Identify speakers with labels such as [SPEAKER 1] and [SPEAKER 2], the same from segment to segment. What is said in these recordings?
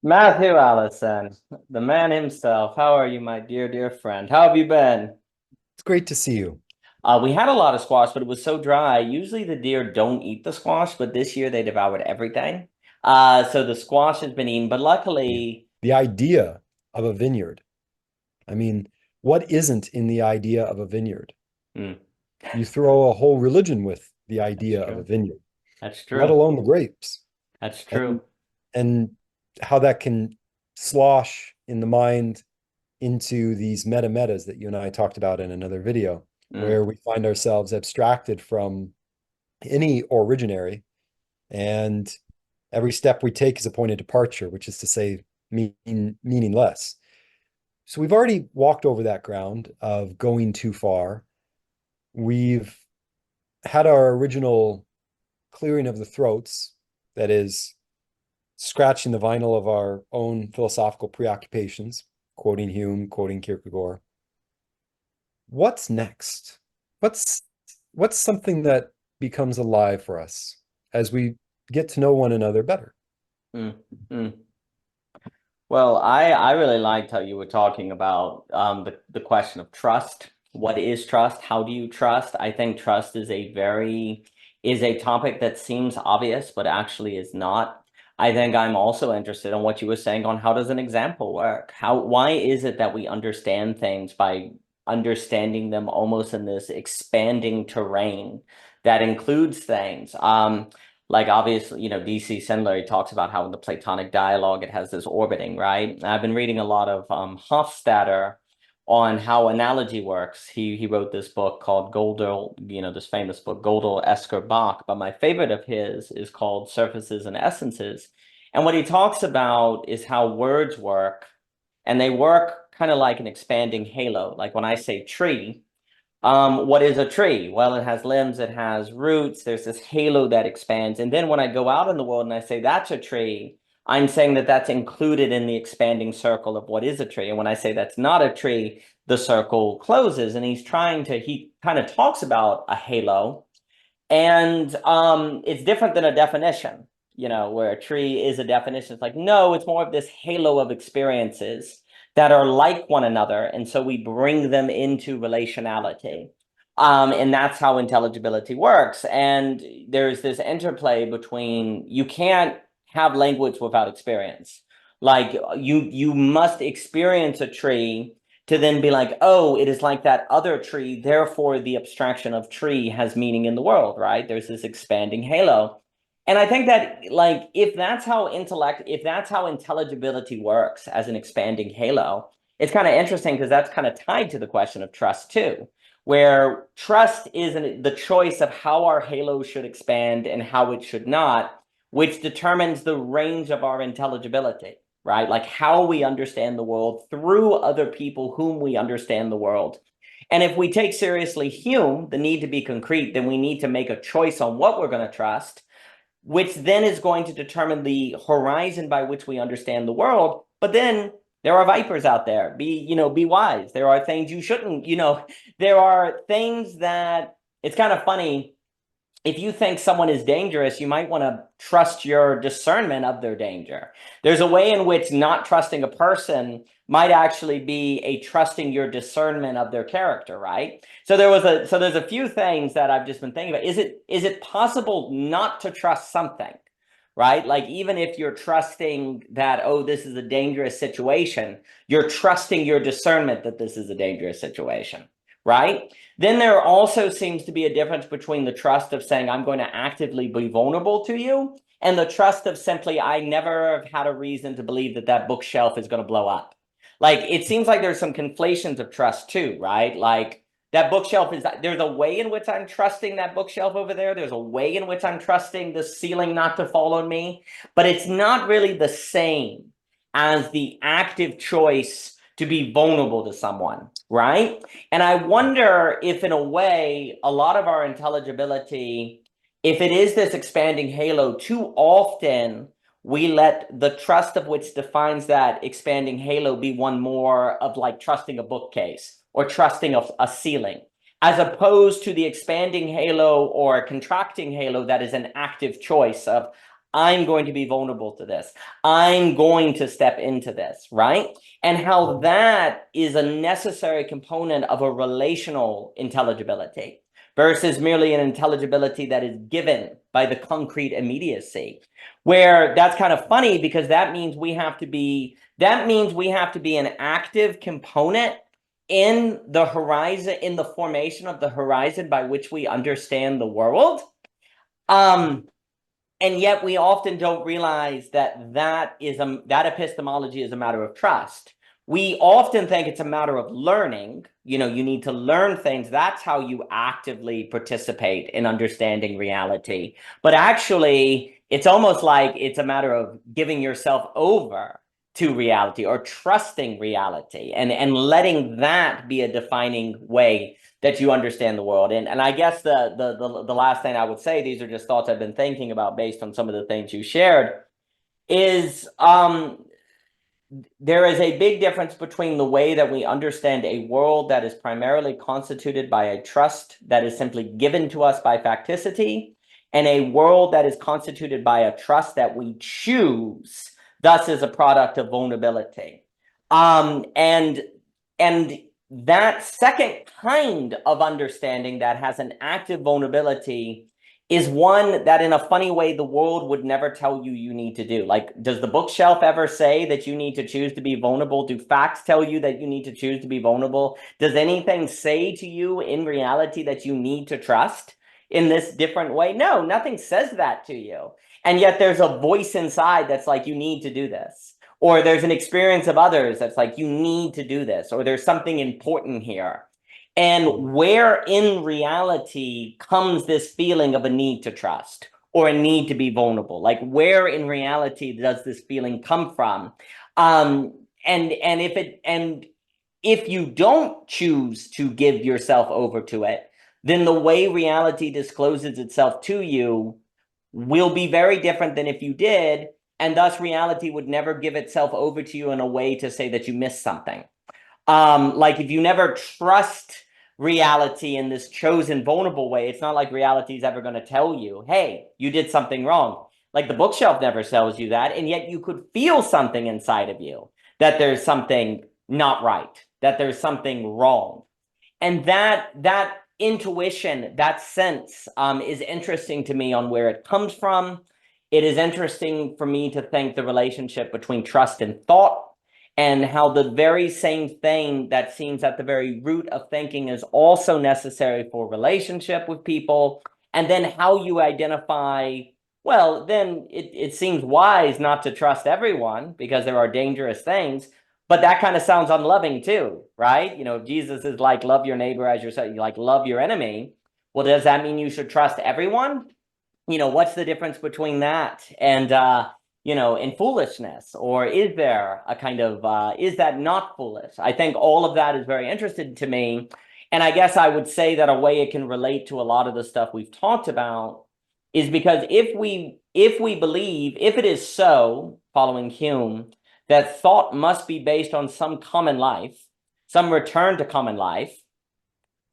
[SPEAKER 1] Matthew Allison, the man himself. How are you, my dear, dear friend? How have you been?
[SPEAKER 2] It's great to see you.
[SPEAKER 1] We had a lot of squash, but it was so dry. Usually the deer don't eat the squash, but this year they devoured everything. So the squash has been eaten, but
[SPEAKER 2] Yeah.
[SPEAKER 1] luckily,
[SPEAKER 2] The idea of a vineyard. I mean, what isn't in the idea of a vineyard?
[SPEAKER 1] hmm,
[SPEAKER 2] You throw a whole religion with the
[SPEAKER 1] that's
[SPEAKER 2] idea of a
[SPEAKER 1] true.
[SPEAKER 2] vineyard,
[SPEAKER 1] That's
[SPEAKER 2] let
[SPEAKER 1] true.
[SPEAKER 2] alone the grapes.
[SPEAKER 1] That's true.
[SPEAKER 2] And and how that can slosh in the mind into these meta-metas that you and I talked about in another video,
[SPEAKER 1] Mm.
[SPEAKER 2] where we find ourselves abstracted from any originary, and every step we take is a point of departure, which is to say, meaningless. So we've already walked over that ground of going too far. We've had our original clearing of the throats, that is, scratching the vinyl of our own philosophical preoccupations, quoting Hume, quoting Kierkegaard. What's next? What's what's something that becomes alive for us as we get to know one another better?
[SPEAKER 1] Mm. Mm. Well, I really liked how you were talking about the question of trust. What is trust? How do you trust? I think trust is a topic that seems obvious, but actually is not. I think I'm also interested in what you were saying on how does an example work? Why is it that we understand things by understanding them almost in this expanding terrain that includes things? Like obviously, DC Sendler talks about how in the Platonic dialogue it has this orbiting, right? And I've been reading a lot of Hofstadter on how analogy works. He wrote this book called Gödel, this famous book, Gödel, Esker, Bach. But my favorite of his is called Surfaces and Essences. And what he talks about is how words work, and they work kind of like an expanding halo. Like when I say tree, what is a tree? Well, it has limbs, it has roots, there's this halo that expands. And then when I go out in the world and I say that's a tree, I'm saying that that's included in the expanding circle of what is a tree. And when I say that's not a tree, the circle closes. And he kind of talks about a halo. And it's different than a definition, where a tree is a definition. It's like, no, it's more of this halo of experiences that are like one another. And so we bring them into relationality. And that's how intelligibility works. And there's this interplay between you can't have language without experience. Like you must experience a tree to then be like, oh, it is like that other tree, therefore the abstraction of tree has meaning in the world, right? There's this expanding halo. And I think that like if that's how intelligibility works as an expanding halo, it's kind of interesting because that's kind of tied to the question of trust too, where trust is the choice of how our halo should expand and how it should not, which determines the range of our intelligibility, right? Like how we understand the world through other people whom we understand the world. And if we take seriously Hume, the need to be concrete, then we need to make a choice on what we're going to trust, which then is going to determine the horizon by which we understand the world. But then there are vipers out there. Be wise. There are things you shouldn't, there are things that it's kind of funny if you think someone is dangerous, you might want to trust your discernment of their danger. There's a way in which not trusting a person might actually be a trusting your discernment of their character, right? So there's a few things that I've just been thinking about. Is it possible not to trust something? Right? Like even if you're trusting that, oh, this is a dangerous situation, you're trusting your discernment that this is a dangerous situation, right? Then there also seems to be a difference between the trust of saying, I'm going to actively be vulnerable to you, and the trust of simply, I never have had a reason to believe that that bookshelf is going to blow up. Like, it seems like there's some conflations of trust too, right? Like, that bookshelf there's a way in which I'm trusting that bookshelf over there. There's a way in which I'm trusting the ceiling not to fall on me, but it's not really the same as the active choice to be vulnerable to someone, right? And I wonder if, in a way, a lot of our intelligibility, if it is this expanding halo, too often we let the trust of which defines that expanding halo be one more of like trusting a bookcase or trusting a ceiling, as opposed to the expanding halo or contracting halo that is an active choice of I'm going to be vulnerable to this. I'm going to step into this, right? And how that is a necessary component of a relational intelligibility versus merely an intelligibility that is given by the concrete immediacy, where that's kind of funny because that means we have to be an active component in the horizon, in the formation of the horizon by which we understand the world. And yet we often don't realize that epistemology is a matter of trust. We often think it's a matter of learning. You need to learn things. That's how you actively participate in understanding reality. But actually, it's almost like it's a matter of giving yourself over to reality or trusting reality and letting that be a defining way that you understand the world. And I guess the last thing I would say, these are just thoughts I've been thinking about based on some of the things you shared, is there is a big difference between the way that we understand a world that is primarily constituted by a trust that is simply given to us by facticity, and a world that is constituted by a trust that we choose, thus is a product of vulnerability. And that second kind of understanding that has an active vulnerability is one that in a funny way the world would never tell you need to do. Like, does the bookshelf ever say that you need to choose to be vulnerable? Do facts tell you that you need to choose to be vulnerable? Does anything say to you in reality that you need to trust in this different way? No, nothing says that to you. And yet there's a voice inside that's like, you need to do this. Or there's an experience of others that's like, you need to do this, or there's something important here. And where in reality comes this feeling of a need to trust or a need to be vulnerable? Like, where in reality does this feeling come from? And if you don't choose to give yourself over to it, then the way reality discloses itself to you will be very different than if you did. And thus reality would never give itself over to you in a way to say that you missed something. Like, if you never trust reality in this chosen vulnerable way, it's not like reality is ever going to tell you, hey, you did something wrong. Like, the bookshelf never tells you that, and yet you could feel something inside of you, that there's something not right, that there's something wrong. And that intuition, that sense, is interesting to me on where it comes from. It is interesting for me to think the relationship between trust and thought, and how the very same thing that seems at the very root of thinking is also necessary for relationship with people. And then how you identify, well, then it seems wise not to trust everyone because there are dangerous things. But that kind of sounds unloving too, right? If Jesus is like, love your neighbor as yourself, you like love your enemy. Well, does that mean you should trust everyone? What's the difference between that and, in foolishness? Or is there a kind of, is that not foolish? I think all of that is very interesting to me. And I guess I would say that a way it can relate to a lot of the stuff we've talked about is because if we believe, if it is so, following Hume, that thought must be based on some common life, some return to common life,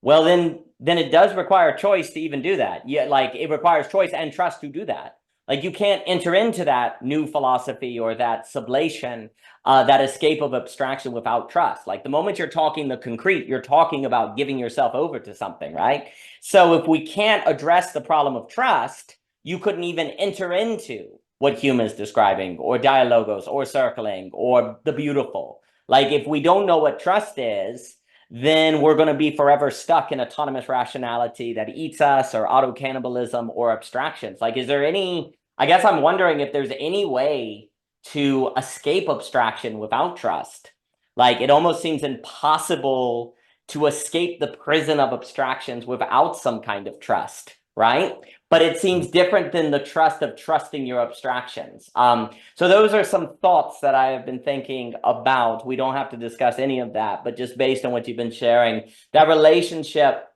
[SPEAKER 1] well, then it does require choice to even do that. Yeah, like, it requires choice and trust to do that. Like, you can't enter into that new philosophy or that sublation, that escape of abstraction without trust. Like, the moment you're talking the concrete, you're talking about giving yourself over to something, right? So if we can't address the problem of trust, you couldn't even enter into what Hume is describing, or dialogos, or circling, or the beautiful. Like, if we don't know what trust is, then we're going to be forever stuck in autonomous rationality that eats us, or auto-cannibalism, or abstractions. Like, is there any, I guess I'm wondering if there's any way to escape abstraction without trust. Like, it almost seems impossible to escape the prison of abstractions without some kind of trust, right? But it seems different than the trust of trusting your abstractions. So those are some thoughts that I have been thinking about. We don't have to discuss any of that, but just based on what you've been sharing, that relationship,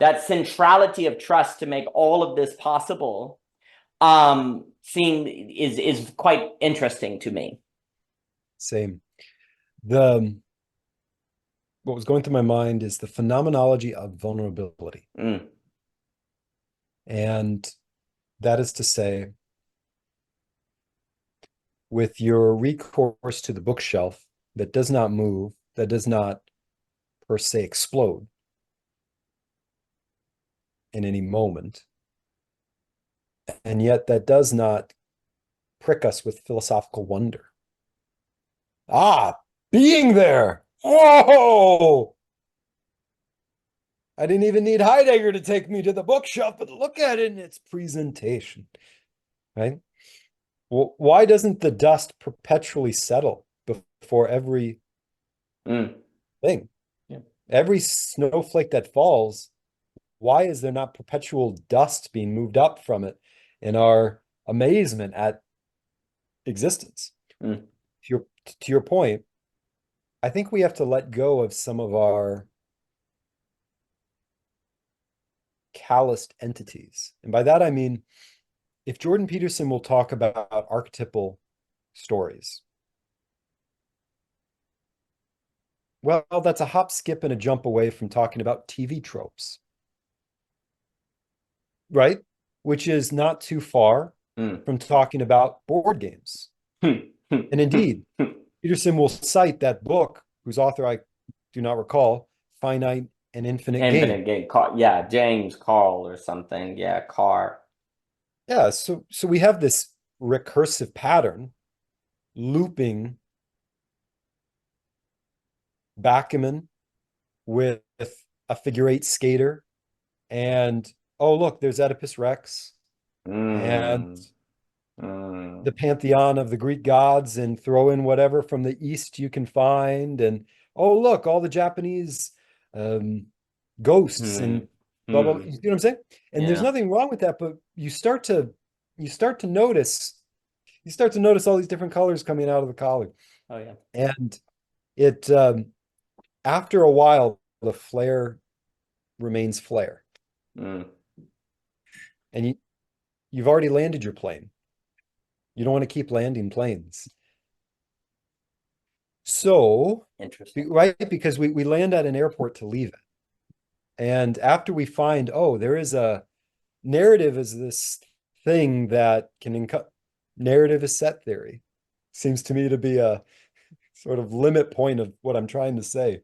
[SPEAKER 1] that centrality of trust to make all of this possible, is quite interesting to me.
[SPEAKER 2] Same. What was going through my mind is the phenomenology of vulnerability. And that is to say, with your recourse to the bookshelf that does not move, that does not per se explode in any moment, and yet that does not prick us with philosophical wonder. Ah, being there. Whoa! I didn't even need Heidegger to take me to the bookshelf, but look at it in its presentation, right? Well, why doesn't the dust perpetually settle before every thing?
[SPEAKER 1] Yeah.
[SPEAKER 2] Every snowflake that falls, why is there not perpetual dust being moved up from it in our amazement at existence?
[SPEAKER 1] Mm.
[SPEAKER 2] To your point, I think we have to let go of some of our calloused entities. And by that, I mean, if Jordan Peterson will talk about archetypal stories, well, that's a hop, skip, and a jump away from talking about TV tropes, right? Which is not too far from talking about board games. And indeed, Peterson will cite that book, whose author I do not recall, Finite and Infinite Game.
[SPEAKER 1] Game. Yeah, James Carl or something. Yeah, Carr.
[SPEAKER 2] Yeah, so we have this recursive pattern looping backgammon with a figure eight skater, and oh look, there's Oedipus Rex and the pantheon of the Greek gods, and throw in whatever from the East you can find, and oh look, all the Japanese ghosts and blah blah. You see what I'm saying? And there's nothing wrong with that, but you start to notice all these different colors coming out of the collar.
[SPEAKER 1] Oh yeah.
[SPEAKER 2] And it after a while, the flare remains flare. And you've already landed your plane. You don't want to keep landing planes. So,
[SPEAKER 1] Interesting.
[SPEAKER 2] right? Because we land at an airport to leave it. And after we find, oh, there is a narrative is this thing that can narrative is set theory. Seems to me to be a sort of limit point of what I'm trying to say.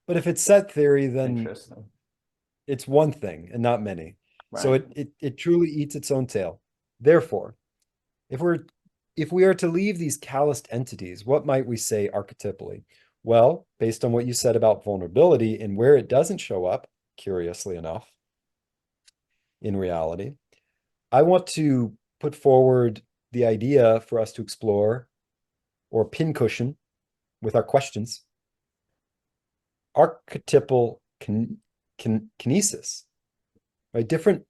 [SPEAKER 2] But if it's set theory, then it's one thing and not many. Right. So it truly eats its own tail. Therefore, if we are to leave these calloused entities, what might we say archetypally? Well, based on what you said about vulnerability and where it doesn't show up, curiously enough, in reality, I want to put forward the idea for us to explore or pincushion with our questions. Archetypal kinesis, right? Different.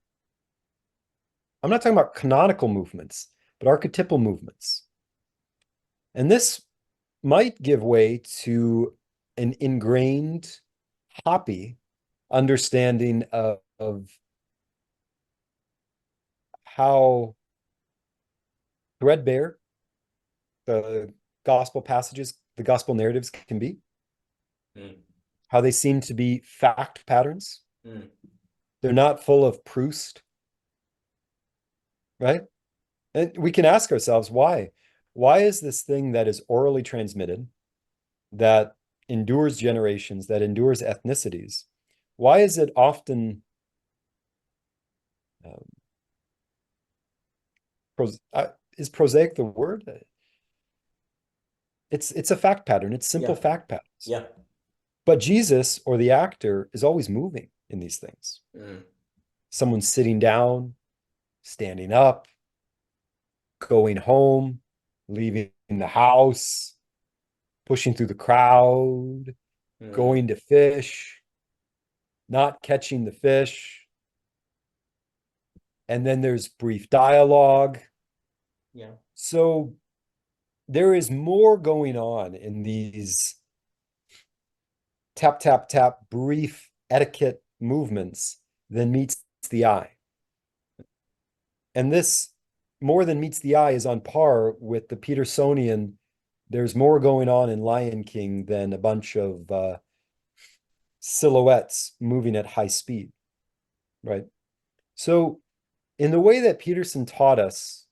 [SPEAKER 2] I'm not talking about canonical movements, but archetypal movements. And this might give way to an ingrained, hoppy understanding of how threadbare the gospel passages, the gospel narratives can be, how they seem to be fact patterns. They're not full of Proust, right? And we can ask ourselves, why? Why is this thing that is orally transmitted, that endures generations, that endures ethnicities, why is it often is prosaic the word? It's a fact pattern. It's simple fact patterns.
[SPEAKER 1] Yeah.
[SPEAKER 2] But Jesus or the actor is always moving in these things. Someone's sitting down, standing up, going home, leaving the house, pushing through the crowd, going to fish, not catching the fish. And then there's brief dialogue.
[SPEAKER 1] Yeah.
[SPEAKER 2] So there is more going on in these tap, tap, tap, brief etiquette movements than meets the eye. And this more than meets the eye is on par with the Petersonian. There's more going on in Lion King than a bunch of silhouettes moving at high speed, right? So in the way that Peterson taught us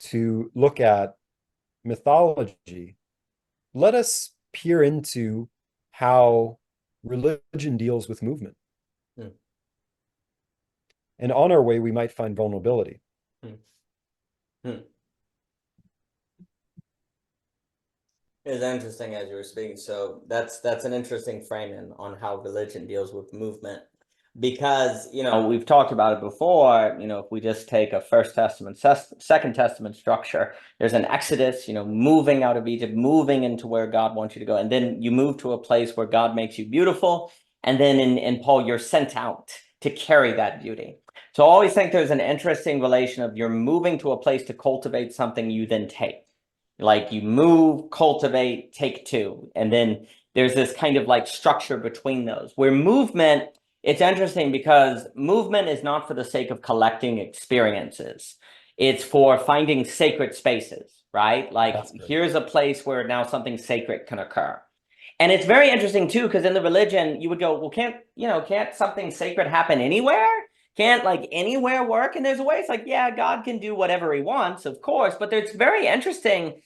[SPEAKER 2] to look at mythology, let us peer into how religion deals with movement.
[SPEAKER 1] Hmm.
[SPEAKER 2] And on our way, we might find vulnerability.
[SPEAKER 1] Hmm. Hmm. It's interesting as you were speaking. So that's an interesting framing on how religion deals with movement. Because, we've talked about it before, if we just take a First Testament, Second Testament structure, there's an exodus, moving out of Egypt, moving into where God wants you to go. And then you move to a place where God makes you beautiful. And then in Paul, you're sent out to carry that beauty. So I always think there's an interesting relation of you're moving to a place to cultivate something you then take. Like you move, cultivate, take two. And then there's this kind of like structure between those where movement, it's interesting because movement is not for the sake of collecting experiences. It's for finding sacred spaces, right? Like here's a place where now something sacred can occur. And it's very interesting too, because in the religion, you would go, well, can't something sacred happen anywhere? Can't like anywhere work? And there's a way it's like, yeah, God can do whatever he wants, of course, but it's very interesting.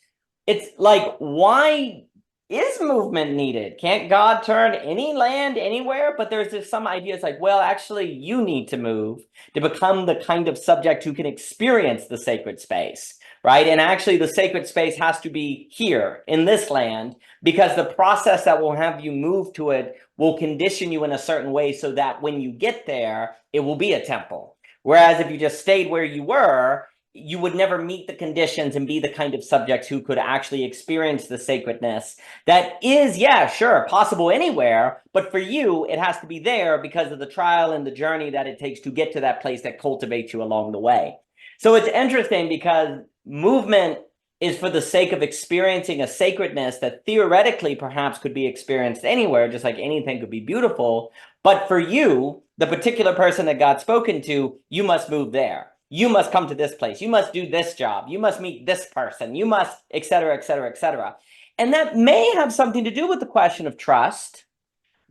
[SPEAKER 1] It's like, why is movement needed? Can't God turn any land anywhere? But there's just some ideas like, well, actually, you need to move to become the kind of subject who can experience the sacred space, right? And actually, the sacred space has to be here in this land because the process that will have you move to it will condition you in a certain way so that when you get there, it will be a temple. Whereas if you just stayed where you were, you would never meet the conditions and be the kind of subjects who could actually experience the sacredness that is, yeah, sure, possible anywhere, but for you, it has to be there because of the trial and the journey that it takes to get to that place that cultivates you along the way. So it's interesting because movement is for the sake of experiencing a sacredness that theoretically perhaps could be experienced anywhere, just like anything could be beautiful. But for you, the particular person that God's spoken to, you must move there. You must come to this place. You must do this job. You must meet this person. You must, et cetera, et cetera, et cetera. And that may have something to do with the question of trust,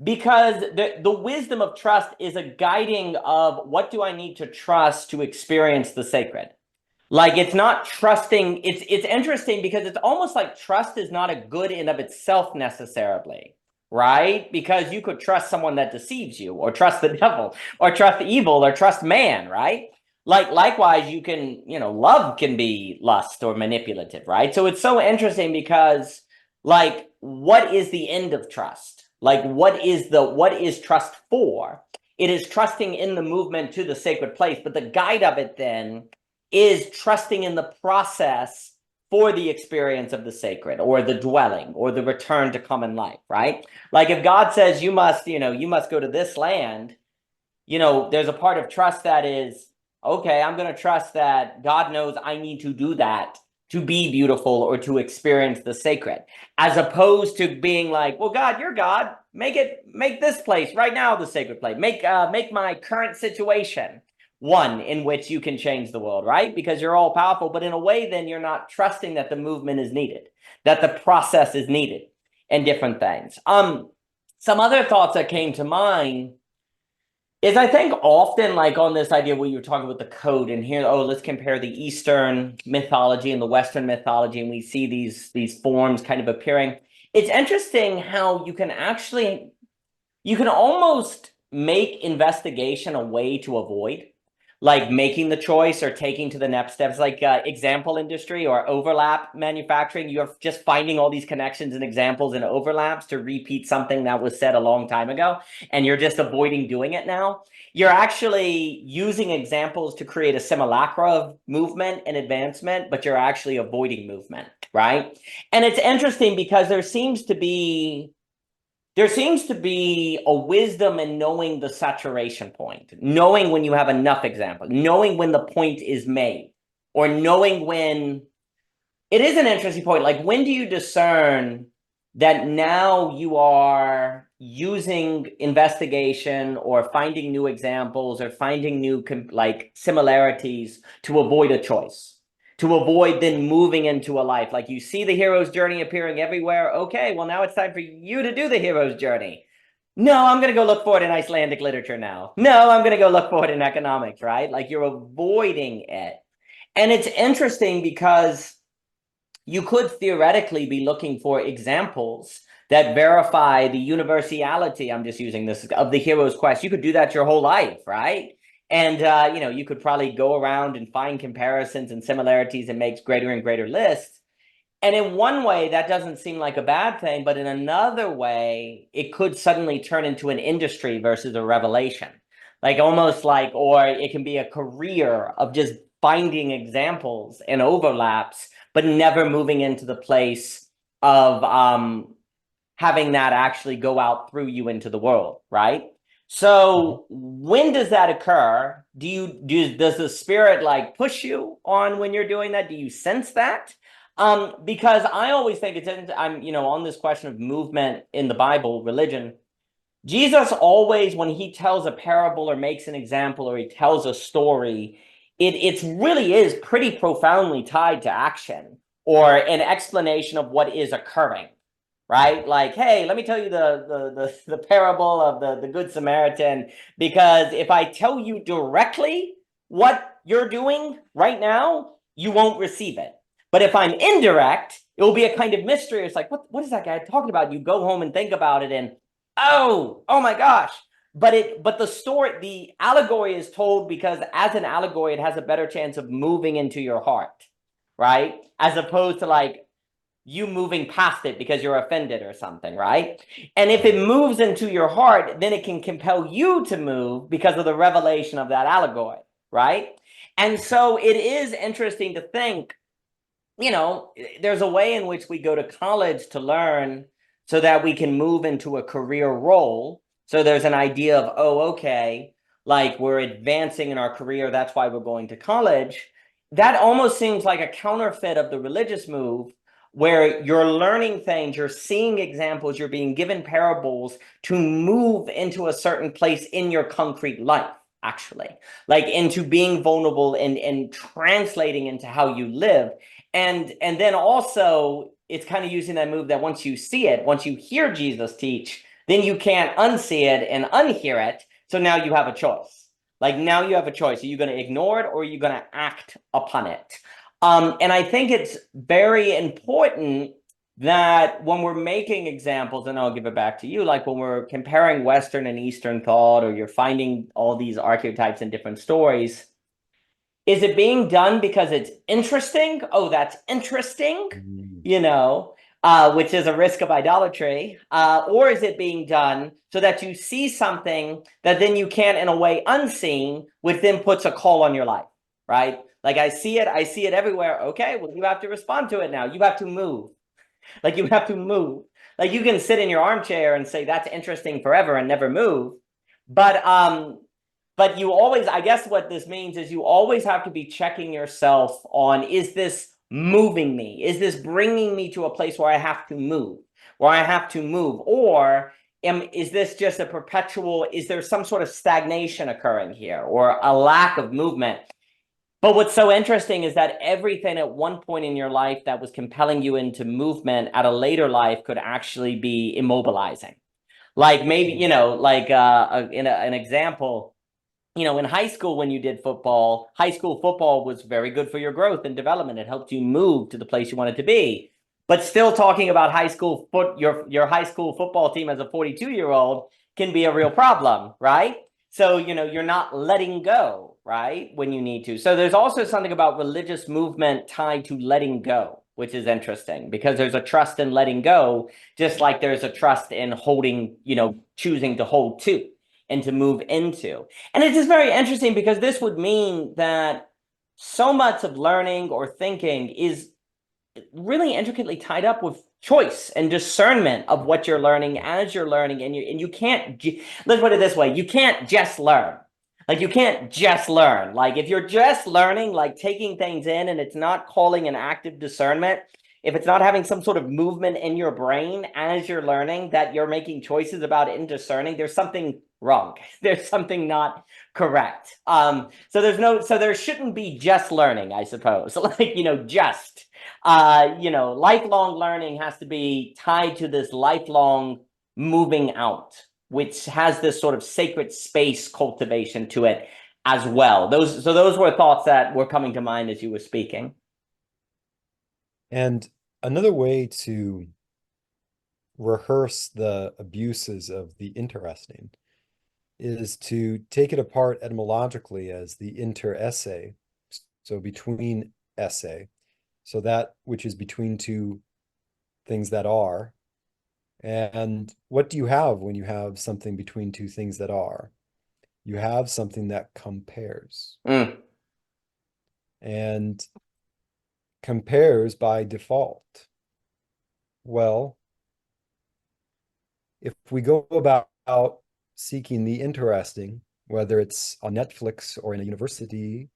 [SPEAKER 1] because the wisdom of trust is a guiding of what do I need to trust to experience the sacred. Like it's not trusting. It's interesting because it's almost like trust is not a good in of itself necessarily, right? Because you could trust someone that deceives you, or trust the devil, or trust evil, or trust man, right? Like likewise, you can, love can be lust or manipulative, right? So it's so interesting because like, what is the end of trust? Like, what is trust for? It is trusting in the movement to the sacred place, but the guide of it then is trusting in the process for the experience of the sacred or the dwelling or the return to common life, right? Like if God says you must go to this land, there's a part of trust that is, okay, I'm going to trust that God knows I need to do that to be beautiful or to experience the sacred, as opposed to being like, well, God, you're God, make this place right now the sacred place, make my current situation one in which you can change the world, right? Because you're all powerful, but in a way, then you're not trusting that the movement is needed, that the process is needed, and different things. Some other thoughts that came to mind is I think often like on this idea where you're talking about the code and here, let's compare the Eastern mythology and the Western mythology, and we see these forms kind of appearing. It's interesting how you can almost make investigation a way to avoid, like making the choice or taking to the next steps, like example industry or overlap manufacturing. You're just finding all these connections and examples and overlaps to repeat something that was said a long time ago, and you're just avoiding doing it now. You're actually using examples to create a simulacra of movement and advancement, but you're actually avoiding movement, right? And it's interesting because there seems to be a wisdom in knowing the saturation point, knowing when you have enough examples, knowing when the point is made, or knowing when it is an interesting point. Like, when do you discern that now you are using investigation or finding new examples or finding new like similarities to avoid a choice? To avoid then moving into a life. Like you see the hero's journey appearing everywhere. Okay, well, now it's time for you to do the hero's journey. No, I'm going to go look for it in Icelandic literature now. No, I'm going to go look for it in economics, right? Like you're avoiding it. And it's interesting because you could theoretically be looking for examples that verify the universality, I'm just using this, of the hero's quest. You could do that your whole life, right? And, you could probably go around and find comparisons and similarities and make greater and greater lists. And in one way, that doesn't seem like a bad thing, but in another way, it could suddenly turn into an industry versus a revelation. Like almost like, or it can be a career of just finding examples and overlaps, but never moving into the place of having that actually go out through you into the world, right? So when does that occur? Does the Spirit like push you on when you're doing that? Do you sense that? Because I always think I'm on this question of movement in the Bible, religion. Jesus always, when he tells a parable or makes an example or he tells a story, it really is pretty profoundly tied to action or an explanation of what is occurring, right? Like, hey, let me tell you the parable of the Good Samaritan, because if I tell you directly what you're doing right now, you won't receive it. But if I'm indirect, it will be a kind of mystery. It's like, what is that guy talking about? You go home and think about it, and oh my gosh. But the allegory is told because as an allegory, it has a better chance of moving into your heart, right? As opposed to like you moving past it because you're offended or something, right? And if it moves into your heart, then it can compel you to move because of the revelation of that allegory, right? And so it is interesting to think, there's a way in which we go to college to learn so that we can move into a career role. So there's an idea of, okay, like we're advancing in our career, that's why we're going to college. That almost seems like a counterfeit of the religious move, where you're learning things, you're seeing examples, you're being given parables to move into a certain place in your concrete life, actually, like into being vulnerable and translating into how you live. And then also it's kind of using that move that once you see it, once you hear Jesus teach, then you can't unsee it and unhear it. So now you have a choice. Like now you have a choice. Are you going to ignore it or are you going to act upon it? And I think it's very important that when we're making examples, and I'll give it back to you, like when we're comparing Western and Eastern thought, or you're finding all these archetypes in different stories, is it being done because it's interesting? Oh, that's interesting, which is a risk of idolatry. Or is it being done so that you see something that then you can't, in a way, unseen, which then puts a call on your life, right? Like I see it everywhere. Okay, well, you have to respond to it now. You have to move. Like you have to move. Like you can sit in your armchair and say that's interesting forever and never move. But you always, I guess what this means is you always have to be checking yourself on, is this moving me? Is this bringing me to a place where I have to move? Or is this just a perpetual, is there some sort of stagnation occurring here or a lack of movement? But what's so interesting is that everything at one point in your life that was compelling you into movement at a later life could actually be immobilizing. Like maybe, an example, in high school when you did football, high school football was very good for your growth and development. It helped you move to the place you wanted to be. But still talking about your high school football team as a 42-year-old can be a real problem, right? So, you're not letting go, right, when you need to. So there's also something about religious movement tied to letting go, which is interesting because there's a trust in letting go, just like there's a trust in holding, choosing to hold to and to move into. And it is very interesting because this would mean that so much of learning or thinking is really intricately tied up with choice and discernment of what you're learning as you're learning. And you can't, let's put it this way, you can't just learn. Like you can't just learn. Like if you're just learning, like taking things in and it's not calling an active discernment, if it's not having some sort of movement in your brain as you're learning that you're making choices about it and discerning, there's something wrong. There's something not correct. So there shouldn't be just learning, I suppose. Like, lifelong learning has to be tied to this lifelong moving out, which has this sort of sacred space cultivation to it as well. Those were thoughts that were coming to mind as you were speaking.
[SPEAKER 2] And another way to rehearse the abuses of the interesting is to take it apart etymologically as the inter esse, so between esse, so that which is between two things that are. And what do you have when you have something between two things that are? You have something that compares.
[SPEAKER 1] Mm.
[SPEAKER 2] And compares by default. Well, if we go about seeking the interesting, whether it's on Netflix or in a university,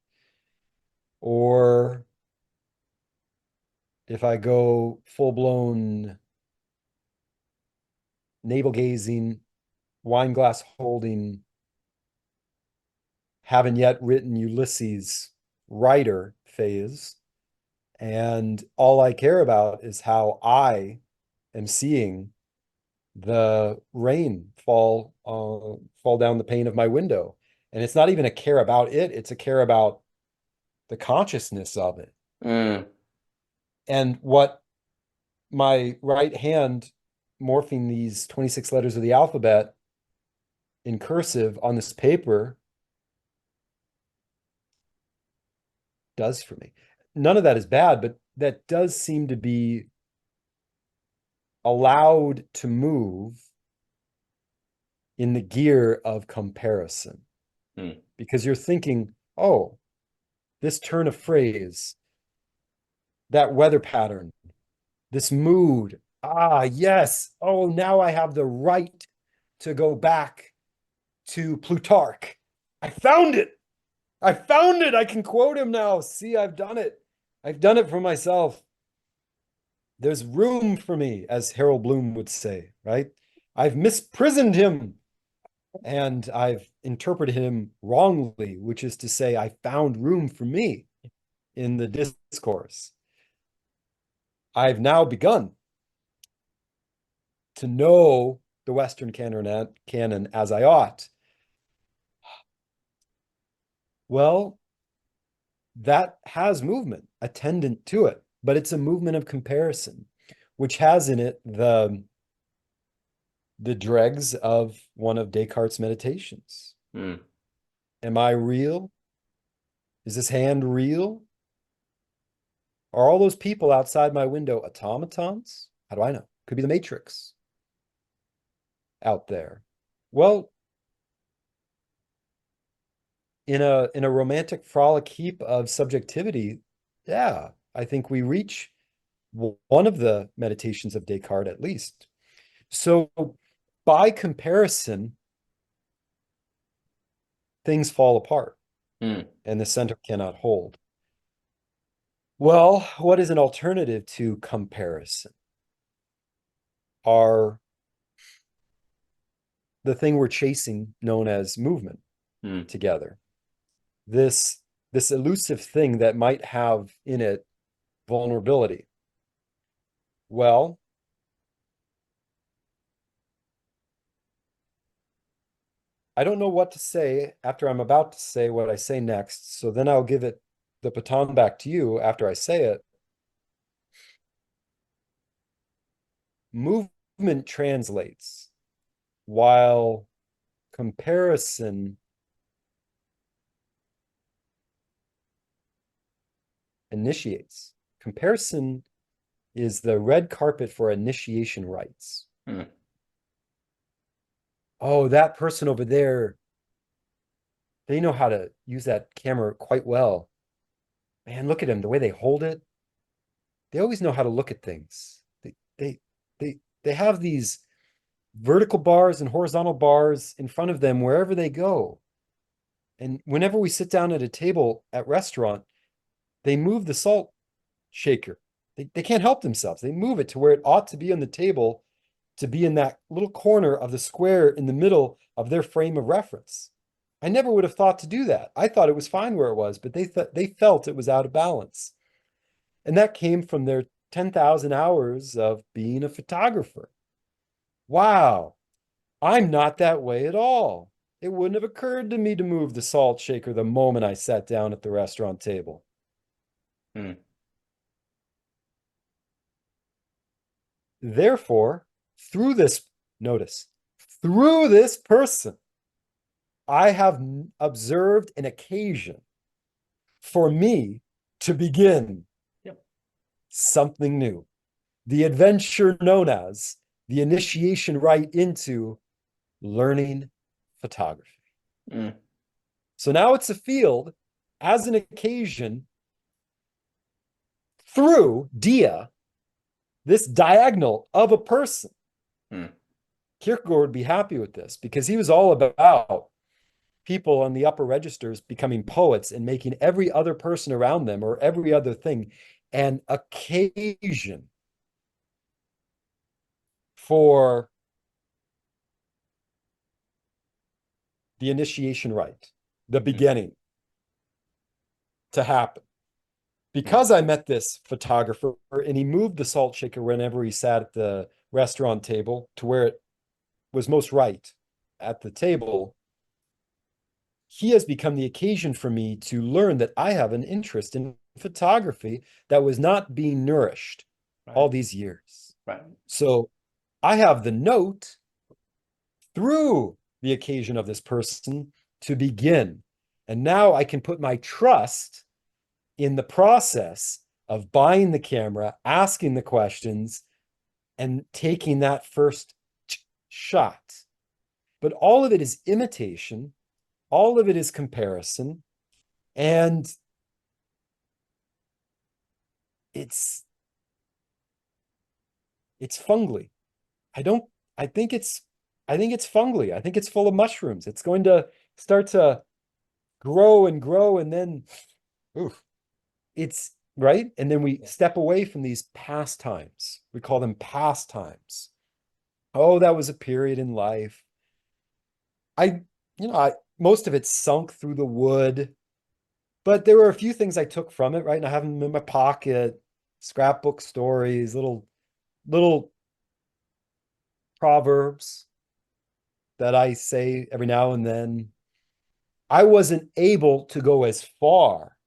[SPEAKER 2] or if I go full-blown navel gazing, wine glass holding, haven't yet written Ulysses writer phase, and all I care about is how I am seeing the rain fall down the pane of my window. And it's not even a care about it, it's a care about the consciousness of it.
[SPEAKER 1] Mm.
[SPEAKER 2] And what my right hand morphing these 26 letters of the alphabet in cursive on this paper does for me. None of that is bad, but that does seem to be allowed to move in the gear of comparison.
[SPEAKER 1] Mm.
[SPEAKER 2] Because you're thinking, oh, this turn of phrase, that weather pattern, this mood. Ah, yes. Oh, now I have the right to go back to Plutarch. I found it. I found it. I can quote him now. See, I've done it. I've done it for myself. There's room for me, as Harold Bloom would say, right? I've misprisoned him and I've interpreted him wrongly, which is to say, I found room for me in the discourse. I've now begun to know the Western canon as I ought. Well, that has movement attendant to it, but it's a movement of comparison, which has in it the dregs of one of Descartes' meditations.
[SPEAKER 1] Mm.
[SPEAKER 2] Am I real? Is this hand real? Are all those people outside my window automatons? How do I know? Could be the Matrix out there. Well, in a romantic frolic heap of subjectivity, yeah, I think we reach one of the meditations of Descartes at least. So by comparison, things fall apart
[SPEAKER 1] Mm.
[SPEAKER 2] and the center cannot hold. Well, what is an alternative to comparison? Are the thing we're chasing known as movement
[SPEAKER 1] Mm.
[SPEAKER 2] together. This elusive thing that might have in it vulnerability. Well, I don't know what to say after I'm about to say what I say next, so then I'll give it the baton back to you after I say it. Movement translates, while comparison initiates. Comparison is the red carpet for initiation rites.
[SPEAKER 1] Mm.
[SPEAKER 2] Oh, that person over there, they know how to use that camera quite well. Man, look at them, the way they hold it. They always know how to look at things. They have these vertical bars and horizontal bars in front of them wherever they go. And whenever we sit down at a table at restaurant, they move the salt shaker. They can't help themselves. They move it to where it ought to be on the table, to be in that little corner of the square in the middle of their frame of reference. I never would have thought to do that. I thought it was fine where it was, but they felt it was out of balance. And that came from their 10,000 hours of being a photographer. Wow, I'm not that way at all. It wouldn't have occurred to me to move the salt shaker the moment I sat down at the restaurant table.
[SPEAKER 1] Mm.
[SPEAKER 2] Therefore, through this, notice, through this person, I have observed an occasion for me to begin something new. The adventure known as the initiation right into learning photography.
[SPEAKER 1] Mm.
[SPEAKER 2] So now it's a field as an occasion through dia, this diagonal of a person.
[SPEAKER 1] Mm.
[SPEAKER 2] Kierkegaard would be happy with this because he was all about people on the upper registers becoming poets and making every other person around them or every other thing an occasion for the initiation rite, the beginning to happen. Because I met this photographer and he moved the salt shaker whenever he sat at the restaurant table to where it was most right at the table, he has become the occasion for me to learn that I have an interest in photography that was not being nourished all these years.
[SPEAKER 1] Right.
[SPEAKER 2] So I have the note through the occasion of this person to begin. And now I can put my trust in the process of buying the camera, asking the questions, and taking that first shot. But all of it is imitation. All of it is comparison. And it's fungly. I think it's fungly. I think it's full of mushrooms. It's going to start to grow and grow, and then it's right. And then we step away from these pastimes. We call them pastimes. Oh, that was a period in life. Most of it sunk through the wood, but there were a few things I took from it, right? And I have them in my pocket, scrapbook stories, little proverbs that I say every now and then. I wasn't able to go as far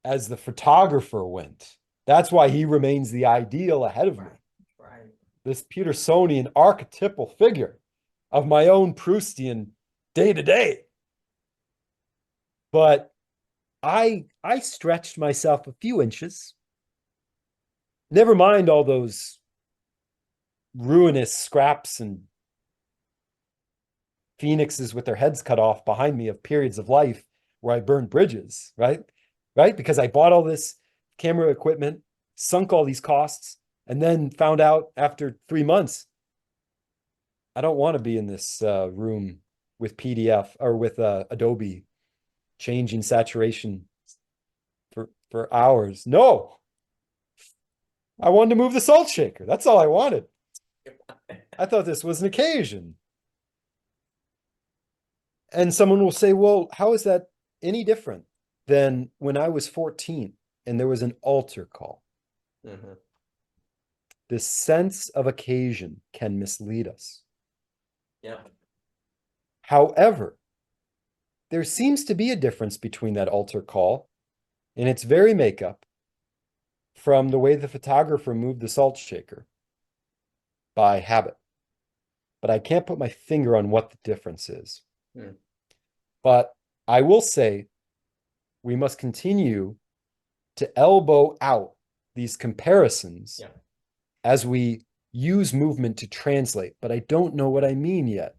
[SPEAKER 2] as the photographer went. That's why he remains the ideal ahead of me.
[SPEAKER 1] Right.
[SPEAKER 2] This Petersonian archetypal figure of my own Proustian day to day. But I stretched myself a few inches. Never mind all those ruinous scraps and phoenixes with their heads cut off behind me of periods of life where I burned bridges, right? Because I bought all this camera equipment, sunk all these costs, and then found out after 3 months, I don't want to be in this room with PDF or with Adobe changing saturation for hours. No, I wanted to move the salt shaker. That's all I wanted. I thought this was an occasion. And someone will say, well, how is that any different than when I was 14 and there was an altar call?
[SPEAKER 1] Mm-hmm.
[SPEAKER 2] The sense of occasion can mislead us.
[SPEAKER 1] Yeah.
[SPEAKER 2] However, there seems to be a difference between that altar call and its very makeup from the way the photographer moved the salt shaker by habit. But I can't put my finger on what the difference is.
[SPEAKER 1] Mm.
[SPEAKER 2] But I will say we must continue to elbow out these comparisons as we use movement to translate. But I don't know what I mean yet.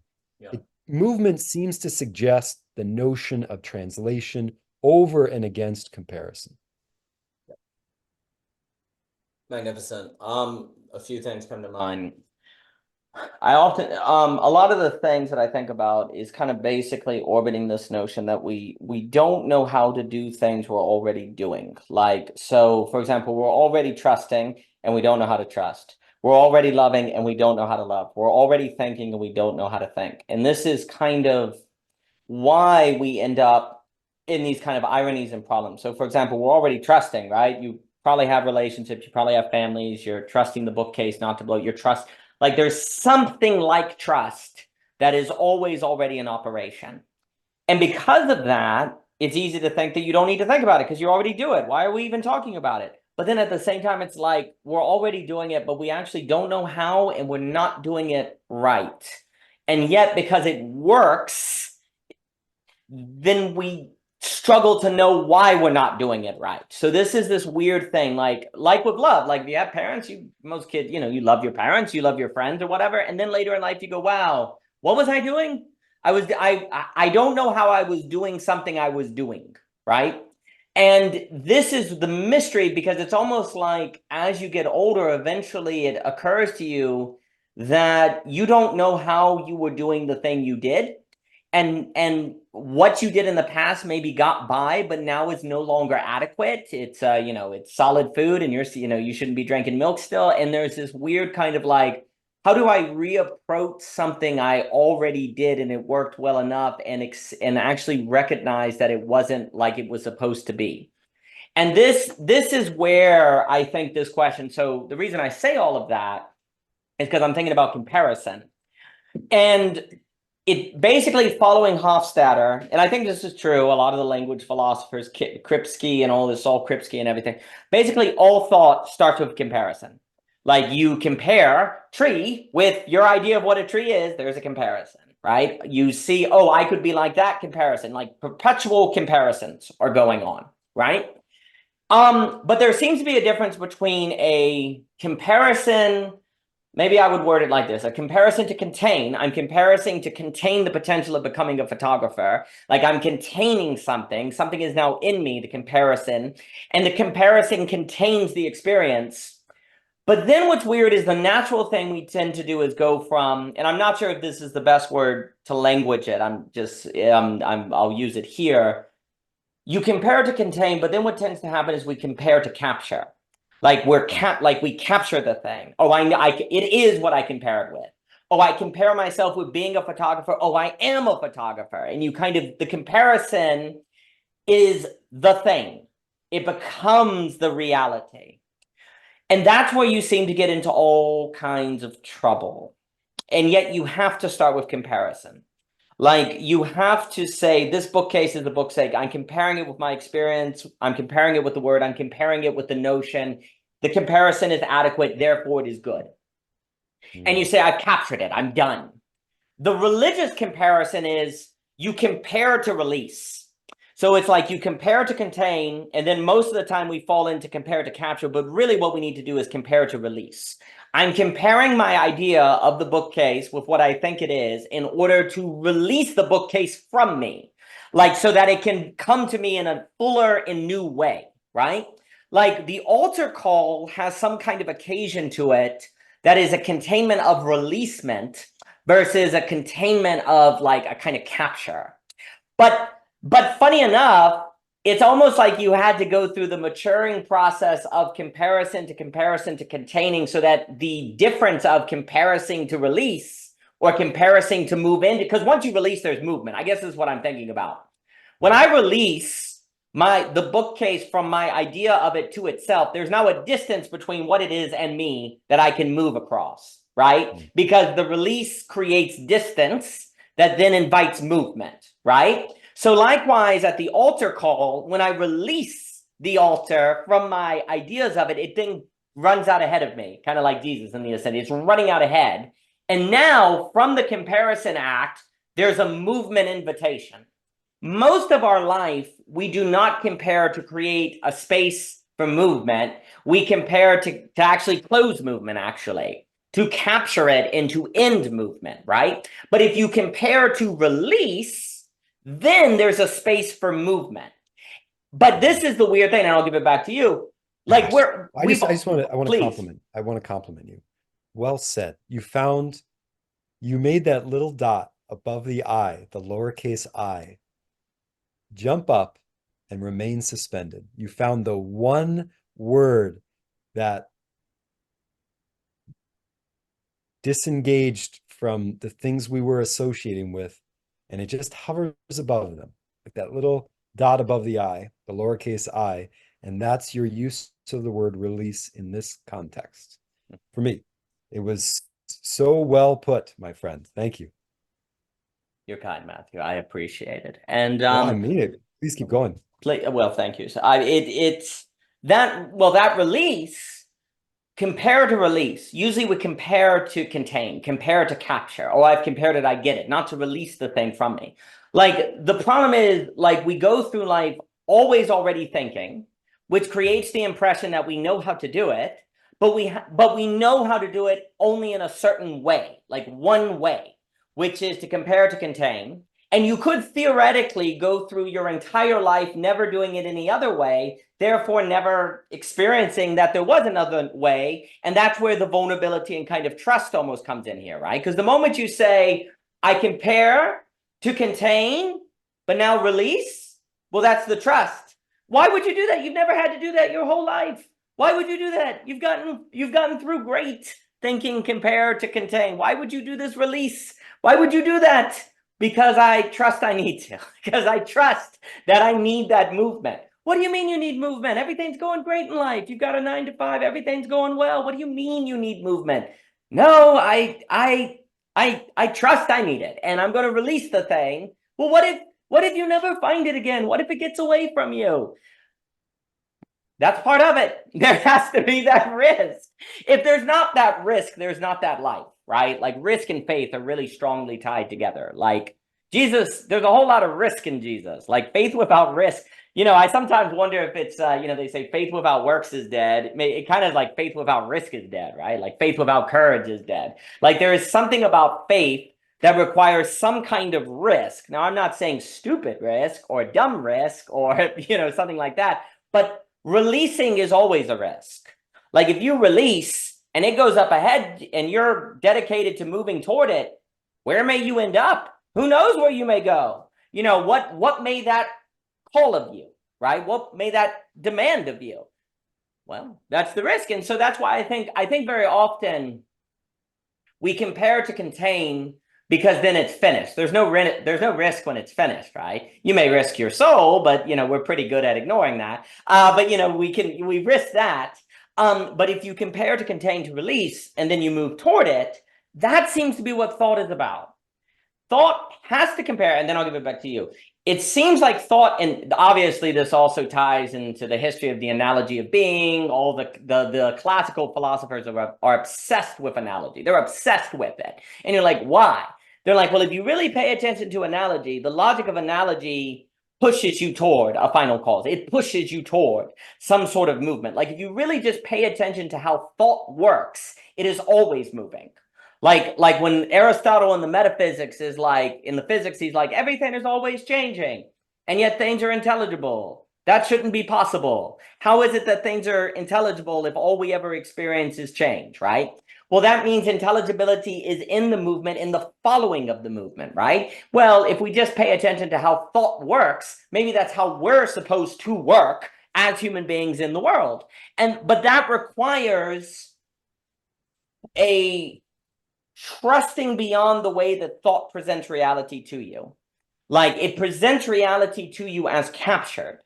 [SPEAKER 2] Movement seems to suggest the notion of translation over and against comparison.
[SPEAKER 1] Magnificent. A few things come to mind. I often, a lot of the things that I think about is kind of basically orbiting this notion that we don't know how to do things we're already doing. Like, so for example, we're already trusting and we don't know how to trust. We're already loving and we don't know how to love. We're already thinking and we don't know how to think. And this is kind of why we end up in these kind of ironies and problems. So for example, we're already trusting, right? You probably have relationships, you probably have families, you're trusting the bookcase not to blow your trust. Like there's something like trust that is always already in operation. And because of that, it's easy to think that you don't need to think about it because you already do it. Why are we even talking about it? But then at the same time, it's like we're already doing it, but we actually don't know how, and we're not doing it right. And yet, because it works, then we struggle to know why we're not doing it right. So this is this weird thing, like with love, like you have parents, most kids, you love your parents, you love your friends or whatever. And then later in life, you go, wow, what was I doing? I don't know how I was doing something I was doing, right? And this is the mystery, because it's almost like as you get older, eventually it occurs to you that you don't know how you were doing the thing you did. And what you did in the past maybe got by, but now is no longer adequate. It's it's solid food, and you shouldn't be drinking milk still. And there's this weird kind of like, how do I reapproach something I already did and it worked well enough, and actually recognize that it wasn't like it was supposed to be? And this is where I think this question. So the reason I say all of that is because I'm thinking about comparison. And it basically, following Hofstadter, and I think this is true, a lot of the language philosophers, Kripke and all this, all Kripke and everything, basically all thought starts with comparison. Like you compare tree with your idea of what a tree is, there's a comparison, right? You see, oh, I could be like that, comparison, like perpetual comparisons are going on, right? But there seems to be a difference between a comparison. Maybe I would word it like this: a comparison to contain. I'm comparing to contain the potential of becoming a photographer. Like I'm containing something. Something is now in me, the comparison. And the comparison contains the experience. But then what's weird is the natural thing we tend to do is go from, and I'm not sure if this is the best word to language it. I'll use it here. You compare to contain, but then what tends to happen is we compare to capture. Like we capture the thing. Oh, it is what I compare it with. Oh, I compare myself with being a photographer. Oh, I am a photographer. And the comparison is the thing. It becomes the reality. And that's where you seem to get into all kinds of trouble. And yet you have to start with comparison. Like you have to say, this bookcase is the book's sake. I'm comparing it with my experience. I'm comparing it with the word. I'm comparing it with the notion. The comparison is adequate, therefore it is good. And you say, I've captured it. I'm done. The religious comparison is you compare to release. So it's like you compare to contain, and then most of the time we fall into compare to capture, but really what we need to do is compare to release. I'm comparing my idea of the bookcase with what I think it is in order to release the bookcase from me, like so that it can come to me in a fuller and new way, right? Like the altar call has some kind of occasion to it that is a containment of releasement versus a containment of like a kind of capture. But funny enough, it's almost like you had to go through the maturing process of comparison to containing, so that the difference of comparison to release or comparison to move into, because once you release, there's movement. I guess this is what I'm thinking about. When I release the bookcase from my idea of it to itself, there's now a distance between what it is and me that I can move across, right? Because the release creates distance that then invites movement, right? So likewise, at the altar call, when I release the altar from my ideas of it, it then runs out ahead of me, kind of like Jesus in the ascent. It's running out ahead. And now, from the comparison act, there's a movement invitation. Most of our life, we do not compare to create a space for movement. We compare to actually close movement, actually, to capture it and to end movement, right? But if you compare to release, then there's a space for movement. But this is the weird thing, and I'll give it back to you. Like
[SPEAKER 2] I want to
[SPEAKER 1] compliment.
[SPEAKER 2] I want to compliment you. Well said. You made that little dot above the I, the lowercase I, jump up and remain suspended. You found the one word that disengaged from the things we were associating with, and it just hovers above them, like that little dot above the I, the lowercase I, and that's your use of the word release in this context. For me, it was so well put, my friend. Thank you.
[SPEAKER 1] You're kind, Matthew. I appreciate it. And
[SPEAKER 2] I mean it. Please keep going.
[SPEAKER 1] well, thank you. So that release, compare to release, usually we compare to contain, compare to capture. Oh, I've compared it, I get it, not to release the thing from me. Like, the problem is, like, we go through life always already thinking, which creates the impression that we know how to do it, but we know how to do it only in a certain way, like one way, which is to compare to contain. And you could theoretically go through your entire life never doing it any other way, therefore never experiencing that there was another way. And that's where the vulnerability and kind of trust almost comes in here, right? Because the moment you say, I compare to contain, but now release, well, that's the trust. Why would you do that? You've never had to do that your whole life. Why would you do that? You've gotten through great thinking, compare to contain. Why would you do this release? Why would you do that? Because I trust I need to. Because I trust that I need that movement. What do you mean you need movement? Everything's going great in life. You've got a 9 to 5. Everything's going well. What do you mean you need movement? No, I trust I need it, and I'm going to release the thing. Well, what if you never find it again? What if it gets away from you? That's part of it. There has to be that risk. If there's not that risk, there's not that life, right? Like, risk and faith are really strongly tied together. Like, Jesus, there's a whole lot of risk in Jesus. Like, faith without risk. I sometimes wonder if it's, they say faith without works is dead. It kind of like faith without risk is dead, right? Like, faith without courage is dead. Like, there is something about faith that requires some kind of risk. Now, I'm not saying stupid risk or dumb risk or, something like that, but releasing is always a risk. Like, if you release and it goes up ahead and you're dedicated to moving toward it, where may you end up? Who knows where you may go? What may that call of you, right? What may that demand of you? Well, that's the risk. And so that's why I think very often we compare to contain, because then it's finished. There's no risk when it's finished, right? You may risk your soul, but we're pretty good at ignoring that. But we risk that. But if you compare to contain to release, and then you move toward it, that seems to be what thought is about. Thought has to compare, and then I'll give it back to you. It seems like thought, and obviously this also ties into the history of the analogy of being. All the classical philosophers are obsessed with analogy. They're obsessed with it. And you're like, why? They're like, well, if you really pay attention to analogy, the logic of analogy pushes you toward a final cause. It pushes you toward some sort of movement. Like, if you really just pay attention to how thought works, it is always moving. Like when Aristotle in the metaphysics is like, in the physics, he's like, everything is always changing, and yet things are intelligible. That shouldn't be possible. How is it that things are intelligible if all we ever experience is change, right? Well, that means intelligibility is in the movement, in the following of the movement, right? Well, if we just pay attention to how thought works, maybe that's how we're supposed to work as human beings in the world. But that requires a trusting beyond the way that thought presents reality to you. Like, it presents reality to you as captured.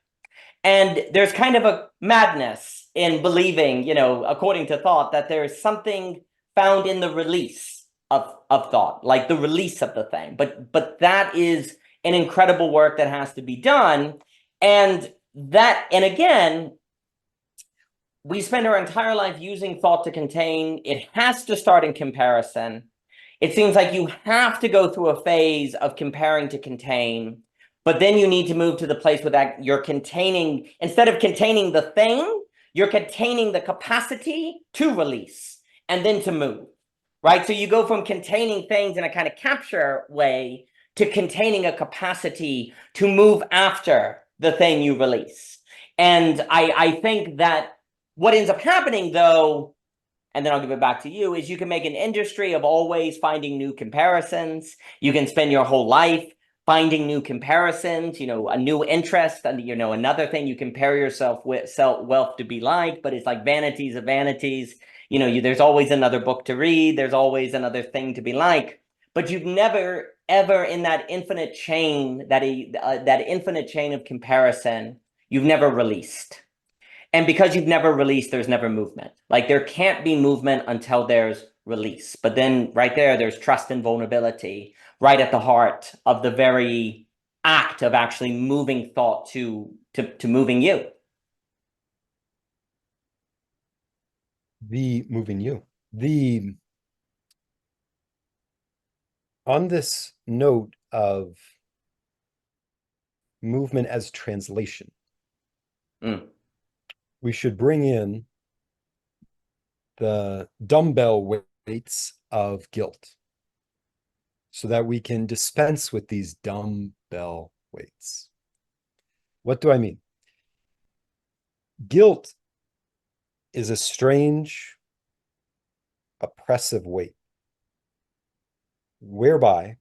[SPEAKER 1] And there's kind of a madness in believing, according to thought, that there is something found in the release of thought, like the release of the thing. But that is an incredible work that has to be done. And again, we spend our entire life using thought to contain. It has to start in comparison. It seems like you have to go through a phase of comparing to contain, but then you need to move to the place where that you're containing, instead of containing the thing, you're containing the capacity to release and then to move, right? So you go from containing things in a kind of capture way to containing a capacity to move after the thing you release. And I think that what ends up happening, though, and then I'll give it back to you, is you can make an industry of always finding new comparisons. You can spend your whole life finding new comparisons, a new interest, and another thing you compare yourself with, wealth to be like, but it's like vanities of vanities. There's always another book to read. There's always another thing to be like, but you've never ever in that infinite chain, that infinite chain of comparison, you've never released. And because you've never released, there's never movement. Like, there can't be movement until there's release. But then right there's trust and vulnerability right at the heart of the very act of actually moving thought to moving you.
[SPEAKER 2] The moving you. On this note of movement as translation, we should bring in the dumbbell weights of guilt so that we can dispense with these dumbbell weights. What do I mean? Guilt is a strange, oppressive weight whereby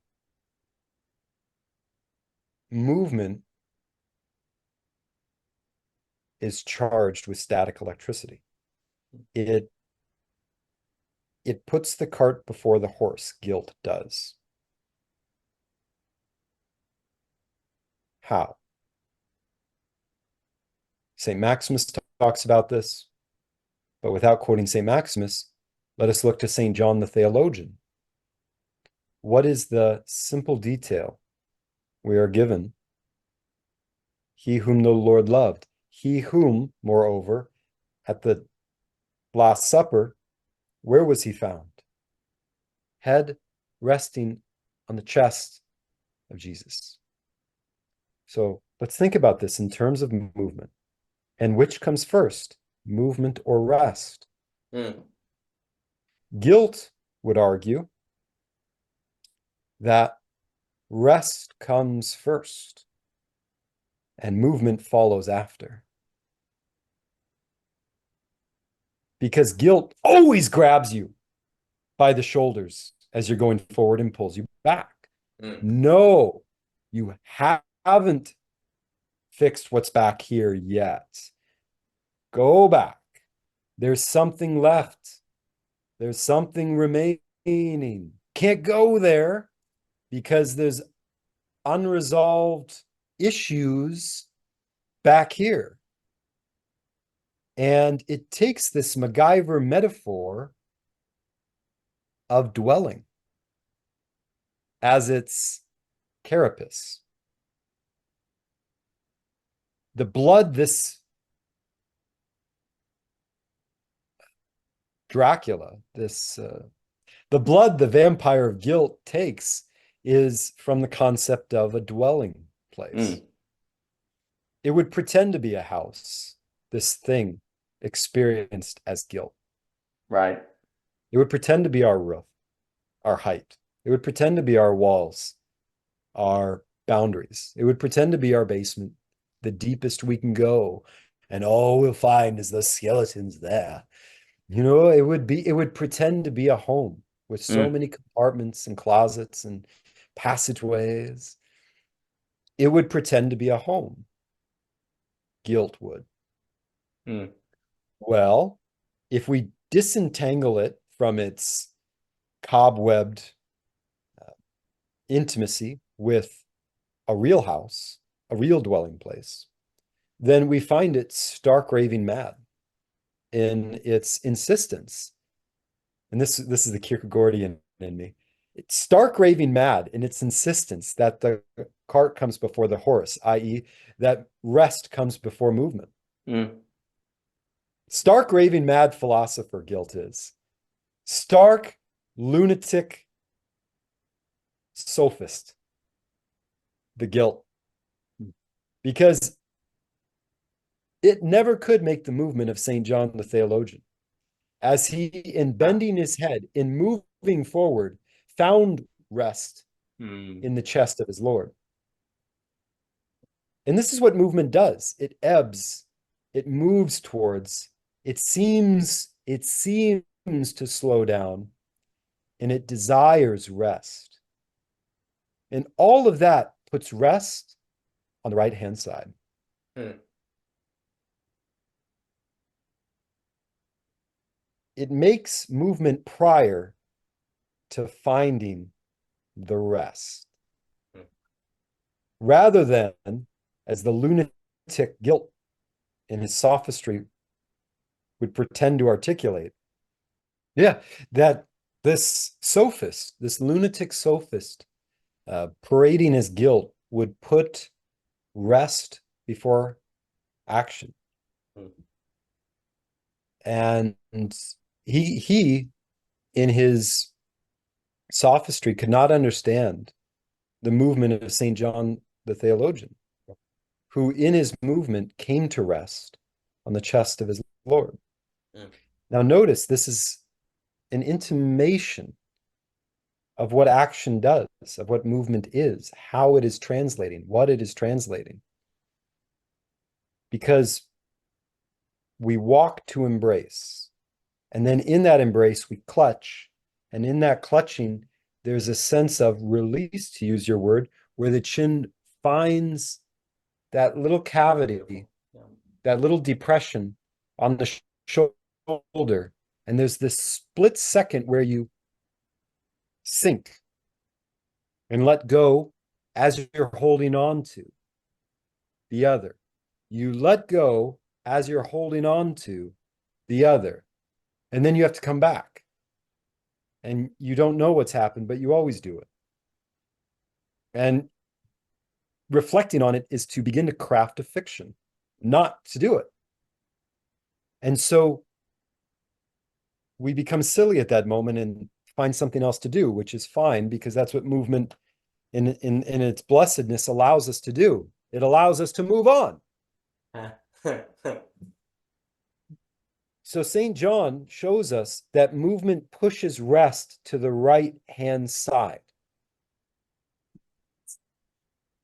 [SPEAKER 2] movement is charged with static electricity. It puts the cart before the horse, guilt does. How? Saint Maximus talks about this, but without quoting Saint Maximus, let us look to Saint John the Theologian. What is the simple detail we are given? He whom the Lord loved, he whom, moreover, at the Last Supper, where was he found? Head resting on the chest of Jesus. So let's think about this in terms of movement. And which comes first, movement or rest? Guilt would argue that rest comes first and movement follows after. Because guilt always grabs you by the shoulders as you're going forward and pulls you back. No, you haven't fixed what's back here yet. Go back. There's something left. There's something remaining. Can't go there because there's unresolved issues back here. And it takes this MacGyver metaphor of dwelling as its carapace. The blood this Dracula, the blood the vampire of guilt takes is from the concept of a dwelling place. It would pretend to be a house, this thing experienced as guilt.
[SPEAKER 1] Right.
[SPEAKER 2] It would pretend to be our roof, our height. It would pretend to be our walls, our boundaries. It would pretend to be our basement, the deepest we can go, and all we'll find is the skeletons there. You know, it would pretend to be a home with so many compartments and closets and passageways. It would pretend to be a home. Guilt would. Well, if we disentangle it from its cobwebbed intimacy with a real house, a real dwelling place, then we find it stark raving mad in its insistence. And this is the Kierkegaardian in me. It's stark raving mad in its insistence that the cart comes before the horse, i.e., that rest comes before movement. Stark raving mad philosopher guilt is. Stark lunatic sophist, the guilt. Because it never could make the movement of Saint John the Theologian, as he, in bending his head, in moving forward, found rest in the chest of his Lord. And this is what movement does. It ebbs, it moves towards, it seems to slow down, and it desires rest. And all of that puts rest on the right-hand side. It makes movement prior to finding the rest. Rather than, as the lunatic guilt in his sophistry would pretend to articulate, that this sophist, this lunatic sophist, parading his guilt, would put rest before action. And he in his sophistry could not understand the movement of Saint John the theologian, who in his movement came to rest on the chest of his Lord.
[SPEAKER 1] Mm.
[SPEAKER 2] Now notice this is an intimation of what action does, of what movement is, how it is translating, what it is translating. Because we walk to embrace, and then in that embrace we clutch, and in that clutching there's a sense of release, to use your word, where the chin finds that little cavity, that little depression on the shoulder, and there's this split second where you sink and let go as you're holding on to the other. You let go as you're holding on to the other, and then you have to come back. And you don't know what's happened, but you always do it. And reflecting on it is to begin to craft a fiction, not to do it. And so we become silly at that moment and find something else to do, which is fine, because that's what movement in its blessedness allows us to do. It allows us to move on. So St. John shows us that movement pushes rest to the right-hand side.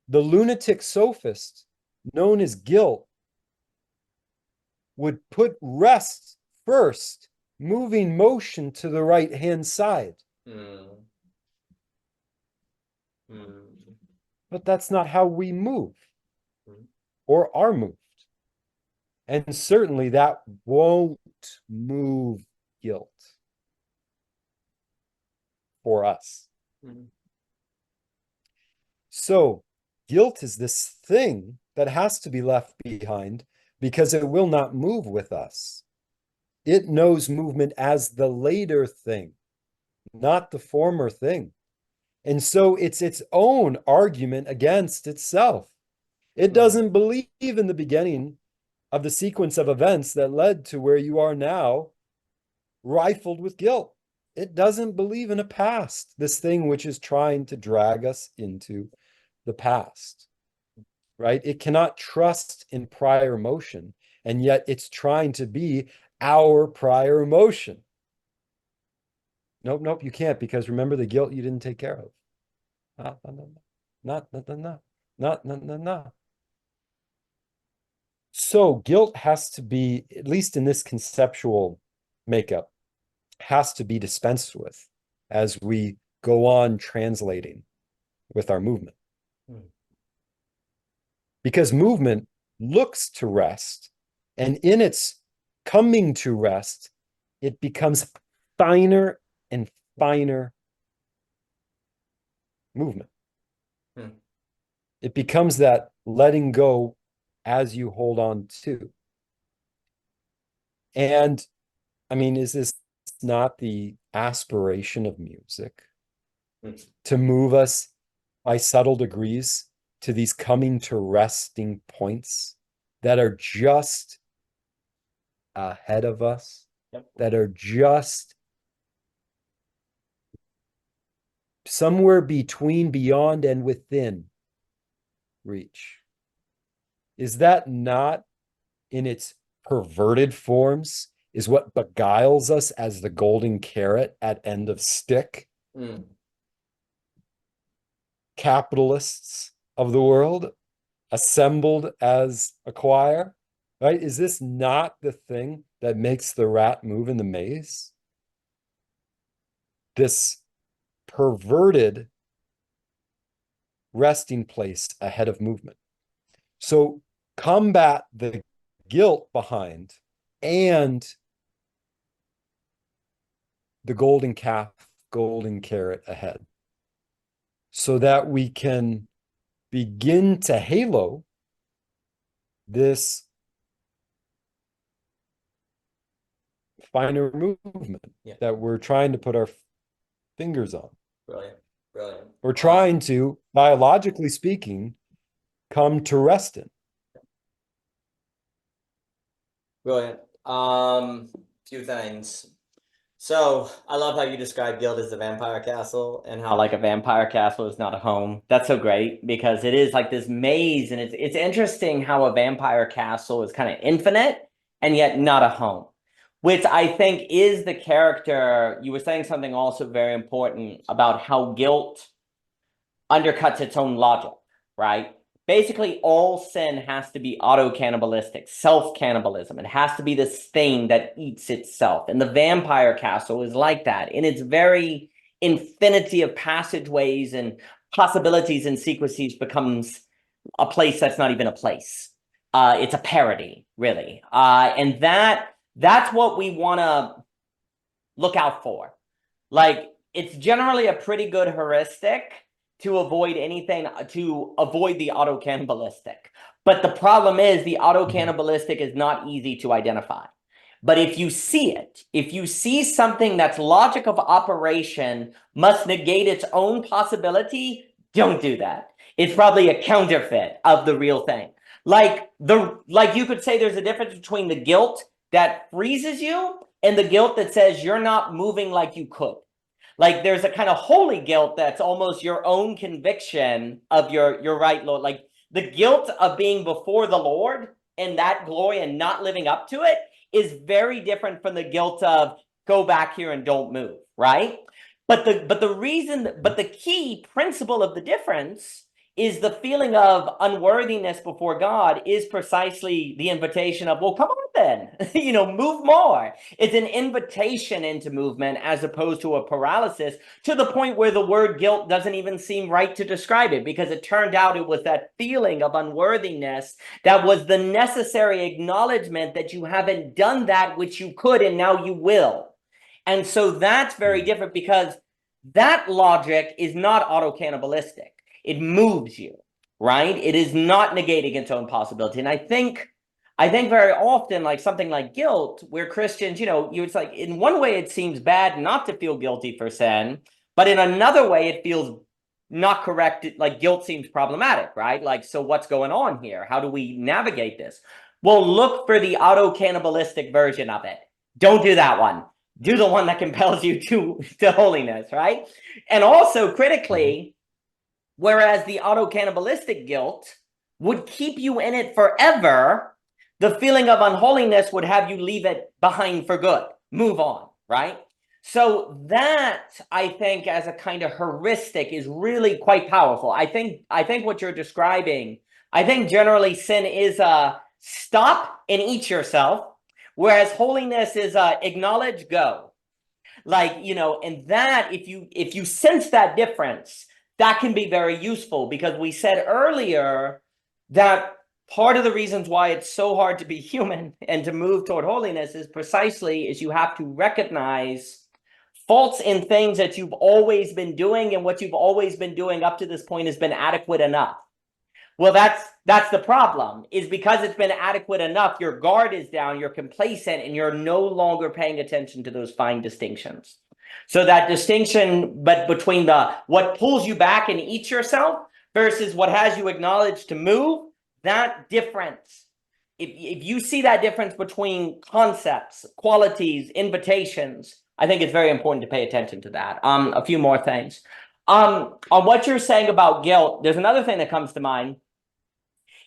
[SPEAKER 2] The lunatic sophist, known as guilt, would put rest first, moving motion to the right-hand side. But that's not how we move or are moved. And certainly that won't move guilt for us. So guilt is this thing that has to be left behind because it will not move with us. It knows movement as the later thing, not the former thing. And so it's its own argument against itself. It doesn't believe in the beginning of the sequence of events that led to where you are now, rifled with guilt. It doesn't believe in a past, this thing which is trying to drag us into the past, right? It cannot trust in prior motion, and yet it's trying to be our prior emotion. Nope, you can't, because remember the guilt you didn't take care of. No. So guilt has to be, at least in this conceptual makeup, has to be dispensed with as we go on translating with our movement. Because movement looks to rest, and in its coming to rest, it becomes finer and finer movement. It becomes that letting go as you hold on to. And I mean, is this not the aspiration of music? To move us by subtle degrees to these coming to resting points that are just ahead of us, that are just somewhere between, beyond, and within reach. Is that not, in its perverted forms, is what beguiles us as the golden carrot at end of stick? Capitalists of the world assembled as a choir, right? Is this not the thing that makes the rat move in the maze? This perverted resting place ahead of movement. So combat the guilt behind and the golden calf, golden carrot ahead, so that we can begin to halo this finer movement that we're trying to put our fingers on.
[SPEAKER 1] Brilliant.
[SPEAKER 2] We're trying to, biologically speaking, come to rest in.
[SPEAKER 1] Brilliant. Few things. So I love how you describe guilt as a vampire castle and how like a vampire castle is not a home. That's so great because it is like this maze, and it's interesting how a vampire castle is kind of infinite and yet not a home, which I think is the character. You were saying something also very important about how guilt undercuts its own logic, right? Basically, all sin has to be auto-cannibalistic, self-cannibalism. It has to be this thing that eats itself. And the vampire castle is like that. In its very infinity of passageways and possibilities and secrecies becomes a place that's not even a place. It's a parody, really. And that's what we want to look out for. Like, it's generally a pretty good heuristic to avoid anything, to avoid the auto-cannibalistic. But the problem is the auto-cannibalistic is not easy to identify. But if you see it, if you see something that's logic of operation must negate its own possibility, don't do that. It's probably a counterfeit of the real thing. Like you could say there's a difference between the guilt that freezes you and the guilt that says you're not moving like you could. Like there's a kind of holy guilt that's almost your own conviction of your right, Lord. Like the guilt of being before the Lord and that glory and not living up to it is very different from the guilt of go back here and don't move, right? But the key principle of the difference is the feeling of unworthiness before God is precisely the invitation of, well, come on then, move more. It's an invitation into movement as opposed to a paralysis, to the point where the word guilt doesn't even seem right to describe it, because it turned out it was that feeling of unworthiness that was the necessary acknowledgement that you haven't done that which you could and now you will. And so that's very different, because that logic is not auto-cannibalistic. It moves you, right? It is not negating its own possibility. And I think very often, like something like guilt, where Christians, it's like, in one way it seems bad not to feel guilty for sin, but in another way it feels not correct. Like guilt seems problematic, right? Like, so what's going on here? How do we navigate this? Well, look for the auto-cannibalistic version of it. Don't do that one. Do the one that compels you to holiness, right? And also critically, whereas the auto-cannibalistic guilt would keep you in it forever, the feeling of unholiness would have you leave it behind for good. Move on, right? So that, I think, as a kind of heuristic is really quite powerful. I think what you're describing, I think generally sin is a stop and eat yourself, whereas holiness is a acknowledge, go. Like, and that, if you sense that difference, that can be very useful, because we said earlier that part of the reasons why it's so hard to be human and to move toward holiness is precisely you have to recognize faults in things that you've always been doing, and what you've always been doing up to this point has been adequate enough. Well, that's the problem, is because it's been adequate enough, your guard is down, you're complacent, and you're no longer paying attention to those fine distinctions. So that distinction, but between what pulls you back and eats yourself versus what has you acknowledged to move, that difference, if you see that difference between concepts, qualities, invitations, I think it's very important to pay attention to that. A few more things. On what you're saying about guilt, there's another thing that comes to mind.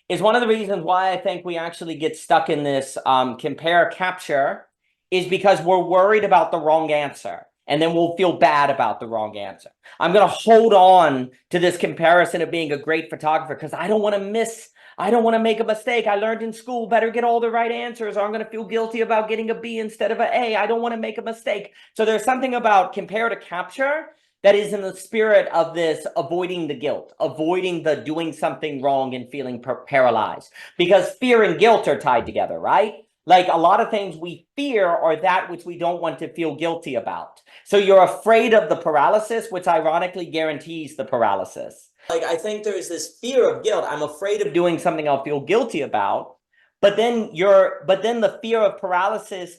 [SPEAKER 1] Is one of the reasons why I think we actually get stuck in this compare capture is because we're worried about the wrong answer, and then we'll feel bad about the wrong answer. I'm going to hold on to this comparison of being a great photographer because I don't want to make a mistake. I learned in school, better get all the right answers, or I'm going to feel guilty about getting a B instead of an A. I don't want to make a mistake. So there's something about compare to capture that is in the spirit of this avoiding the guilt, avoiding the doing something wrong and feeling paralyzed. Because fear and guilt are tied together, right? Like a lot of things we fear are that which we don't want to feel guilty about. So you're afraid of the paralysis, which ironically guarantees the paralysis. Like, I think there's this fear of guilt. I'm afraid of doing something I'll feel guilty about. But then the fear of paralysis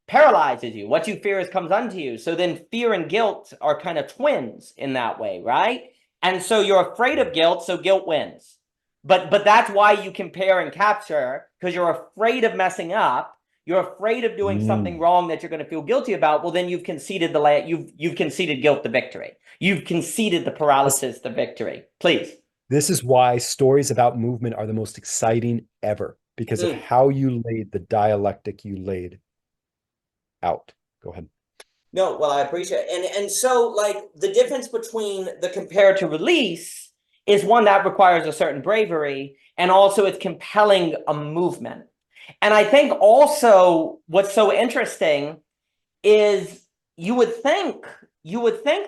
[SPEAKER 1] paralyzes you. What you fear comes unto you. So then fear and guilt are kind of twins in that way, right? And so you're afraid of guilt, so guilt wins. But that's why you compare and capture, because you're afraid of messing up. You're afraid of doing something wrong that you're going to feel guilty about. Well, then you've conceded you've conceded guilt to victory. You've conceded the paralysis to victory. Please.
[SPEAKER 2] This is why stories about movement are the most exciting ever, because of how you laid the dialectic you laid out. Go ahead.
[SPEAKER 1] No, well, I appreciate it. And so, like, the difference between the compare to release is one that requires a certain bravery, and also it's compelling a movement. And I think also what's so interesting is you would think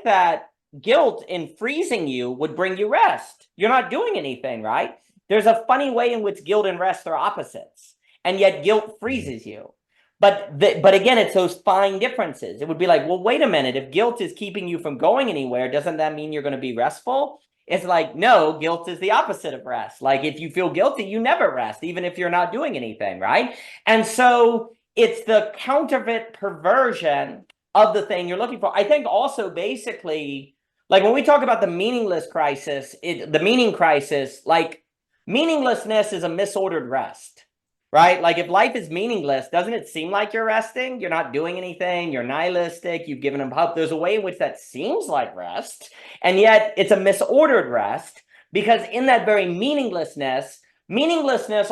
[SPEAKER 1] that guilt in freezing you would bring you rest. You're not doing anything, right? There's a funny way in which guilt and rest are opposites, and yet guilt freezes you. But again, it's those fine differences. It would be like, well, wait a minute. If guilt is keeping you from going anywhere, doesn't that mean you're going to be restful? It's like, no, guilt is the opposite of rest. Like, if you feel guilty, you never rest, even if you're not doing anything, right? And so it's the counterfeit perversion of the thing you're looking for. I think also basically, like when we talk about the meaningless crisis, the meaning crisis, like meaninglessness is a misordered rest. Right? Like if life is meaningless, doesn't it seem like you're resting? You're not doing anything. You're nihilistic. You've given up. There's a way in which that seems like rest. And yet it's a misordered rest, because in that very meaninglessness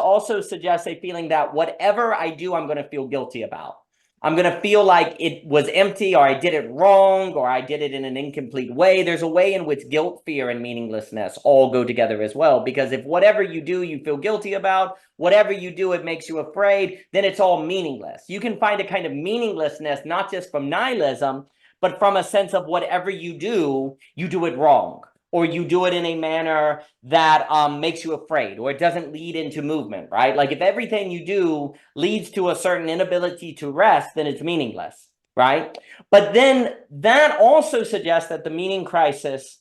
[SPEAKER 1] also suggests a feeling that whatever I do, I'm going to feel guilty about. I'm going to feel like it was empty, or I did it wrong, or I did it in an incomplete way. There's a way in which guilt, fear, and meaninglessness all go together as well. Because if whatever you do, you feel guilty about, whatever you do, it makes you afraid, then it's all meaningless. You can find a kind of meaninglessness, not just from nihilism, but from a sense of whatever you do it wrong, or you do it in a manner that makes you afraid, or it doesn't lead into movement, right? Like if everything you do leads to a certain inability to rest, then it's meaningless, right? But then that also suggests that the meaning crisis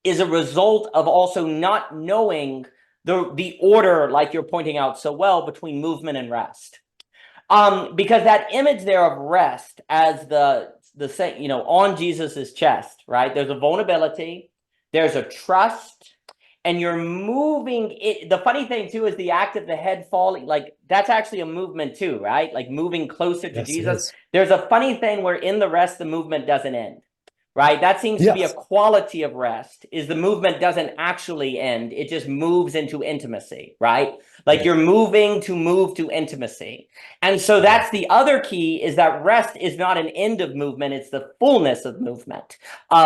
[SPEAKER 1] is a result of also not knowing the order, like you're pointing out so well, between movement and rest. Because that image there of rest as the on Jesus's chest, right? There's a vulnerability, there's a trust, and you're moving it. The funny thing too is the act of the head falling, like that's actually a movement too, right? Like moving closer to Jesus. There's a funny thing where in the rest, the movement doesn't end, right? That seems to be a quality of rest, is the movement doesn't actually end. It just moves into intimacy, right? Like you're moving to move to intimacy. And so that's the other key, is that rest is not an end of movement. It's the fullness of movement,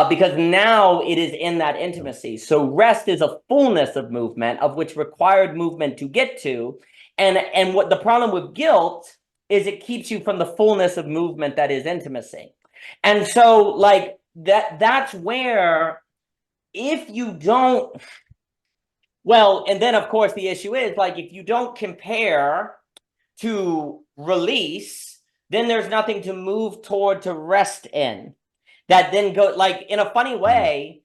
[SPEAKER 1] because now it is in that intimacy. So rest is a fullness of movement, of which required movement to get to. And what the problem with guilt is, it keeps you from the fullness of movement that is intimacy. And so like that's where, if you don't, well, and then of course the issue is, like, if you don't compare to release, then there's nothing to move toward to rest in. That then go, like, in a funny way,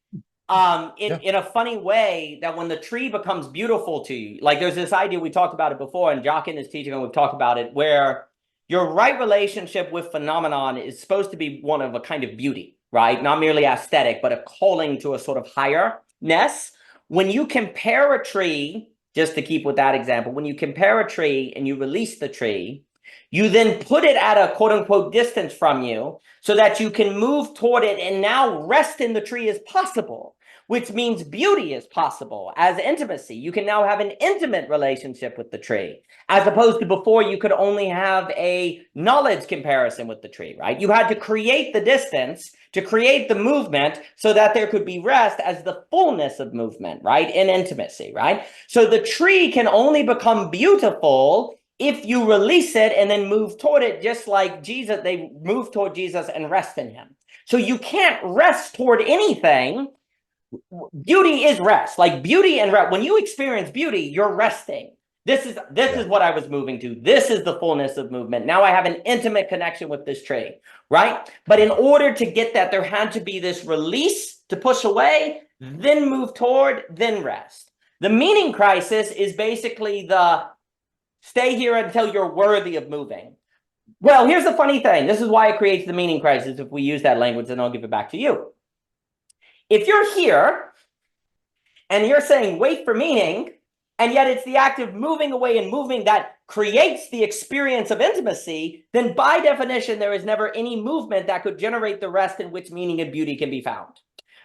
[SPEAKER 1] in a funny way, that when the tree becomes beautiful to you, like there's this idea, we talked about it before, and Jock in his teaching, and we've talked about it, where your right relationship with phenomenon is supposed to be one of a kind of beauty, right? Not merely aesthetic, but a calling to a sort of higher-ness. When you compare a tree, just to keep with that example, when you compare a tree and you release the tree, you then put it at a quote-unquote distance from you so that you can move toward it, and now rest in the tree is possible, which means beauty is possible as intimacy. You can now have an intimate relationship with the tree, as opposed to before you could only have a knowledge comparison with the tree, right? You had to create the distance to create the movement so that there could be rest as the fullness of movement, right? In intimacy, right? So the tree can only become beautiful if you release it and then move toward it, just like Jesus, they move toward Jesus and rest in him. So you can't rest toward anything. Beauty is rest, like beauty and rest. When you experience beauty, you're resting. This is what I was moving to. This is the fullness of movement. Now I have an intimate connection with this tree, right? But in order to get that, there had to be this release to push away, then move toward, then rest. The meaning crisis is basically the stay here until you're worthy of moving. Well, here's the funny thing. This is why it creates the meaning crisis. If we use that language, then I'll give it back to you. If you're here and you're saying, wait for meaning, and yet it's the act of moving away and moving that creates the experience of intimacy, then by definition, there is never any movement that could generate the rest in which meaning and beauty can be found.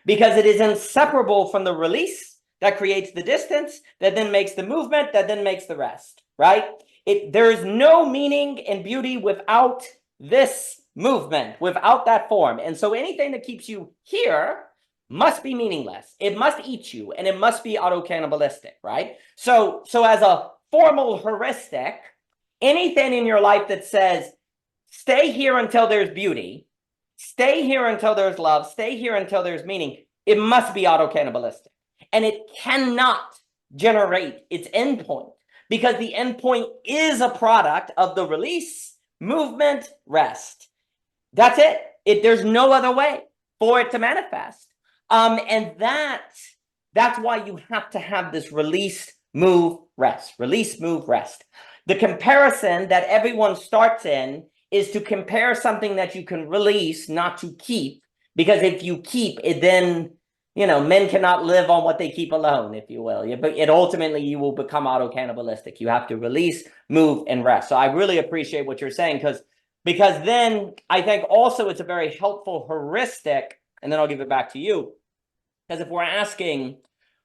[SPEAKER 1] Because it is inseparable from the release that creates the distance, that then makes the movement, that then makes the rest, right? There is no meaning and beauty without this movement, without that form. And so anything that keeps you here must be meaningless. It must eat you, and it must be auto-cannibalistic, right? So as a formal heuristic, anything in your life that says, stay here until there's beauty, stay here until there's love, stay here until there's meaning, it must be auto-cannibalistic. And it cannot generate its endpoint, because the endpoint is a product of the release, movement, rest. That's it. There's no other way for it to manifest. And that's why you have to have this release, move, rest. Release, move, rest. The comparison that everyone starts in is to compare something that you can release, not to keep, because if you keep it, then, men cannot live on what they keep alone, if you will. But ultimately, you will become auto-cannibalistic. You have to release, move, and rest. So I really appreciate what you're saying, because then I think also it's a very helpful heuristic, and then I'll give it back to you. Because if we're asking,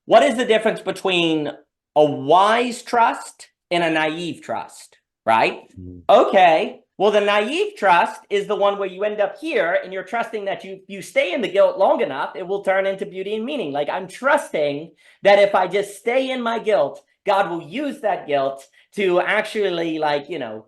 [SPEAKER 1] what is the difference between a wise trust and a naive trust, right? Okay, well, the naive trust is the one where you end up here and you're trusting that you stay in the guilt long enough, it will turn into beauty and meaning. Like, I'm trusting that if I just stay in my guilt, God will use that guilt to actually,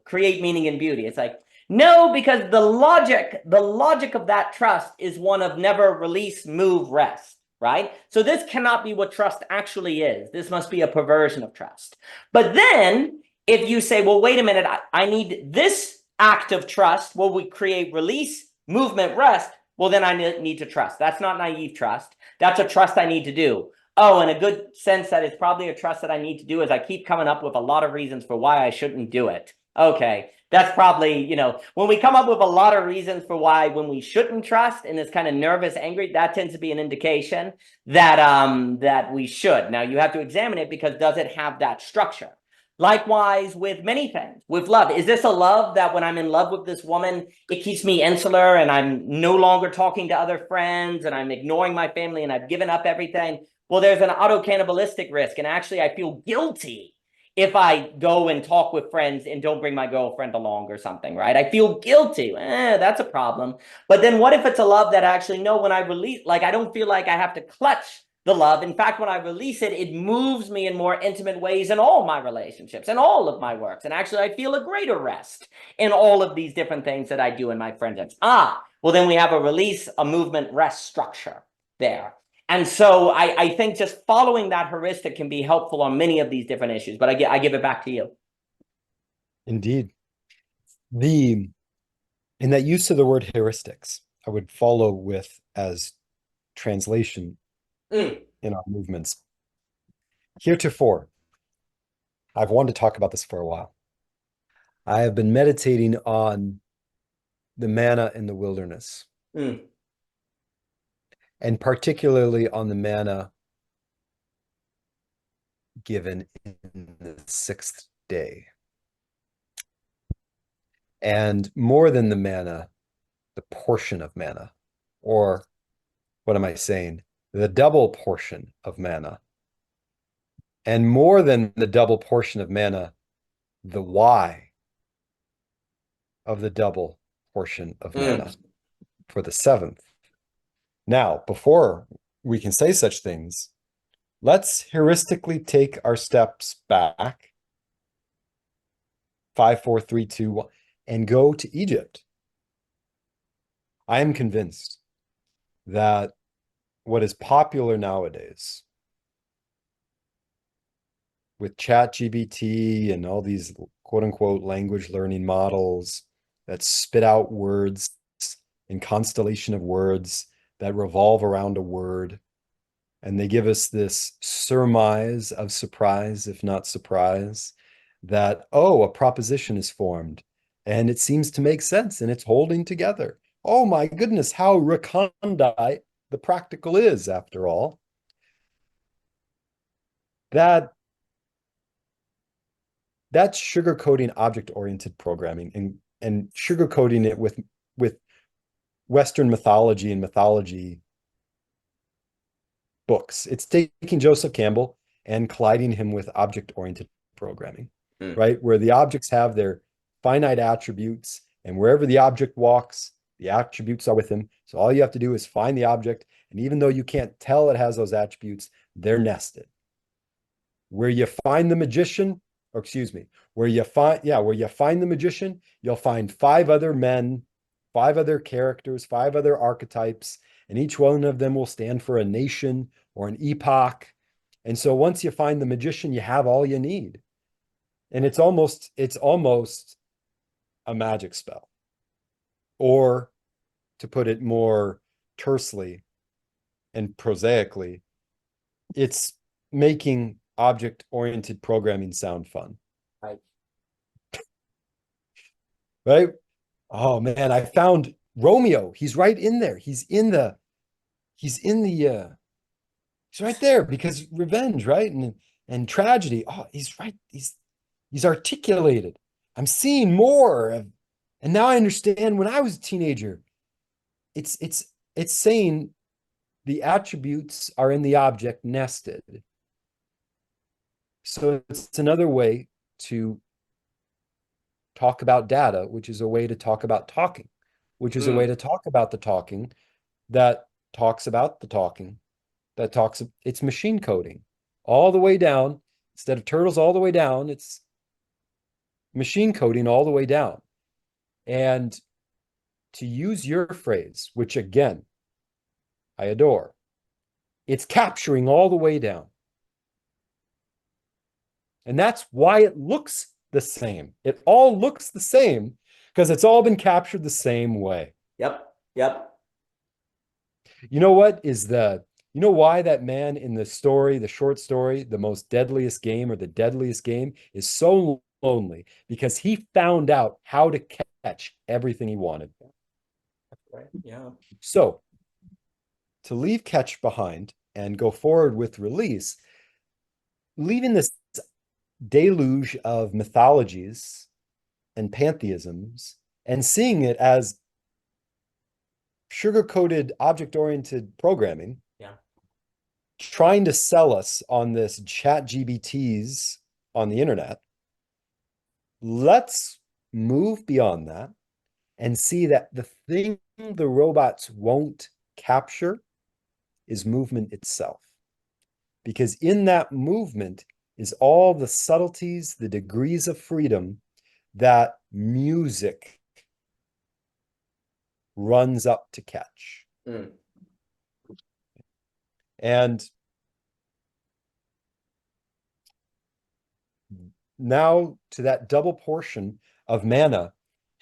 [SPEAKER 1] create meaning and beauty. It's like, no, because the logic of that trust is one of never release, move, rest, right? So this cannot be what trust actually is. This must be a perversion of trust. But then if you say, well, wait a minute, I need this act of trust where we create release, movement, rest, well, then I need to trust. That's not naive trust. That's a trust I need to do. Oh, and a good sense that it's probably a trust that I need to do is I keep coming up with a lot of reasons for why I shouldn't do it. Okay, that's probably, when we come up with a lot of reasons for why when we shouldn't trust and it's kind of nervous, angry, that tends to be an indication that we should. Now, you have to examine it, because does it have that structure? Likewise with many things, with love. Is this a love that when I'm in love with this woman, it keeps me insular and I'm no longer talking to other friends and I'm ignoring my family and I've given up everything? Well, there's an auto-cannibalistic risk. And actually, I feel guilty if I go and talk with friends and don't bring my girlfriend along or something, right? I feel guilty. That's a problem. But then what if it's a love that actually, no, when I release, I don't feel like I have to clutch the love. In fact, when I release it, it moves me in more intimate ways in all my relationships and all of my works. And actually, I feel a greater rest in all of these different things that I do in my friendships. Well, then we have a release, a movement, rest structure there. And so I think just following that heuristic can be helpful on many of these different issues. But I give it back to you.
[SPEAKER 2] Indeed. In that use of the word heuristics, I would follow with as translation in our movements. Heretofore, I've wanted to talk about this for a while. I have been meditating on the manna in the wilderness. And particularly on the manna given in the 6th day. And more than the manna, the portion of manna, or what am I saying? The double portion of manna. And more than the double portion of manna, the why of the double portion of manna for the 7th. Now, before we can say such things, let's heuristically take our steps back, 5, 4, 3, 2, 1, and go to Egypt. I am convinced that what is popular nowadays with ChatGPT and all these quote unquote language learning models that spit out words in constellation of words that revolve around a word, and they give us this surmise of surprise, if not surprise, that, oh, a proposition is formed and it seems to make sense and it's holding together. Oh my goodness, how recondite the practical is, after all. That that's sugarcoating object-oriented programming and sugarcoating it with Western mythology and mythology books. It's taking Joseph Campbell and colliding him with object-oriented programming, right? Where the objects have their finite attributes, and wherever the object walks, the attributes are with him. So all you have to do is find the object, and even though you can't tell it has those attributes, they're nested. Where you find the magician, or excuse me, where you find the magician, you'll find 5 other men, 5 other characters, 5 other archetypes, and each one of them will stand for a nation or an epoch. And so once you find the magician, you have all you need. And it's almost a magic spell. Or to put it more tersely and prosaically, it's making object-oriented programming sound fun.
[SPEAKER 1] Right.
[SPEAKER 2] Right? Oh man, I found Romeo. He's right in there. He's right there because revenge, right? And tragedy. Oh, he's right. He's articulated. I'm seeing more. And now I understand when I was a teenager. It's saying the attributes are in the object nested. So it's another way to talk about data, which is a way to talk about talking, which is a way to talk about the talking that talks about the talking, it's machine coding all the way down. Instead of turtles all the way down, it's machine coding all the way down. And to use your phrase, which again, I adore, it's capturing all the way down. And that's why it looks the same. It all looks the same because it's all been captured the same way.
[SPEAKER 1] Yep.
[SPEAKER 2] You know why that man in the story, the short story, the most deadliest game or the deadliest game is so lonely? Because he found out how to catch everything he wanted.
[SPEAKER 1] Right. Yeah.
[SPEAKER 2] So to leave catch behind and go forward with release, leaving this deluge of mythologies and pantheisms and seeing it as sugar-coated object-oriented programming, trying to sell us on this chat GBTs on the internet. Let's move beyond that and see that the thing the robots won't capture is movement itself. Because in that movement is all the subtleties, the degrees of freedom that music runs up to catch. And now to that double portion of manna,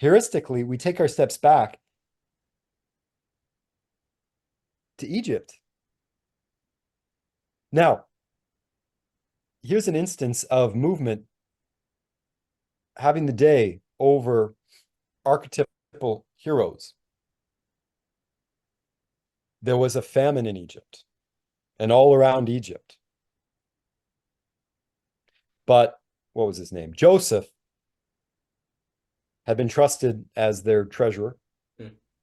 [SPEAKER 2] heuristically, we take our steps back to Egypt. Now, here's an instance of movement having the day over archetypal heroes. There was a famine in Egypt and all around Egypt. But what was his name? Joseph had been trusted as their treasurer,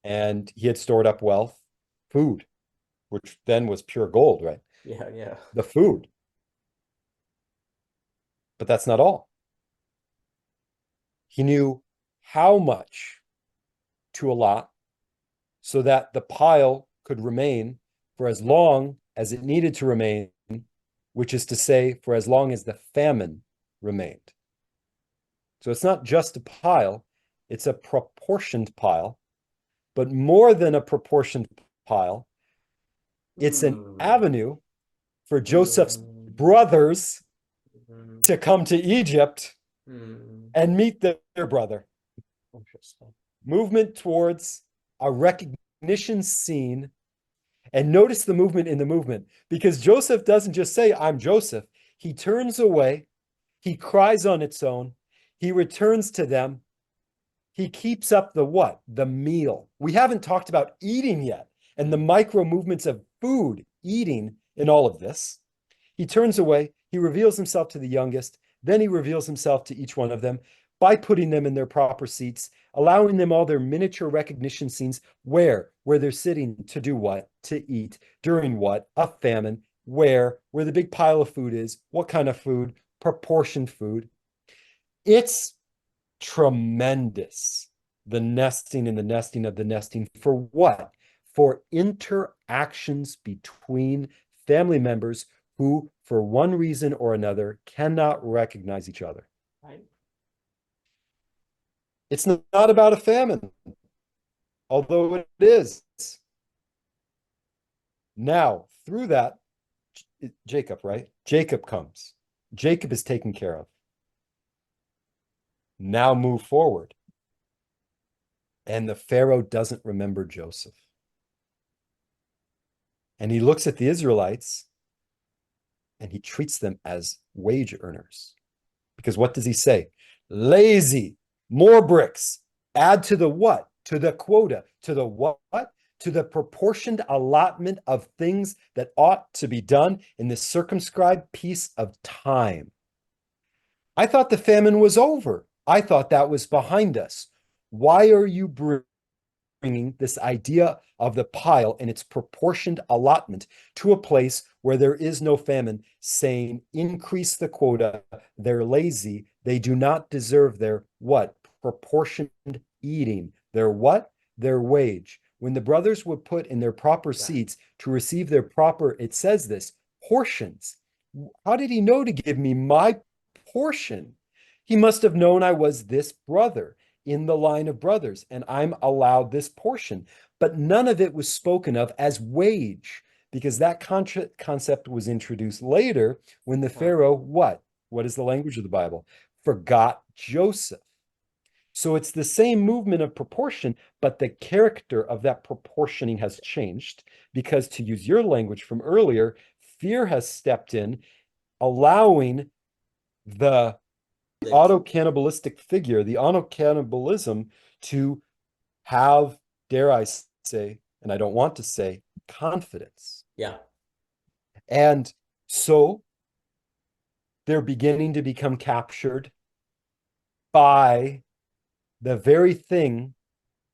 [SPEAKER 2] and he had stored up wealth, food, which then was pure gold, right?
[SPEAKER 1] Yeah.
[SPEAKER 2] The food. But that's not all. He knew how much to allot so that the pile could remain for as long as it needed to remain, which is to say, for as long as the famine remained. So it's not just a pile, it's a proportioned pile, but more than a proportioned pile, it's an avenue for Joseph's brothers to come to Egypt and meet their brother.
[SPEAKER 1] Interesting.
[SPEAKER 2] Movement towards a recognition scene. And notice the movement in the movement, because Joseph doesn't just say, I'm Joseph. He turns away. He cries on its own. He returns to them. He keeps up the what? The meal. We haven't talked about eating yet and the micro movements of food, eating in all of this. He turns away. He reveals himself to the youngest, Then he reveals himself to each one of them by putting them in their proper seats, allowing them all their miniature recognition scenes. Where they're sitting to do what? To eat. During what? A famine. Where the big pile of food is. What kind of food? Proportioned food. It's tremendous. The nesting and the nesting of the nesting. For what? For interactions between family members who, for one reason or another, cannot recognize each other.
[SPEAKER 1] Right.
[SPEAKER 2] It's not about a famine, although it is. Now, through that, Jacob, right? Jacob comes. Jacob is taken care of. Now move forward. And the Pharaoh doesn't remember Joseph. And he looks at the Israelites and he treats them as wage earners. Because what does he say? Lazy, more bricks, add to the what? To the quota, to the what? To the proportioned allotment of things that ought to be done in this circumscribed piece of time. I thought the famine was over. I thought that was behind us. Why are you bringing this idea of the pile and its proportioned allotment to a place where there is no famine, saying, increase the quota, they're lazy, they do not deserve their what? Proportioned eating. Their what? Their wage. When the brothers were put in their proper seats to receive their proper, it says this, portions. How did he know to give me my portion? He must have known I was this brother in the line of brothers, and I'm allowed this portion. But none of it was spoken of as wage, because that concept was introduced later when the Pharaoh, what? What is the language of the Bible? Forgot Joseph. So it's the same movement of proportion, but the character of that proportioning has changed, because, to use your language from earlier, fear has stepped in, allowing the auto-cannibalistic figure, the auto-cannibalism, to have, dare I say, and I don't want to say, confidence.
[SPEAKER 1] Yeah.
[SPEAKER 2] And so they're beginning to become captured by the very thing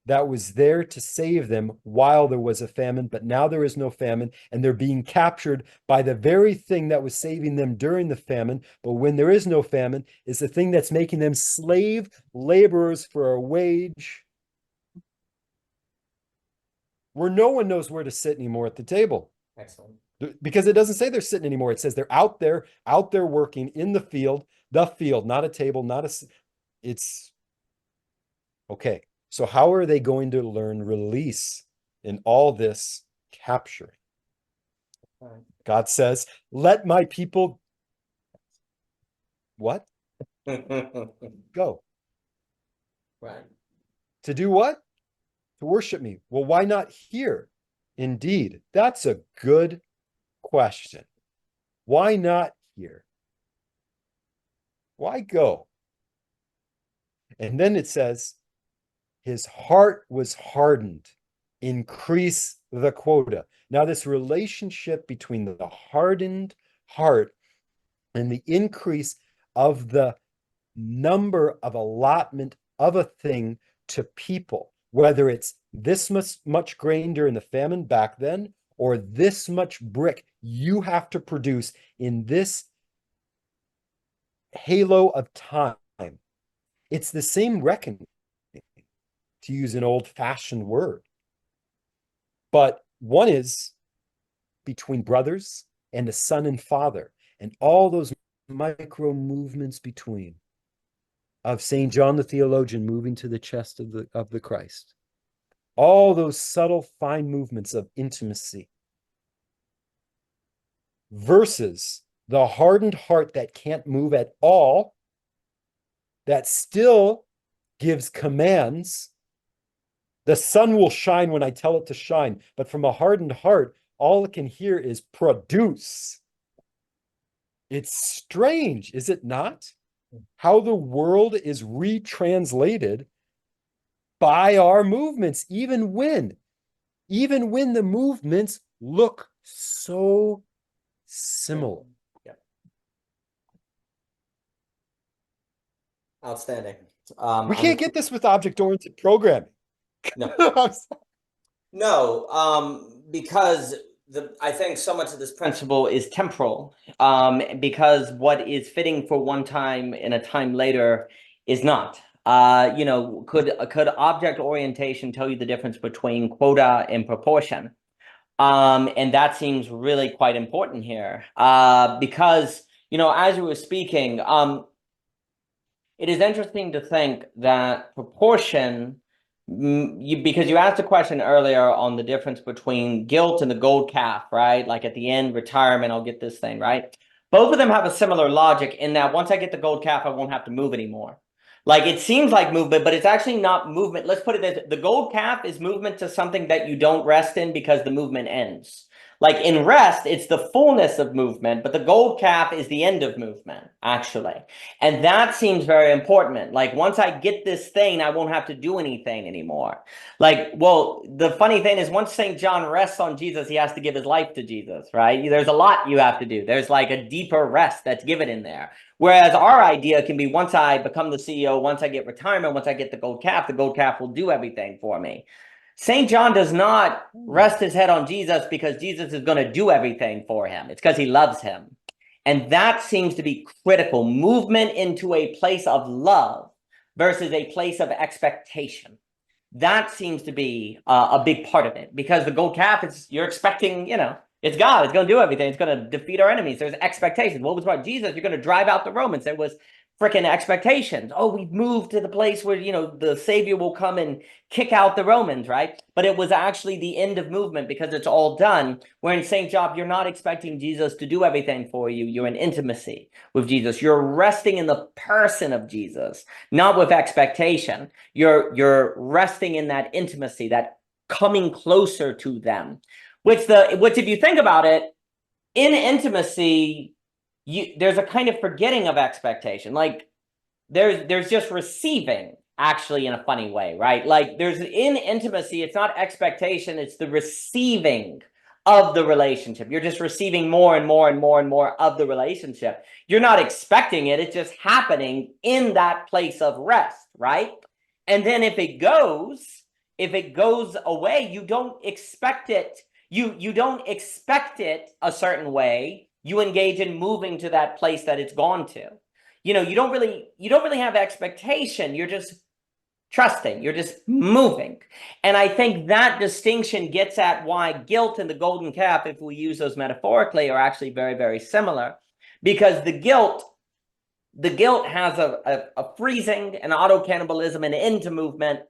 [SPEAKER 2] that was there to save them while there was a famine, but now there is no famine, and they're being captured by the very thing that was saving them during the famine. But when there is no famine, is the thing that's making them slave laborers for a wage, where no one knows where to sit anymore at the table.
[SPEAKER 1] Excellent.
[SPEAKER 2] Because it doesn't say they're sitting anymore. It says they're out there working in the field, not a table, it's okay. So how are they going to learn release in all this capturing?
[SPEAKER 1] Right.
[SPEAKER 2] God says, let my people what? Go.
[SPEAKER 1] Right.
[SPEAKER 2] To do what? To worship me. Well, why not here? Indeed, that's a good question. Why not here? Why go? And then it says, his heart was hardened. Increase the quota. Now, this relationship between the hardened heart and the increase of the number of allotment of a thing to people, whether it's this much grain during the famine back then, or this much brick you have to produce in this halo of time. It's the same reckoning, to use an old-fashioned word. But one is between brothers and a son and father, and all those micro movements between, of St. John the theologian moving to the chest of the Christ. All those subtle, fine movements of intimacy versus the hardened heart that can't move at all, that still gives commands. The sun will shine when I tell it to shine, but from a hardened heart, all it can hear is produce. It's strange, is it not? How the world is retranslated by our movements, even when the movements look so similar.
[SPEAKER 1] Yeah. Outstanding.
[SPEAKER 2] We can't get this with object-oriented programming.
[SPEAKER 1] No. No, because I think so much of this principle is temporal, because what is fitting for one time in a time later is not. Could object orientation tell you the difference between quota and proportion? And that seems really quite important here, because, as you were speaking, it is interesting to think that proportion, because you asked a question earlier on the difference between guilt and the gold calf, right? Like at the end, retirement, I'll get this thing, right? Both of them have a similar logic in that once I get the gold calf, I won't have to move anymore. Like it seems like movement, but it's actually not movement. Let's put it as the gold calf is movement to something that you don't rest in because the movement ends. Like in rest, it's the fullness of movement, but the gold calf is the end of movement, actually. And that seems very important. Like once I get this thing, I won't have to do anything anymore. Like, well, the funny thing is once St. John rests on Jesus, he has to give his life to Jesus, right? There's a lot you have to do. There's like a deeper rest that's given in there. Whereas our idea can be once I become the CEO, once I get retirement, once I get the gold calf will do everything for me. St. John does not rest his head on Jesus because Jesus is going to do everything for him. It's because he loves him. And that seems to be critical. Movement into a place of love versus a place of expectation. That seems to be a big part of it, because the gold calf is, you're expecting, it's God. It's going to do everything. It's going to defeat our enemies. There's expectations. What was about Jesus? You're going to drive out the Romans. There was freaking expectations. Oh, we've moved to the place where, the Savior will come and kick out the Romans, right? But it was actually the end of movement because it's all done. Where in St. John, you're not expecting Jesus to do everything for you. You're in intimacy with Jesus. You're resting in the person of Jesus, not with expectation. You're resting in that intimacy, that coming closer to them. Which if you think about it, in intimacy, there's a kind of forgetting of expectation. Like there's just receiving, actually, in a funny way, right? Like there's in intimacy, it's not expectation, it's the receiving of the relationship. You're just receiving more and more and more and more of the relationship. You're not expecting it, it's just happening in that place of rest, right? And then if it goes away, you don't expect it. You don't expect it a certain way. You engage in moving to that place that it's gone to. You don't really have expectation. You're just trusting. You're just moving. And I think that distinction gets at why guilt and the golden calf, if we use those metaphorically, are actually very, very similar. Because the guilt has a freezing, an auto-cannibalism, an end to movement.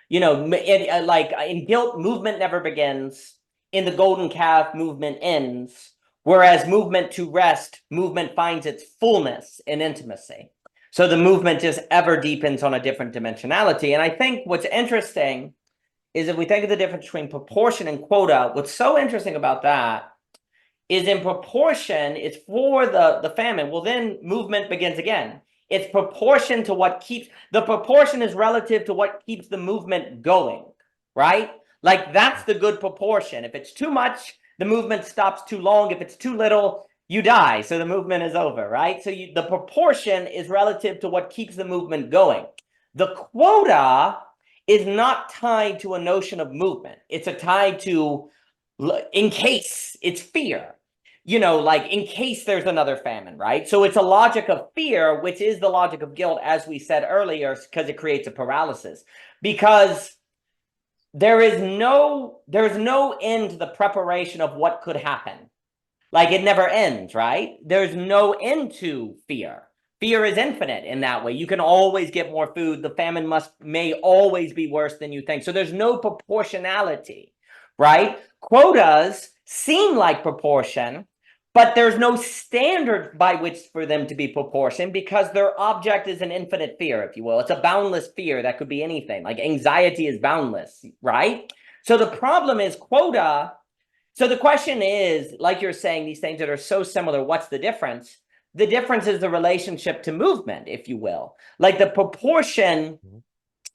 [SPEAKER 1] Like in guilt, movement never begins. In the golden calf, movement ends. Whereas movement to rest, movement finds its fullness in intimacy. So the movement just ever deepens on a different dimensionality. And I think what's interesting is if we think of the difference between proportion and quota, what's so interesting about that is in proportion, it's for the famine. Well, then movement begins again. It's proportion to what keeps, the proportion is relative to what keeps the movement going, right? Like that's the good proportion. If it's too much, the movement stops too long. If it's too little, you die. So the movement is over, right? So the proportion is relative to what keeps the movement going. The quota is not tied to a notion of movement. It's tied to, in case, it's fear. Like in case there's another famine, right? So it's a logic of fear, which is the logic of guilt, as we said earlier, because it creates a paralysis. Because there's no end to the preparation of what could happen. Like it never ends, right? There's no end to fear. Fear is infinite in that way. You can always get more food. The famine may always be worse than you think. So there's no proportionality, right? Quotas seem like proportion, but there's no standard by which for them to be proportioned because their object is an infinite fear, if you will. It's a boundless fear that could be anything. Like anxiety is boundless, right? So the problem is quota. So the question is, like you're saying, these things that are so similar, what's the difference? The difference is the relationship to movement, if you will. Like the proportion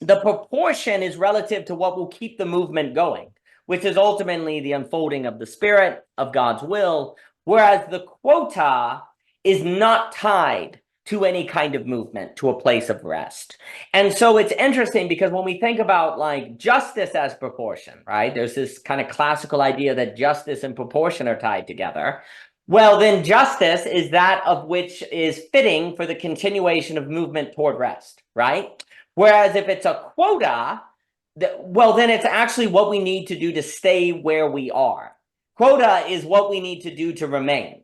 [SPEAKER 1] is relative to what will keep the movement going, which is ultimately the unfolding of the Spirit, of God's will. Whereas the quota is not tied to any kind of movement, to a place of rest. And so it's interesting because when we think about like justice as proportion, right? There's this kind of classical idea that justice and proportion are tied together. Well, then justice is that of which is fitting for the continuation of movement toward rest, right? Whereas if it's a quota, well, then it's actually what we need to do to stay where we are. Quota is what we need to do to remain.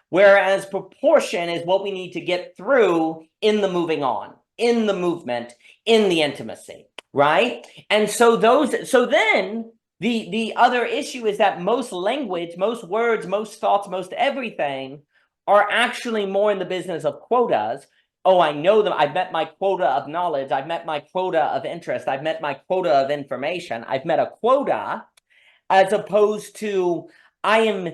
[SPEAKER 1] Whereas proportion is what we need to get through in the moving on, in the movement, in the intimacy, right? And so then the other issue is that most language, most words, most thoughts, most everything are actually more in the business of quotas. Oh, I know them. I've met my quota of knowledge. I've met my quota of interest. I've met my quota of information. I've met a quota, as opposed to I am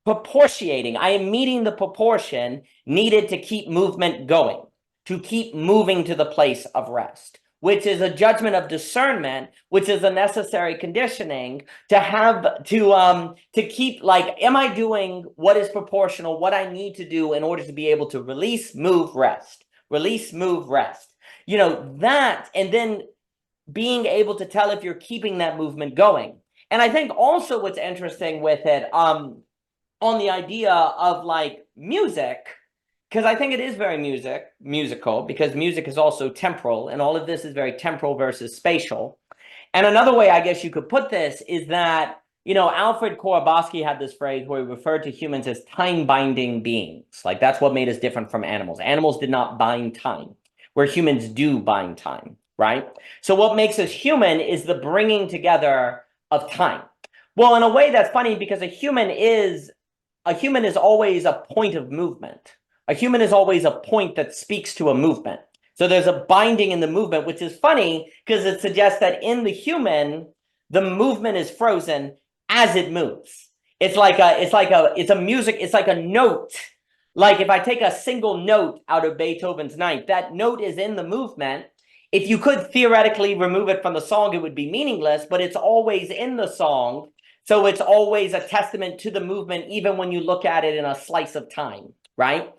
[SPEAKER 1] proportionating. I am meeting the proportion needed to keep movement going, to keep moving to the place of rest, which is a judgment of discernment, which is a necessary conditioning to have to keep, like, am I doing what is proportional, what I need to do in order to be able to release, move, rest, release, move, rest, you know, that, and then being able to tell if you're keeping that movement going. And I think also what's interesting with it, on the idea of like music, because I think it is very musical, because music is also temporal, and all of this is very temporal versus spatial. And another way I guess you could put this is that, you know, Alfred Korobowski had this phrase where he referred to humans as time-binding beings. Like, that's what made us different from animals. Animals did not bind time, where humans do bind time, right? So what makes us human is the bringing together of time. Well, in a way that's funny, because a human is always a point of movement. A human is always a point that speaks to a movement. So there's a binding in the movement, which is funny because it suggests that in the human, the movement is frozen as it moves. It's like a note. Like if I take a single note out of Beethoven's Ninth, that note is in the movement. If you could theoretically remove it from the song, it would be meaningless, but it's always in the song. So it's always a testament to the movement, even when you look at it in a slice of time, right?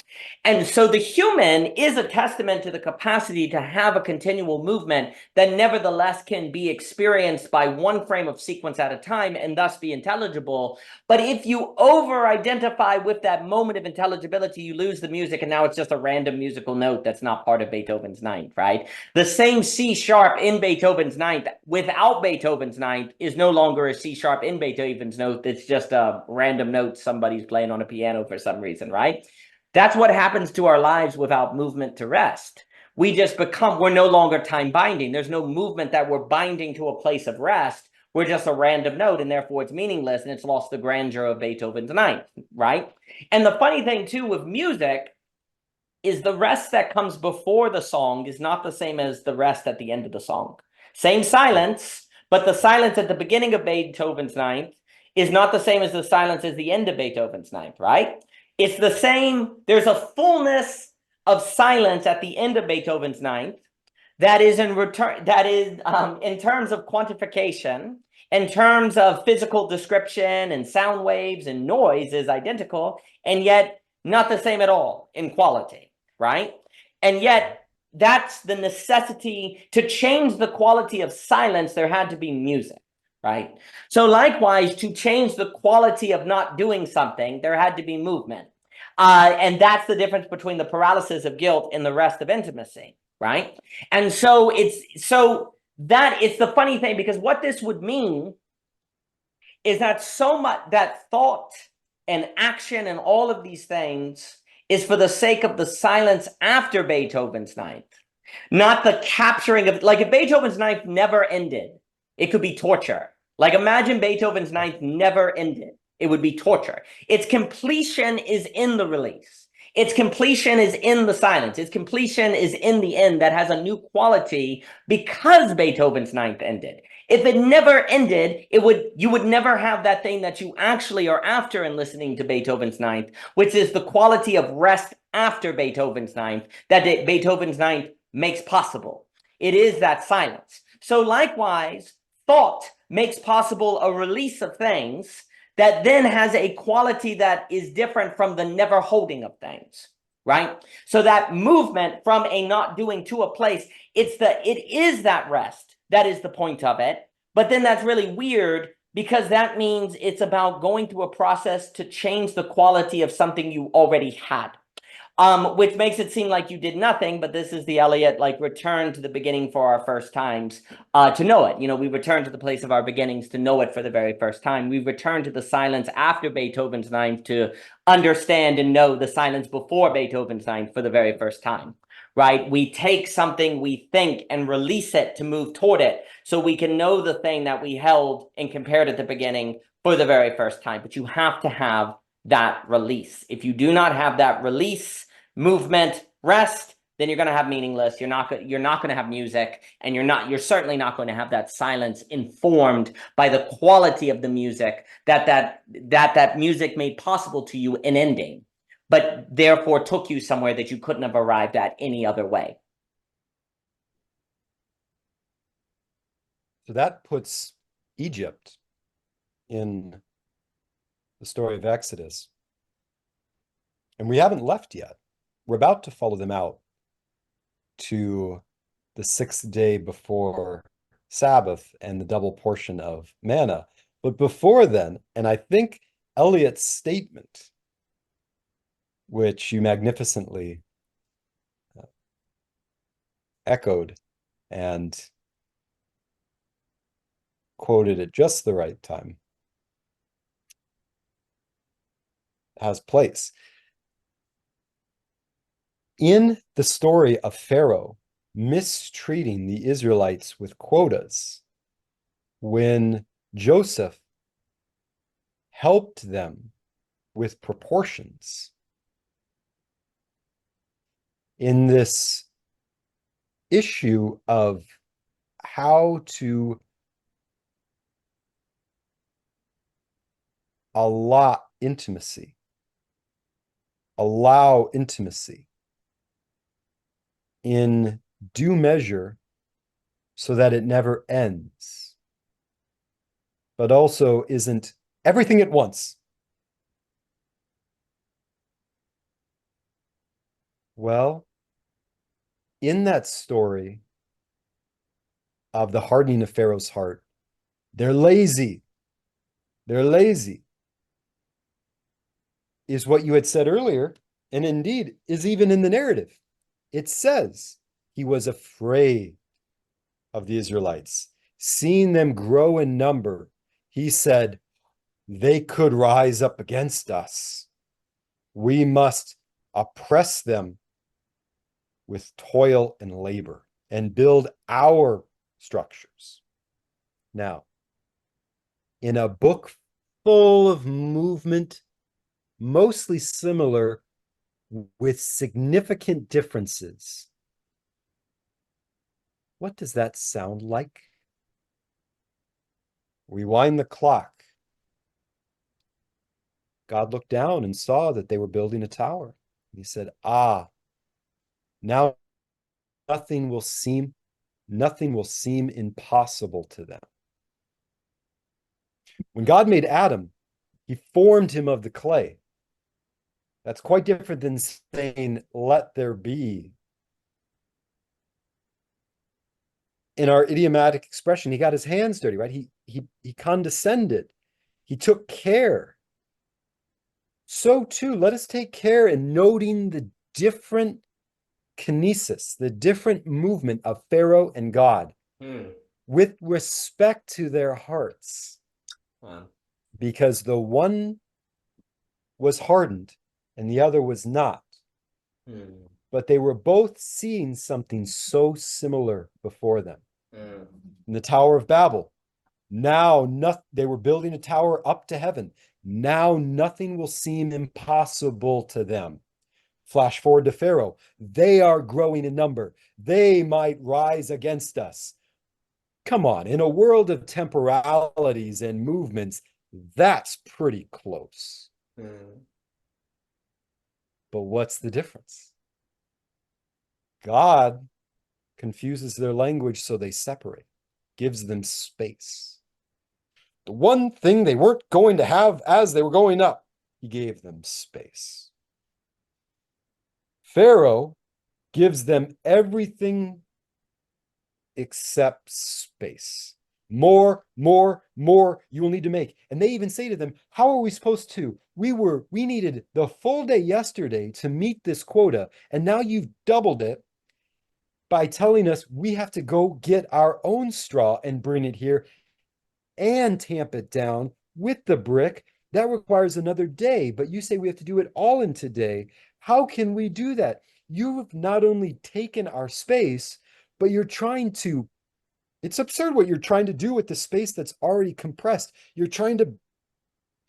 [SPEAKER 1] And so the human is a testament to the capacity to have a continual movement that nevertheless can be experienced by one frame of sequence at a time and thus be intelligible. But if you over-identify with that moment of intelligibility, you lose the music, and now it's just a random musical note that's not part of Beethoven's Ninth, right? The same C sharp in Beethoven's Ninth without Beethoven's Ninth is no longer a C sharp in Beethoven's note. It's just a random note somebody's playing on a piano for some reason, right? That's what happens to our lives without movement to rest. We're no longer time binding. There's no movement that we're binding to a place of rest. We're just a random note, and therefore it's meaningless, and it's lost the grandeur of Beethoven's Ninth, right? And the funny thing too with music is the rest that comes before the song is not the same as the rest at the end of the song. Same silence, but the silence at the beginning of Beethoven's Ninth is not the same as the silence at the end of Beethoven's Ninth, right? It's the same. There's a fullness of silence at the end of Beethoven's Ninth that is in terms of quantification, in terms of physical description and sound waves and noise is identical, and yet not the same at all in quality, right? And yet that's the necessity to change the quality of silence. There had to be music. Right. So likewise, to change the quality of not doing something, there had to be movement. And that's the difference between the paralysis of guilt and the rest of intimacy. Right. And so it's the funny thing, because what this would mean is that so much that thought and action and all of these things is for the sake of the silence after Beethoven's Ninth, not the capturing of, like, if Beethoven's Ninth never ended, it could be torture. Like, imagine Beethoven's Ninth never ended. It would be torture. Its completion is in the release. Its completion is in the silence. Its completion is in the end that has a new quality because Beethoven's Ninth ended. If it never ended, you would never have that thing that you actually are after in listening to Beethoven's Ninth, which is the quality of rest after Beethoven's Ninth that Beethoven's Ninth makes possible. It is that silence. So likewise, thought makes possible a release of things that then has a quality that is different from the never holding of things, right? So that movement from a not doing to a place, it is that rest. That is the point of it. But then that's really weird because that means it's about going through a process to change the quality of something you already had. Which makes it seem like you did nothing, but this is the Eliot, like, return to the beginning for our first times, to know it. You know, we return to the place of our beginnings to know it for the very first time. We return to the silence after Beethoven's ninth to understand and know the silence before Beethoven's ninth for the very first time, right? We take something we think and release it to move toward it so we can know the thing that we held and compared at the beginning for the very first time. But you have to have that release. If you do not have that release, movement, rest, then you're going to have meaningless. You're not going to have music, and you're certainly not going to have that silence informed by the quality of the music that music made possible to you in ending, but therefore took you somewhere that you couldn't have arrived at any other way.
[SPEAKER 2] So that puts Egypt in the story of Exodus. And we haven't left yet. We're about to follow them out to the 6th day before Sabbath and the double portion of manna. But before then, and I think Eliot's statement, which you magnificently echoed and quoted at just the right time, has place. In the story of Pharaoh mistreating the Israelites with quotas, when Joseph helped them with proportions, in this issue of how to allow intimacy in due measure so that it never ends, but also isn't everything at once. Well, in that story of the hardening of Pharaoh's heart, they're lazy. They're lazy, is what you had said earlier, and indeed is even in the narrative. It says he was afraid of the Israelites. Seeing them grow in number, he said, they could rise up against us. We must oppress them with toil and labor and build our structures. Now, in a book full of movement, mostly similar with significant differences, what does that sound like? Rewind the clock. God looked down and saw that they were building a tower. He said, now nothing will seem impossible to them. When God made Adam, he formed him of the clay. That's quite different than saying, let there be. In our idiomatic expression, he got his hands dirty, right? He condescended. He took care. So too, let us take care in noting the different kinesis, the different movement of Pharaoh and God with respect to their hearts.
[SPEAKER 1] Wow.
[SPEAKER 2] Because the one was hardened and the other was not. But they were both seeing something so similar before them. In the Tower of Babel, now they were building a tower up to heaven. Now nothing will seem impossible to them. Flash forward to Pharaoh. They are growing in number. They might rise against us. Come on, in a world of temporalities and movements, that's pretty close. But what's the difference? God confuses their language so they separate, gives them space. The one thing they weren't going to have as they were going up, he gave them space. Pharaoh gives them everything except space. More, you will need to make. And they even say to them, how are we supposed to? We needed the full day yesterday to meet this quota, and now you've doubled it by telling us we have to go get our own straw and bring it here and tamp it down with the brick. That requires another day, but you say we have to do it all in today. How can we do that? You've not only taken our space, but you're trying to, it's absurd what you're trying to do with the space that's already compressed. You're trying to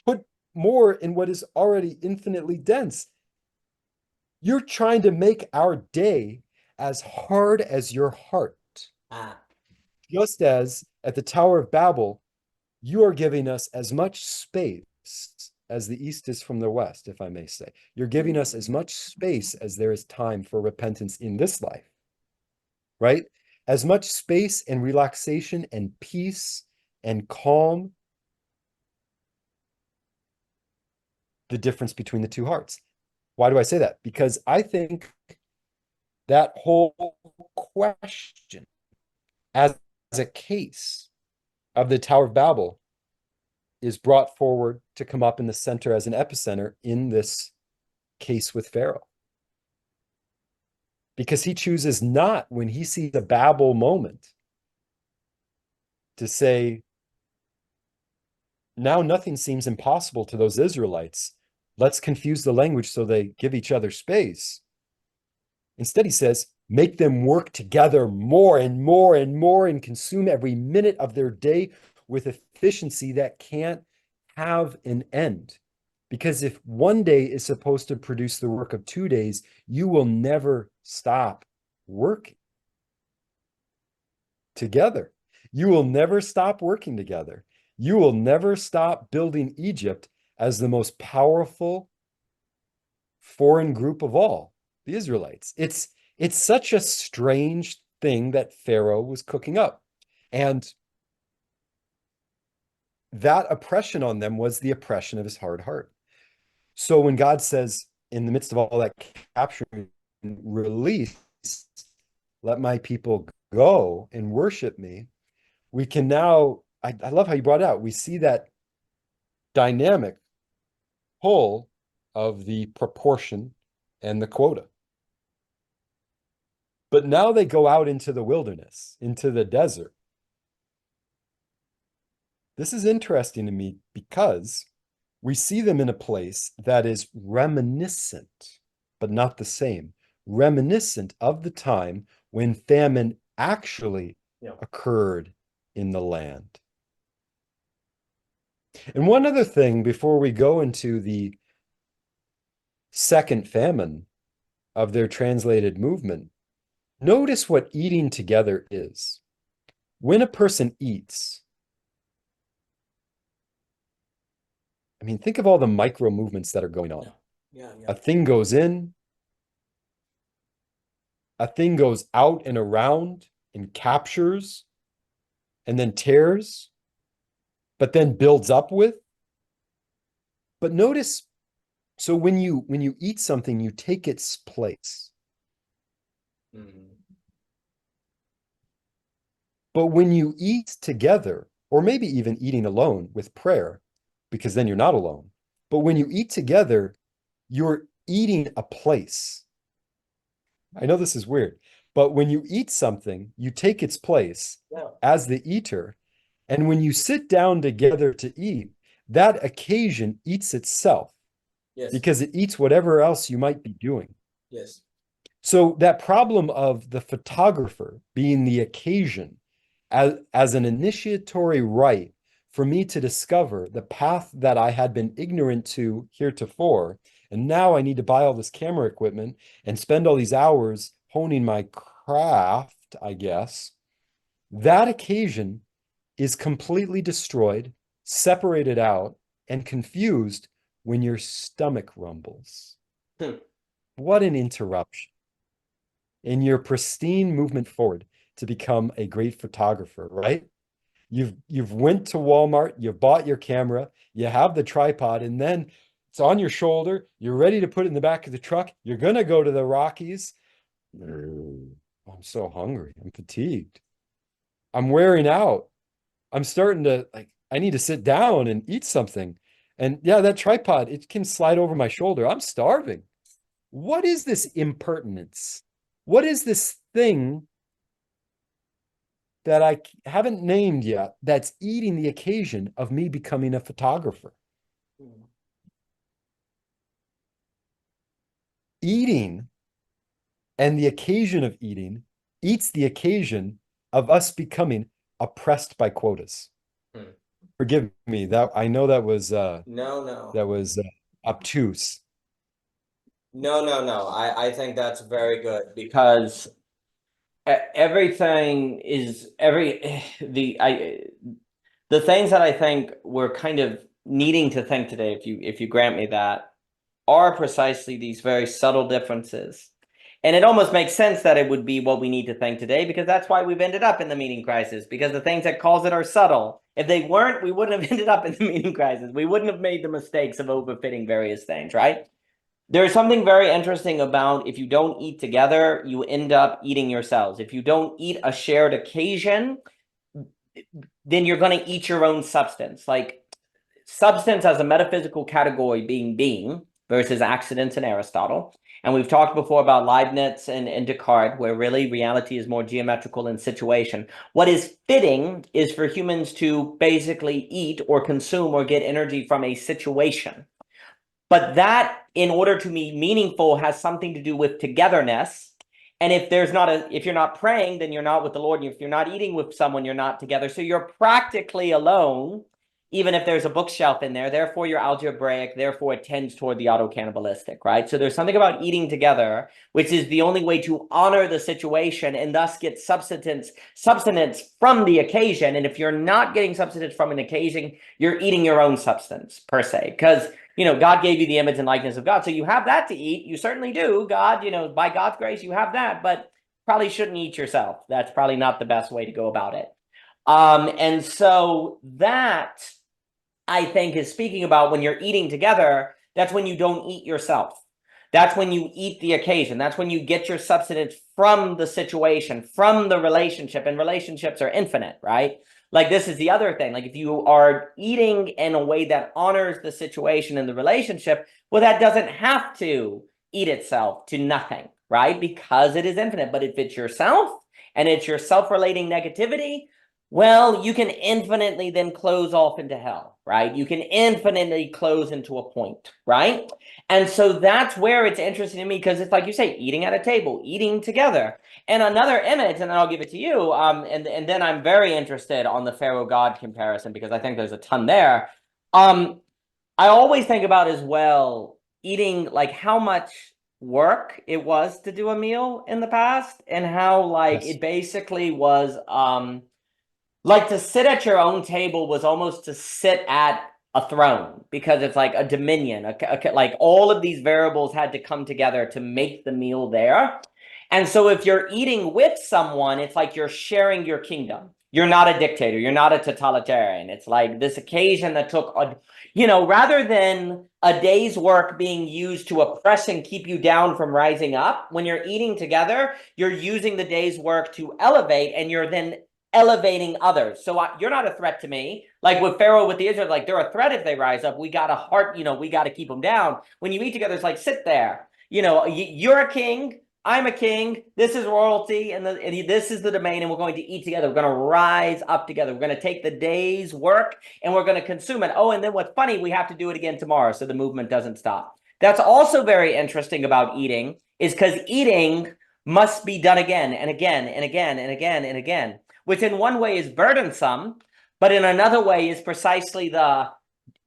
[SPEAKER 2] put more in what is already infinitely dense. You're trying to make our day as hard as your heart. Just as at the Tower of Babel, you are giving us as much space as the east is from the west, if I may say. You're giving us as much space as there is time for repentance in this life, right? As much space and relaxation and peace and calm. The difference between the two hearts. Why do I say that? Because I think that whole question as a case of the Tower of Babel is brought forward to come up in the center as an epicenter in this case with Pharaoh. Because he chooses not, when he sees the Babel moment, to say, now nothing seems impossible to those Israelites. Let's confuse the language so they give each other space. Instead, he says, make them work together more and more and more and consume every minute of their day with efficiency that can't have an end. Because if one day is supposed to produce the work of 2 days, you will never stop working together. You will never stop working together. You will never stop building Egypt as the most powerful foreign group of all, the Israelites. It's such a strange thing that Pharaoh was cooking up. And that oppression on them was the oppression of his hard heart. So when God says, in the midst of all that capture, release, let my people go and worship me, we can now, I love how you brought it out. We see that dynamic whole of the proportion and the quota. But now they go out into the wilderness, into the desert. This is interesting to me because we see them in a place that is reminiscent, but not the same, reminiscent of the time when famine actually occurred in the land. And one other thing before we go into the second famine of their translated movement, notice what eating together is. When a person eats, I mean, think of all the micro movements that are going on. A thing goes in, a thing goes out and around and captures and then tears, but then builds up with. But notice, so when you eat something, you take its place. But when you eat together, or maybe even eating alone with prayer, because then you're not alone. But when you eat together, you're eating a place. I know this is weird, but when you eat something, you take its place as the eater. And when you sit down together to eat, that occasion eats itself. Because it eats whatever else you might be doing. So that problem of the photographer being the occasion as an initiatory rite for me to discover the path that I had been ignorant to heretofore, and now I need to buy all this camera equipment and spend all these hours honing my craft, I guess, that occasion is completely destroyed, separated out, and confused when your stomach rumbles. What an interruption in your pristine movement forward to become a great photographer, right? You've went to Walmart, you've bought your camera, you have the tripod, and then It's on your shoulder. You're ready to put it in the back of the truck. You're going to go to the Rockies. I'm so hungry. I'm fatigued. I'm wearing out. I'm starting to I need to sit down and eat something. And yeah, that tripod, it can slide over my shoulder. I'm starving. What is this impertinence? What is this thing that I haven't named yet that's eating the occasion of me becoming a photographer? Eating and the occasion of eating eats the occasion of us becoming oppressed by quotas. Forgive me, that I know that was obtuse.
[SPEAKER 1] No. I think that's very good because everything is the things that I think we're kind of needing to think today, if you grant me that, are precisely these very subtle differences. And it almost makes sense that it would be what we need to think today, because that's why we've ended up in the meaning crisis, because the things that cause it are subtle. If they weren't, we wouldn't have ended up in the meaning crisis. We wouldn't have made the mistakes of overfitting various things, right? There's something very interesting about if you don't eat together, you end up eating yourselves. If you don't eat a shared occasion, then you're going to eat your own substance. Like substance as a metaphysical category being versus accidents in Aristotle. And we've talked before about Leibniz and Descartes, where really reality is more geometrical in situation. What is fitting is for humans to basically eat or consume or get energy from a situation. But that, in order to be meaningful, has something to do with togetherness. And if you're not praying, then you're not with the Lord. And if you're not eating with someone, you're not together. So you're practically alone, even if there's a bookshelf in there. Therefore, you're algebraic. Therefore, it tends toward the auto-cannibalistic, right? So there's something about eating together, which is the only way to honor the situation and thus get substance from the occasion. And if you're not getting substance from an occasion, you're eating your own substance, per se. Because God gave you the image and likeness of God. So you have that to eat. You certainly do. God, by God's grace, you have that, but probably shouldn't eat yourself. That's probably not the best way to go about it. And so that, I think, is speaking about when you're eating together, that's when you don't eat yourself. That's when you eat the occasion. That's when you get your substance from the situation, from the relationship, and relationships are infinite, right? Like this is the other thing. Like if you are eating in a way that honors the situation and the relationship, well, that doesn't have to eat itself to nothing, right? Because it is infinite. But if it's yourself and it's your self-relating negativity, well, you can infinitely then close off into hell, right? You can infinitely close into a point, right? And so that's where it's interesting to me, because it's like you say, eating at a table, eating together. And another image, and then I'll give it to you, and then I'm very interested on the Pharaoh-God comparison, because I think there's a ton there. I always think about as well, eating, like how much work it was to do a meal in the past, and how it basically was like to sit at your own table was almost to sit at a throne, because it's like a dominion. Like all of these variables had to come together to make the meal there. And so if you're eating with someone, it's like you're sharing your kingdom. You're not a dictator. You're not a totalitarian. It's like this occasion that took, rather than a day's work being used to oppress and keep you down from rising up, when you're eating together, you're using the day's work to elevate, and you're then elevating others. So you're not a threat to me. Like with Pharaoh, with the Israelites, like they're a threat if they rise up. We got a heart, we got to keep them down. When you eat together, it's like, sit there. You're a king. I'm a king. This is royalty, and this is the domain, and we're going to eat together. We're going to rise up together. We're going to take the day's work, and we're going to consume it. Oh, and then what's funny, we have to do it again tomorrow, so the movement doesn't stop. That's also very interesting about eating, is because eating must be done again and again and again and again and again, which in one way is burdensome, but in another way is precisely the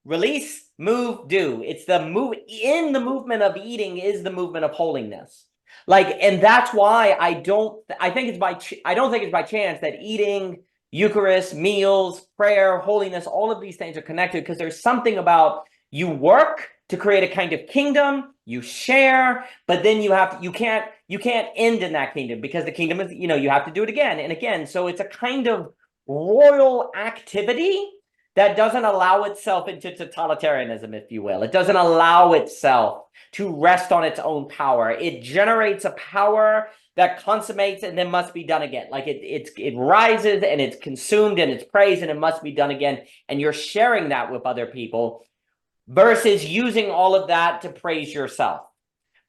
[SPEAKER 1] release, move, do. It's the move. In the movement of eating is the movement of holiness. And that's why I don't think it's by chance that eating, Eucharist, meals, prayer, holiness, all of these things are connected, because there's something about you work to create a kind of kingdom, you share, but then you can't end in that kingdom, because the kingdom is, you have to do it again and again. So it's a kind of royal activity that doesn't allow itself into totalitarianism, if you will. It doesn't allow itself to rest on its own power. It generates a power that consummates and then must be done again. Like it rises and it's consumed and it's praised and it must be done again. And you're sharing that with other people versus using all of that to praise yourself,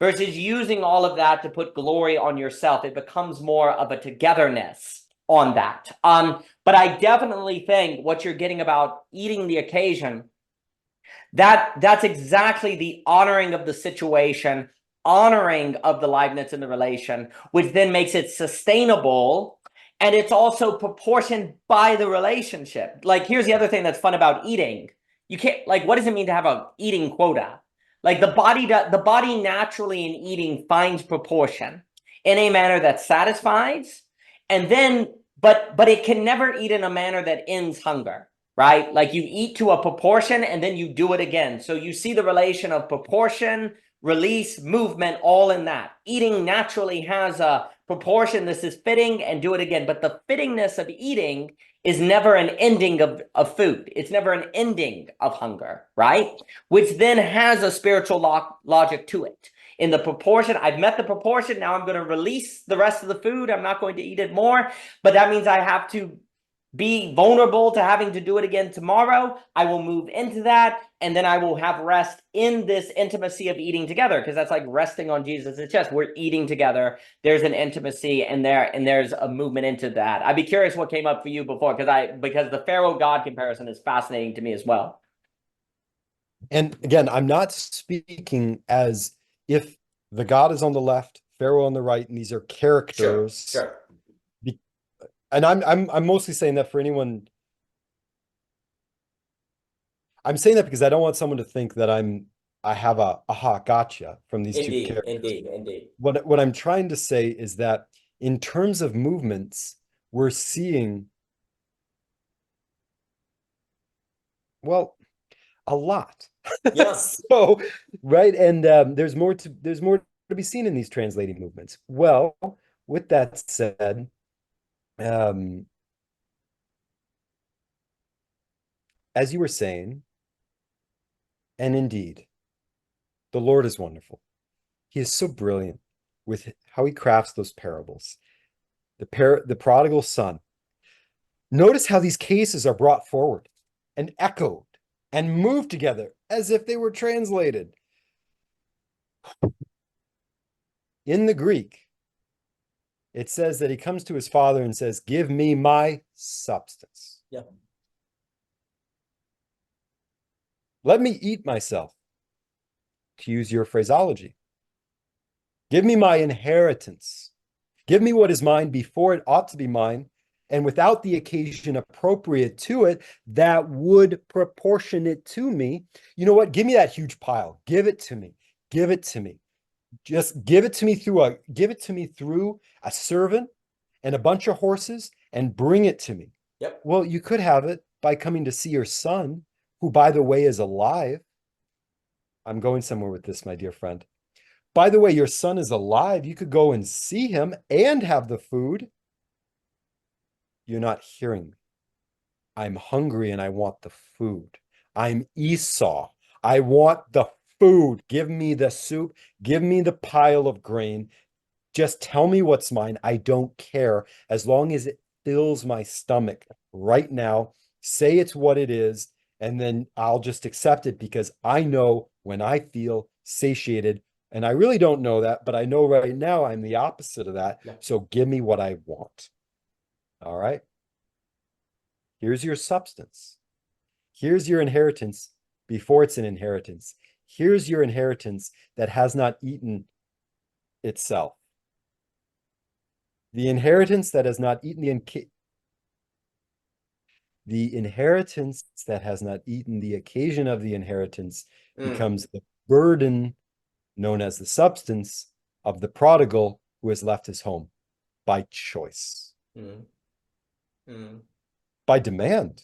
[SPEAKER 1] versus using all of that to put glory on yourself. It becomes more of a togetherness on that. But I definitely think what you're getting about eating the occasion, that's exactly the honoring of the situation, honoring of the liveness in the relation, which then makes it sustainable. And it's also proportioned by the relationship. Like, here's the other thing that's fun about eating. You can't, like, what does it mean to have a eating quota? Like the body naturally in eating finds proportion in a manner that satisfies, and then, but it can never eat in a manner that ends hunger, right? Like you eat to a proportion and then you do it again. So you see the relation of proportion, release, movement, all in that. Eating naturally has a proportion. This is fitting and do it again. But the fittingness of eating is never an ending of food. It's never an ending of hunger, right? Which then has a spiritual logic to it. In the proportion, I've met the proportion, now I'm going to release the rest of the food. I'm not going to eat it more, but that means I have to be vulnerable to having to do it again tomorrow. I will move into that, and then I will have rest in this intimacy of eating together, because that's like resting on Jesus' chest. We're eating together. There's an intimacy and there's a movement into that. I'd be curious what came up for you before, because the Pharaoh God comparison is fascinating to me as well.
[SPEAKER 2] And again, I'm not speaking as if the God is on the left, Pharaoh on the right, and these are characters.
[SPEAKER 1] Sure.
[SPEAKER 2] And I'm mostly saying that for anyone. I'm saying that because I don't want someone to think that I have a aha gotcha from these two characters.
[SPEAKER 1] Indeed.
[SPEAKER 2] What I'm trying to say is that in terms of movements, we're seeing, well, a lot.
[SPEAKER 1] Yeah.
[SPEAKER 2] So, right. And there's more to be seen in these translating movements. Well, with that said, as you were saying, and indeed, the Lord is wonderful. He is so brilliant with how he crafts those parables. The prodigal son. Notice how these cases are brought forward and echoed and moved together as if they were translated. In the Greek, it says that he comes to his father and says, "Give me my substance.
[SPEAKER 1] Yeah.
[SPEAKER 2] Let me eat myself," to use your phraseology. "Give me my inheritance. Give me what is mine before it ought to be mine, and without the occasion appropriate to it, that would proportion it to me. You know what? Give me that huge pile. Give it to me. Give it to me. Just give it to me through a servant and a bunch of horses, and bring it to me."
[SPEAKER 1] Yep.
[SPEAKER 2] Well, you could have it by coming to see your son, who, by the way, is alive. I'm going somewhere with this, my dear friend. By the way, your son is alive. You could go and see him and have the food. You're not hearing me. I'm hungry and I want the food. I'm Esau. I want the food. Give me the soup. Give me the pile of grain. Just tell me what's mine. I don't care, as long as it fills my stomach right now. Say it's what it is, and then I'll just accept it, because I know when I feel satiated, and I really don't know that, but I know right now I'm the opposite of that.
[SPEAKER 1] Yeah.
[SPEAKER 2] So give me what I want. All right. Here's your substance. Here's your inheritance before it's an inheritance. Here's your inheritance that has not eaten itself. The inheritance that has not eaten the inheritance that has not eaten the occasion of the inheritance becomes the burden known as the substance of the prodigal who has left his home by choice, by demand.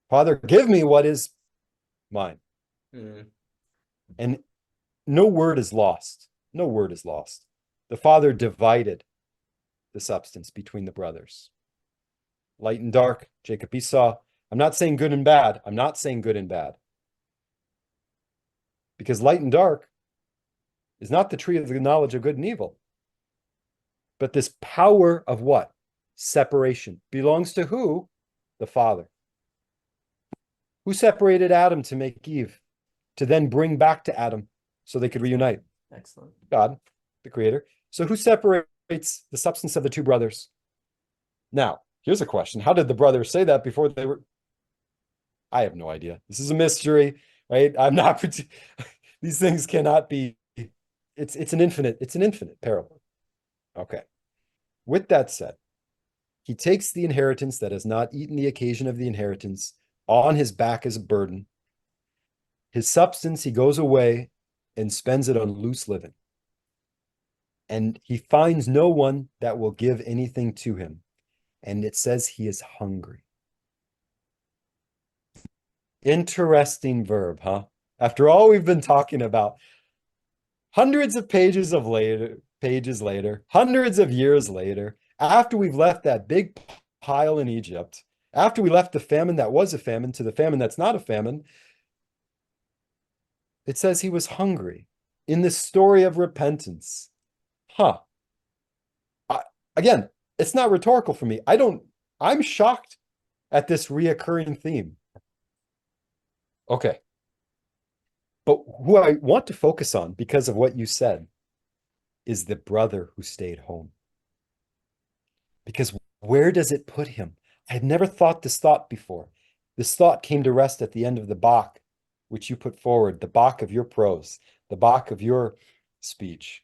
[SPEAKER 2] Father, give me what is mine. And no word is lost. No word is lost. The father divided the substance between the brothers. light and dark, Jacob, Esau. I'm not saying good and bad. I'm not saying good and bad. Because light and dark is not the tree of the knowledge of good and evil. But this power of what? Separation belongs to who? The Father. Who separated Adam to make Eve, to then bring back to Adam so they could reunite?
[SPEAKER 1] Excellent.
[SPEAKER 2] God, the Creator. So who separates the substance of the two brothers? Now, here's a question. How did the brothers say that before they were? I have no idea. This is a mystery, right? I'm not, these things cannot be, it's an infinite parable. Okay. With that said, he takes the inheritance that has not eaten the occasion of the inheritance on his back as a burden. His substance, he goes away and spends it on loose living. And he finds no one that will give anything to him. And it says he is hungry. Interesting verb, huh? After all we've been talking about, hundreds of pages later, hundreds of years later, after we've left that big pile in Egypt, after we left the famine that was a famine to the famine that's not a famine, it says he was hungry in this story of repentance. Huh. Again, it's not rhetorical for me. I'm shocked at this reoccurring theme. Okay. But who I want to focus on, because of what you said, is the brother who stayed home. Because where does it put him? I had never thought this thought before. This thought came to rest at the end of the Bach, which you put forward, the Bach of your prose, the Bach of your speech.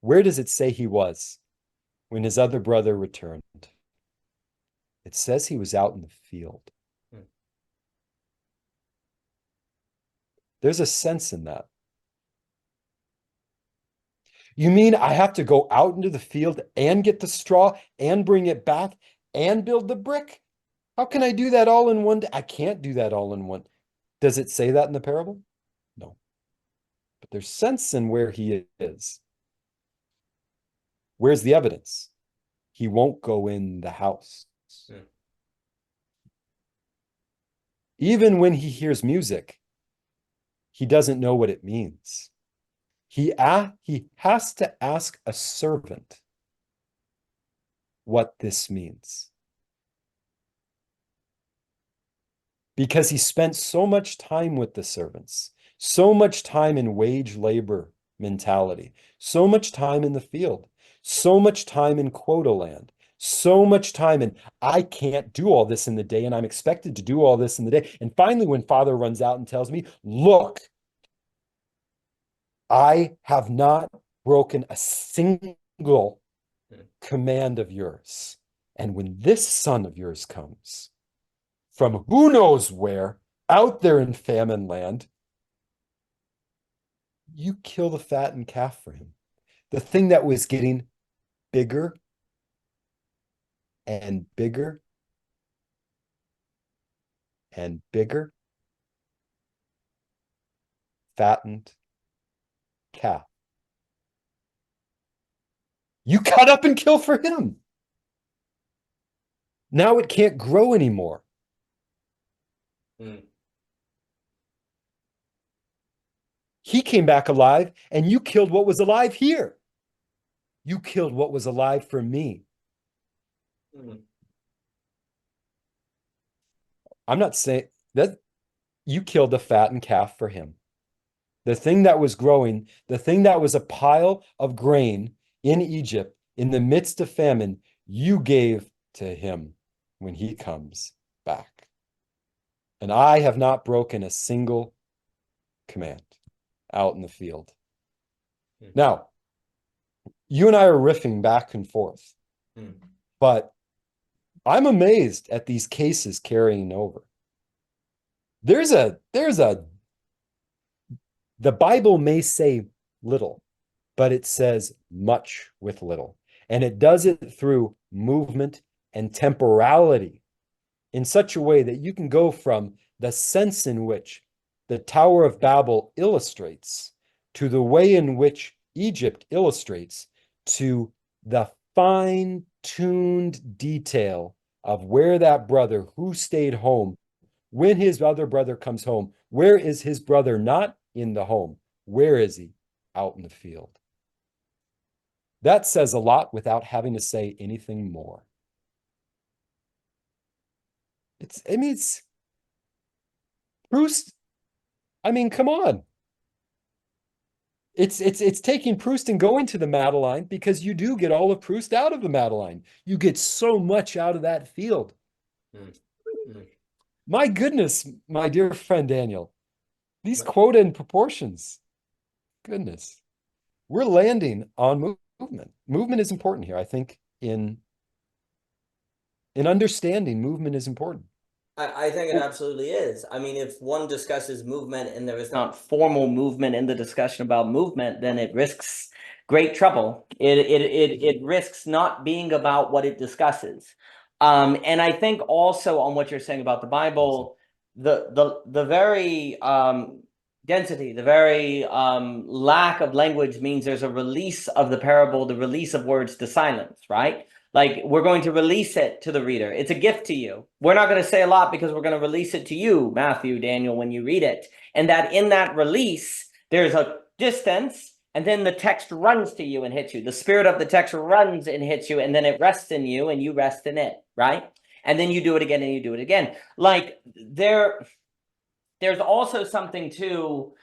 [SPEAKER 2] Where does it say he was when his other brother returned? It says he was out in the field. There's a sense in that. You mean I have to go out into the field and get the straw and bring it back and build the brick? How can I do that all in one day? I can't do that all in one. Does it say that in the parable? No. But there's sense in where he is. Where's the evidence? He won't go in the house. Yeah. Even when he hears music, he doesn't know what it means. He has to ask a servant what this means. Because he spent so much time with the servants, so much time in wage labor mentality, so much time in the field, so much time in quota land, so much time in, I can't do all this in the day, and I'm expected to do all this in the day. And finally, when Father runs out and tells me, look, I have not broken a single command of yours. And when this son of yours comes from who knows where, out there in famine land, you kill the fattened calf for him. The thing that was getting bigger and bigger and bigger, fattened calf. You cut up and kill for him. Now it can't grow anymore. He came back alive, and you killed what was alive here. You killed what was alive for me. I'm not saying that you killed the fattened calf for him. The thing that was growing, the thing that was a pile of grain in Egypt in the midst of famine, you gave to him when he comes back. And I have not broken a single command out in the field. Now, you and I are riffing back and forth, but I'm amazed at these cases carrying over. The Bible may say little, but it says much with little. And it does it through movement and temporality in such a way that you can go from the sense in which the Tower of Babel illustrates to the way in which Egypt illustrates to the fine-tuned detail of where that brother who stayed home, when his other brother comes home, where is his brother not in the home? Where is he? Out in the field. That says a lot without having to say anything more. It's Proust. I mean, come on. It's taking Proust and going to the Madeleine, because you do get all of Proust out of the Madeleine. You get so much out of that field. My goodness, my dear friend Daniel, these quota and proportions. Goodness. We're landing on movement. Movement is important here. I think in understanding, movement is important.
[SPEAKER 1] I think it absolutely is. I mean, if one discusses movement and there is not formal movement in the discussion about movement, then it risks great trouble. It risks not being about what it discusses. And I think also on what you're saying about the Bible, the very density, the very lack of language means there's a release of the parable, the release of words to silence, right? Like, we're going to release it to the reader. It's a gift to you. We're not going to say a lot because we're going to release it to you, Matthew, Daniel, when you read it. And that in that release, there's a distance, and then the text runs to you and hits you. The spirit of the text runs and hits you, and then it rests in you, and you rest in it, right? And then you do it again, and you do it again. Like, there's also something too.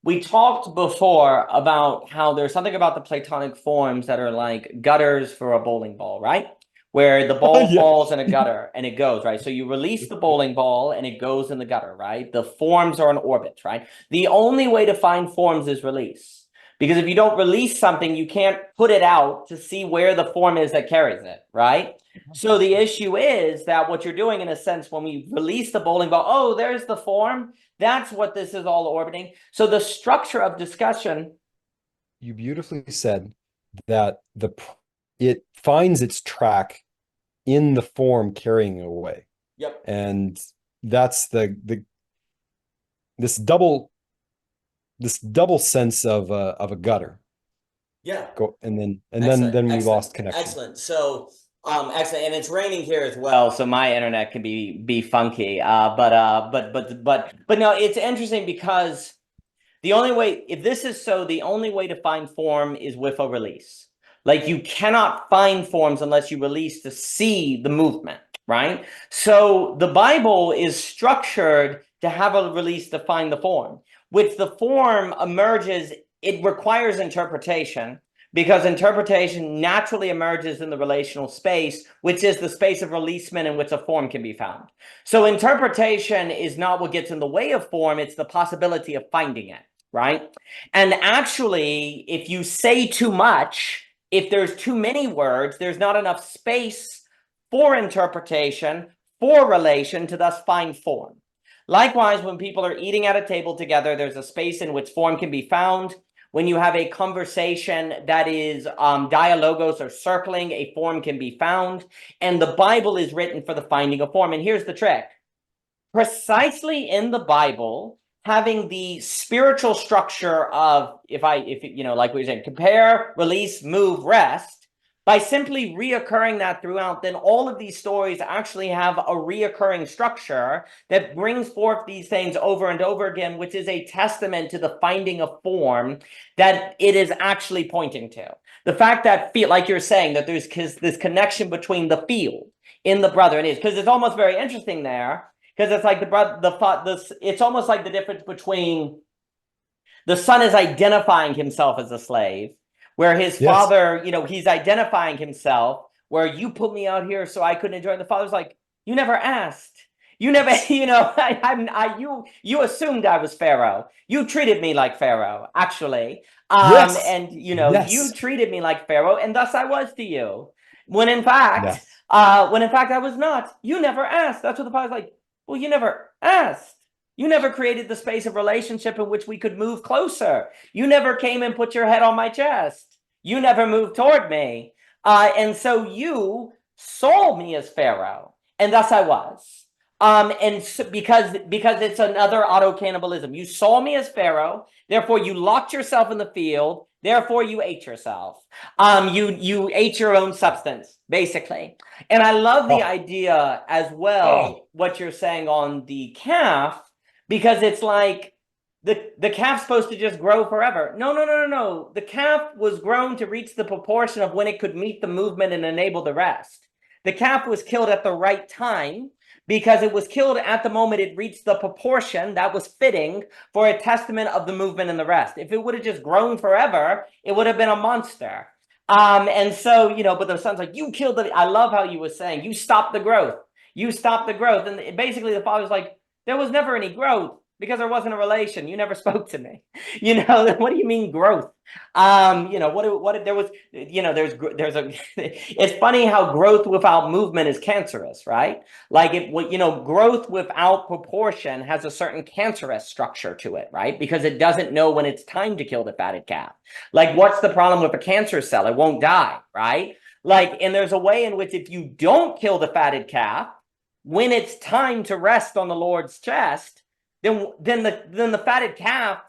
[SPEAKER 1] We talked before about how there's something about the Platonic forms that are like gutters for a bowling ball, right? Where the ball
[SPEAKER 2] Yeah.
[SPEAKER 1] falls in a gutter and it goes, right? So you release the bowling ball and it goes in the gutter, right? The forms are in orbit, right? The only way to find forms is release. Because if you don't release something, you can't put it out to see where the form is that carries it, right? So the issue is that what you're doing, in a sense, when we release the bowling ball, oh, there's the form. That's what this is all orbiting. So the structure of discussion.
[SPEAKER 2] You beautifully said that it finds its track in the form carrying it away.
[SPEAKER 1] Yep.
[SPEAKER 2] And that's this double sense of a gutter.
[SPEAKER 1] Yeah.
[SPEAKER 2] And then we lost connection.
[SPEAKER 1] Excellent. So excellent. And it's raining here as well, so my internet can be funky. But no, it's interesting because the only way, if this is so, the only way to find form is with a release. Like, you cannot find forms unless you release to see the movement, right? So the Bible is structured to have a release to find the form. Which the form emerges, it requires interpretation, because interpretation naturally emerges in the relational space, which is the space of releasement in which a form can be found. So interpretation is not what gets in the way of form, it's the possibility of finding it, right? And actually, if you say too much, if there's too many words, there's not enough space for interpretation, for relation, to thus find form. Likewise, when people are eating at a table together, there's a space in which form can be found. When you have a conversation that is dialogos or circling, a form can be found. And the Bible is written for the finding of form. And here's the trick. Precisely in the Bible, having the spiritual structure of, if like we were saying, compare, release, move, rest, by simply reoccurring that throughout, then all of these stories actually have a reoccurring structure that brings forth these things over and over again, which is a testament to the finding of form that it is actually pointing to. The fact that, like you're saying, that there's this connection between the field in the brother and his, because it's almost very interesting there, because it's like it's almost like the difference between the son is identifying himself as a slave, where his father, he's identifying himself, where you put me out here so I couldn't enjoy it. The father's like, you never asked. You never, you assumed I was Pharaoh. You treated me like Pharaoh, actually. And, you treated me like Pharaoh, and thus I was to you. When in fact, I was not. You never asked. That's what the father's like, well, you never asked. You never created the space of relationship in which we could move closer. You never came and put your head on my chest. You never moved toward me. And so you saw me as Pharaoh, and thus I was. And so, because it's another auto-cannibalism. You saw me as Pharaoh, therefore you locked yourself in the field, therefore you ate yourself. You ate your own substance, basically. And I love the idea as well, what you're saying on the calf, because it's like the calf's supposed to just grow forever. No. The calf was grown to reach the proportion of when it could meet the movement and enable the rest. The calf was killed at the right time, because it was killed at the moment it reached the proportion that was fitting for a testament of the movement and the rest. If it would have just grown forever, it would have been a monster. And so, but the son's like, you killed it. I love how you were saying, you stopped the growth. You stopped the growth. And basically the father's like, there was never any growth because there wasn't a relation. You never spoke to me. What do you mean growth? What there was, there's a, it's funny how growth without movement is cancerous, right? Like growth without proportion has a certain cancerous structure to it, right? Because it doesn't know when it's time to kill the fatted calf. Like, what's the problem with a cancer cell? It won't die, right? Like, and there's a way in which if you don't kill the fatted calf, when it's time to rest on the Lord's chest, then the fatted calf,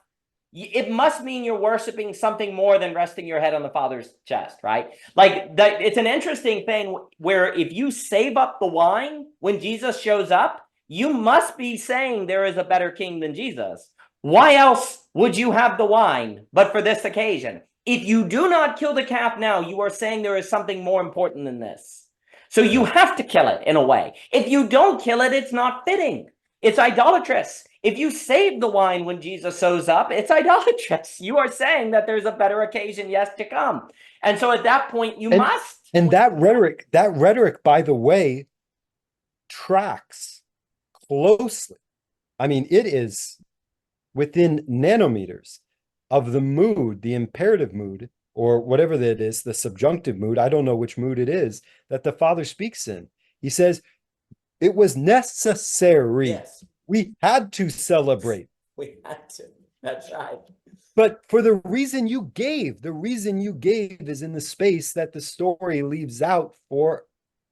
[SPEAKER 1] it must mean you're worshiping something more than resting your head on the Father's chest, right? Like that, it's an interesting thing where if you save up the wine when Jesus shows up, you must be saying there is a better king than Jesus. Why else would you have the wine but for this occasion? If you do not kill the calf now, you are saying there is something more important than this. So you have to kill it in a way. If you don't kill it, it's not fitting. It's idolatrous. If you save the wine when Jesus shows up, it's idolatrous. You are saying that there's a better occasion yet to come. And so at that point, you must.
[SPEAKER 2] And that rhetoric, by the way, tracks closely. I mean, it is within nanometers of the mood, the imperative mood, or whatever that is, the subjunctive mood. I don't know which mood it is that the Father speaks in. He says, it was necessary.
[SPEAKER 1] Yes.
[SPEAKER 2] We had to celebrate.
[SPEAKER 1] We had to. That's right.
[SPEAKER 2] But for the reason you gave is in the space that the story leaves out for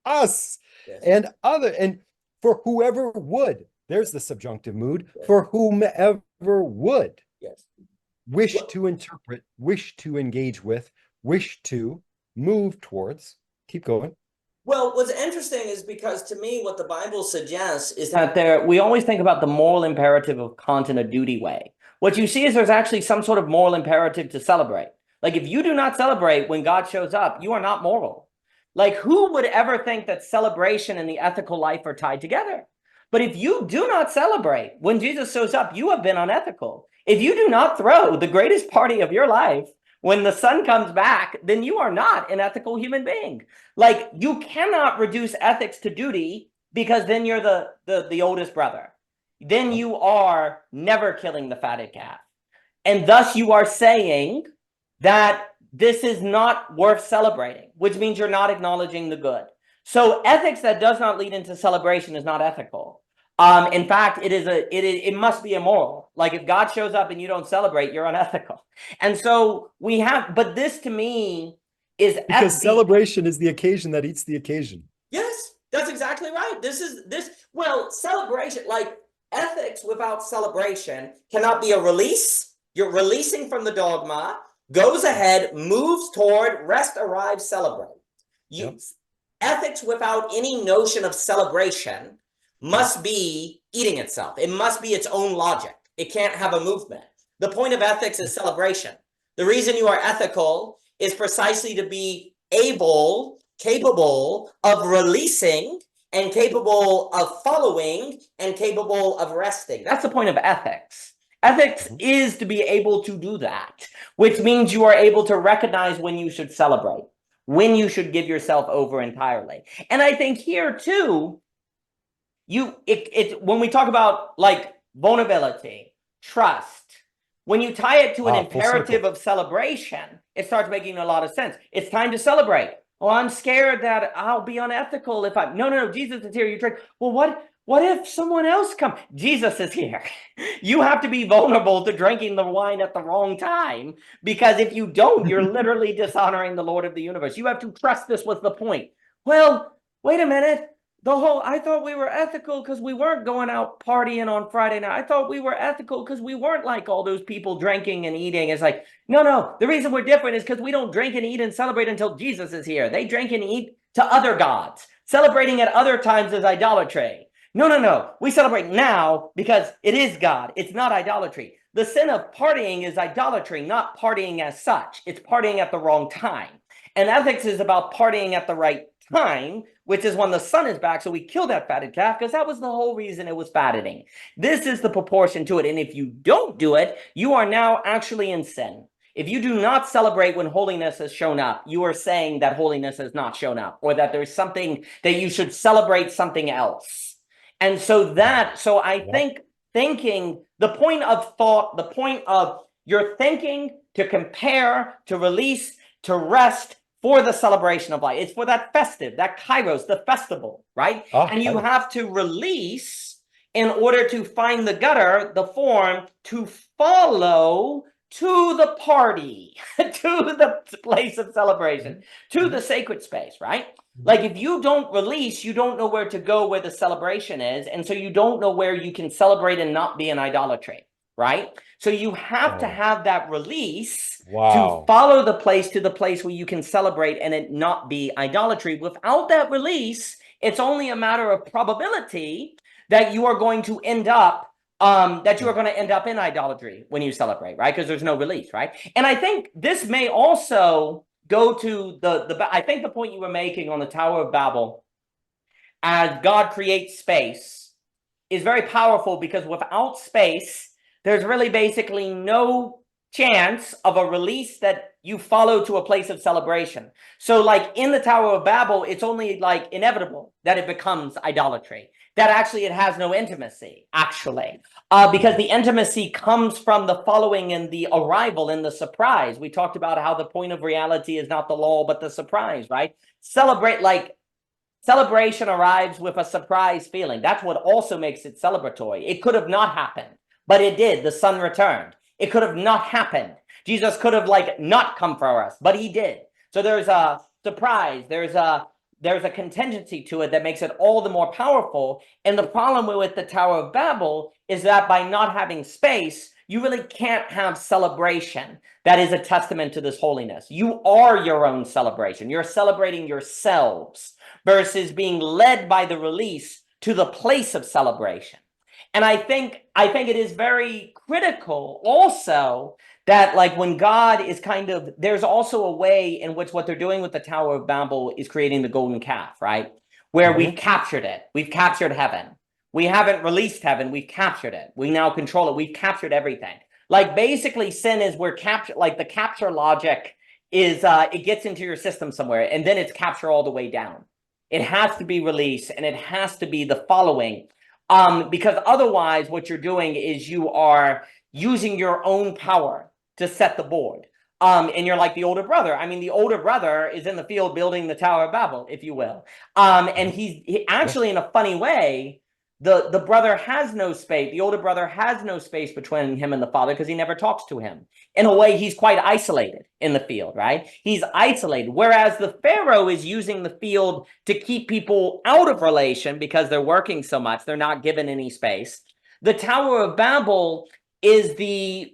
[SPEAKER 2] us.
[SPEAKER 1] Yes.
[SPEAKER 2] and for whoever would. There's the subjunctive mood. Yes. For whomever would.
[SPEAKER 1] Yes.
[SPEAKER 2] Wish to interpret, wish to engage with, wish to move towards. Keep going.
[SPEAKER 1] Well, what's interesting is because to me, what the Bible suggests is that we always think about the moral imperative of Kant in a duty way. What you see is there's actually some sort of moral imperative to celebrate. Like, if you do not celebrate when God shows up, you are not moral. Like, who would ever think that celebration and the ethical life are tied together? But if you do not celebrate when Jesus shows up, you have been unethical. If you do not throw the greatest party of your life when the sun comes back, then you are not an ethical human being. Like, you cannot reduce ethics to duty, because then you're the oldest brother. Then you are never killing the fatted calf. And thus you are saying that this is not worth celebrating, which means you're not acknowledging the good. So ethics that does not lead into celebration is not ethical. In fact, it must be immoral. Like, if God shows up and you don't celebrate, you're unethical. And so but this to me is
[SPEAKER 2] because celebration is the occasion that eats the occasion.
[SPEAKER 1] Yes, that's exactly right. Well, celebration, like ethics without celebration cannot be a release. You're releasing from the dogma, goes ahead, moves toward, rest, arrive, celebrate. Ethics without any notion of celebration must be eating itself. It must be its own logic. It can't have a movement. The point of ethics is celebration. The reason you are ethical is precisely to be capable of releasing, and capable of following, and capable of resting. That's the point of ethics. Ethics is to be able to do that, which means you are able to recognize when you should celebrate, when you should give yourself over entirely. And I think here too, when we talk about like vulnerability, trust, when you tie it to an imperative of celebration, it starts making a lot of sense. It's time to celebrate. Oh, I'm scared that I'll be unethical if no, Jesus is here. You drink. Well, what if someone else comes? Jesus is here. You have to be vulnerable to drinking the wine at the wrong time, because if you don't, you're literally dishonoring the Lord of the universe. You have to trust this was the point. Well, wait a minute. I thought we were ethical because we weren't going out partying on Friday night. I thought we were ethical because we weren't like all those people drinking and eating. It's like, no. The reason we're different is because we don't drink and eat and celebrate until Jesus is here. They drink and eat to other gods. Celebrating at other times is idolatry. No. We celebrate now because it is God. It's not idolatry. The sin of partying is idolatry, not partying as such. It's partying at the wrong time. And ethics is about partying at the right time, which is when the sun is back. So we kill that fatted calf because that was the whole reason it was fattening. This is the proportion to it. And if you don't do it, you are now actually in sin. If you do not celebrate when holiness has shown up, you are saying that holiness has not shown up, or that there's something that you should celebrate something else. And so I think thinking, the point of thought, the point of your thinking to compare, to release, to rest for the celebration of life. It's for that festive, that kairos, the festival, right? And you have to release in order to find the gutter, the form, to follow to the party, to the place of celebration, to the sacred space, right? Like if you don't release, you don't know where to go where the celebration is. And so you don't know where you can celebrate and not be in idolatry, right? So you have to have that release to follow the place to the place where you can celebrate and it not be idolatry. Without that release, it's only a matter of probability that you are going to end up in idolatry when you celebrate, right? Because there's no release, right? And I think this may also go to I think the point you were making on the Tower of Babel, as God creates space, is very powerful, because without space, there's really basically no chance of a release that you follow to a place of celebration. So like in the Tower of Babel, it's only like inevitable that it becomes idolatry, that actually it has no intimacy, actually, because the intimacy comes from the following and the arrival and the surprise. We talked about how the point of reality is not the law, but the surprise, right? Celebration arrives with a surprise feeling. That's what also makes it celebratory. It could have not happened, but it did. The sun returned. It could have not happened. Jesus could have not come for us, but he did. So there's a surprise. There's a contingency to it that makes it all the more powerful. And the problem with the Tower of Babel is that by not having space, you really can't have celebration that is a testament to this holiness. You are your own celebration. You're celebrating yourselves versus being led by the release to the place of celebration. And I think it is very critical also that when God is there's also a way in which what they're doing with the Tower of Babel is creating the golden calf, right? Where we've captured it. We've captured heaven. We haven't released heaven. We've captured it. We now control it. We've captured everything. Basically sin is the capture logic is, it gets into your system somewhere and then it's capture all the way down. It has to be released and it has to be the following. Because otherwise what you're doing is you are using your own power to set the board. And you're like the older brother. I mean, the older brother is in the field building the Tower of Babel, if you will. And he actually, in a funny way, the brother has no space. The older brother has no space between him and the father because he never talks to him. In a way, he's quite isolated in the field, right? He's isolated. Whereas the Pharaoh is using the field to keep people out of relation because they're working so much. They're not given any space. The Tower of Babel is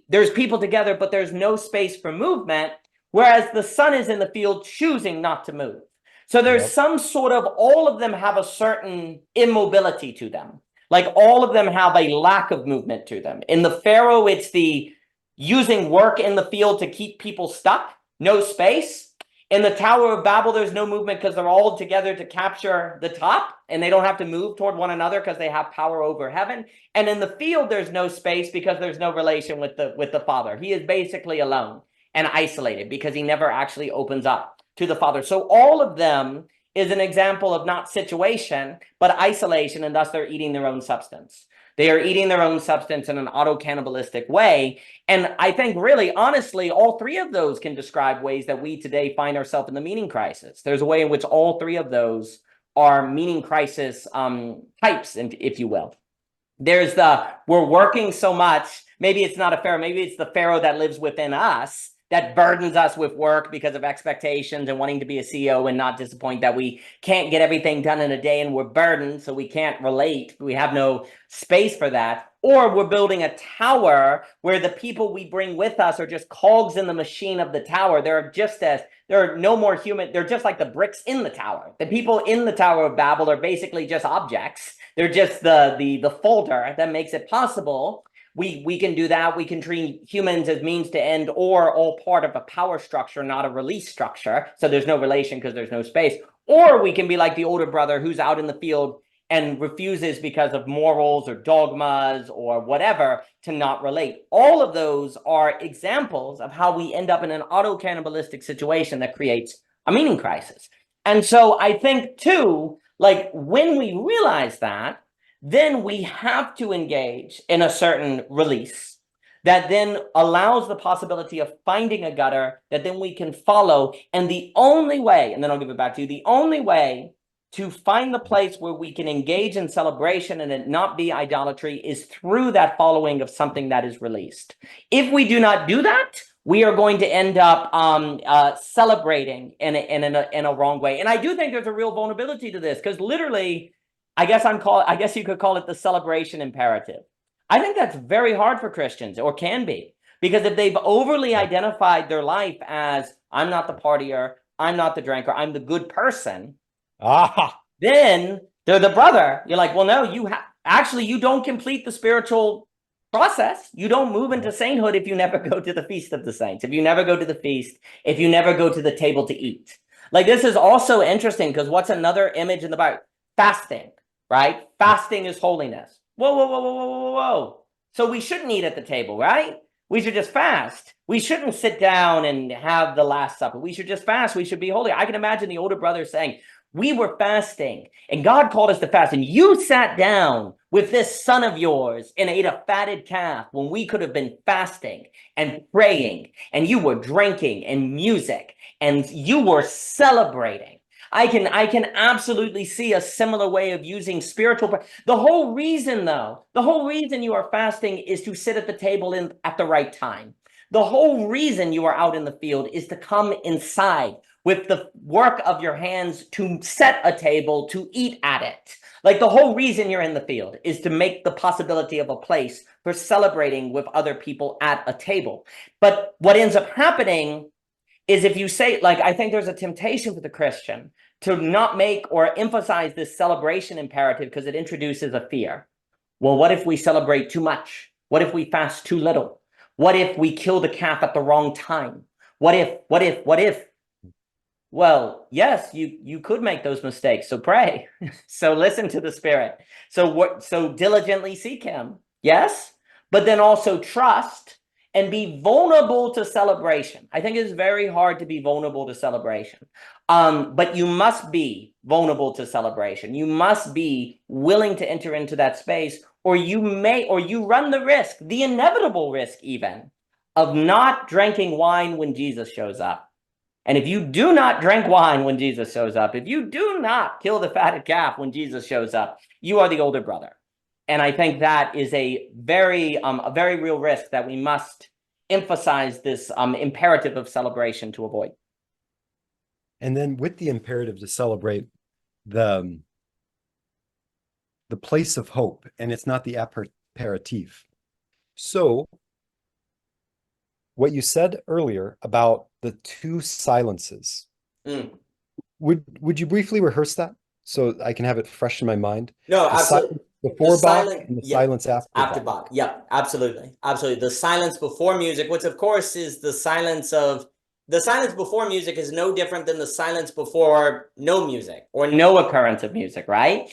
[SPEAKER 1] there's people together, but there's no space for movement. Whereas the sun is in the field choosing not to move. So there's some sort of, all of them have a certain immobility to them. All of them have a lack of movement to them. In the Pharaoh, it's the using work in the field to keep people stuck, no space. In the Tower of Babel, there's no movement because they're all together to capture the top and they don't have to move toward one another because they have power over heaven. And in the field, there's no space because there's no relation with the Father. He is basically alone and isolated because he never actually opens up to the Father. So all of them is an example of not situation, but isolation, and thus they're eating their own substance. They are eating their own substance in an auto-cannibalistic way. And I think really, honestly, all three of those can describe ways that we today find ourselves in the meaning crisis. There's a way in which all three of those are meaning crisis types, if you will. There's we're working so much, maybe it's not a Pharaoh, maybe it's the Pharaoh that lives within us, that burdens us with work because of expectations and wanting to be a CEO and not disappoint that we can't get everything done in a day and we're burdened, so we can't relate. We have no space for that. Or we're building a tower where the people we bring with us are just cogs in the machine of the tower. There are no more human. They're just like the bricks in the tower. The people in the Tower of Babel are basically just objects. They're just the folder that makes it possible. We can do that. We can treat humans as means to end or all part of a power structure, not a release structure. So there's no relation because there's no space. Or we can be like the older brother who's out in the field and refuses because of morals or dogmas or whatever to not relate. All of those are examples of how we end up in an auto-cannibalistic situation that creates a meaning crisis. And so I think too, like when we realize that, then we have to engage in a certain release that then allows the possibility of finding a gutter that then we can follow. And the only way, and then I'll give it back to you, the only way to find the place where we can engage in celebration and it not be idolatry is through that following of something that is released. If we do not do that, we are going to end up celebrating in a wrong way. And I do think there's a real vulnerability to this because literally, I guess you could call it the celebration imperative. I think that's very hard for Christians, or can be, because if they've overly identified their life as I'm not the partier, I'm not the drinker, I'm the good person, then they're the brother. You're like, well, no, you don't complete the spiritual process. You don't move into sainthood if you never go to the feast of the saints, if you never go to the feast, if you never go to the table to eat. Like this is also interesting because what's another image in the Bible? Fasting. Right? Fasting is holiness. Whoa, whoa, whoa, whoa, whoa, whoa, whoa. So we shouldn't eat at the table, right? We should just fast. We shouldn't sit down and have the Last Supper. We should just fast. We should be holy. I can imagine the older brother saying, we were fasting and God called us to fast. And you sat down with this son of yours and ate a fatted calf when we could have been fasting and praying, and you were drinking and music and you were celebrating. I can absolutely see a similar way of using spiritual. The whole reason you are fasting is to sit at the table at the right time. The whole reason you are out in the field is to come inside with the work of your hands to set a table, to eat at it. Like the whole reason you're in the field is to make the possibility of a place for celebrating with other people at a table. But what ends up happening is if you say, like, I think there's a temptation for the Christian to not make or emphasize this celebration imperative because it introduces a fear. Well, what if we celebrate too much? What if we fast too little? What if we kill the calf at the wrong time? What if? Well, yes, you could make those mistakes. So pray. So listen to the Spirit. So diligently seek him. Yes, but then also trust and be vulnerable to celebration. I think it's very hard to be vulnerable to celebration. But you must be vulnerable to celebration. You must be willing to enter into that space, or you run the risk, the inevitable risk even, of not drinking wine when Jesus shows up. And if you do not drink wine when Jesus shows up, if you do not kill the fatted calf when Jesus shows up, you are the older brother. And I think that is a very real risk that we must emphasize this imperative of celebration to avoid.
[SPEAKER 2] And then with the imperative to celebrate the place of hope, and it's not the aperitif. So what you said earlier about the two silences, would you briefly rehearse that so I can have it fresh in my mind?
[SPEAKER 1] No,
[SPEAKER 2] the
[SPEAKER 1] absolutely.
[SPEAKER 2] Before Bach and the silence after
[SPEAKER 1] Bach. Yeah, absolutely. Absolutely. The silence before music, which of course is the silence before music is no different than the silence before no music or no occurrence of music, right?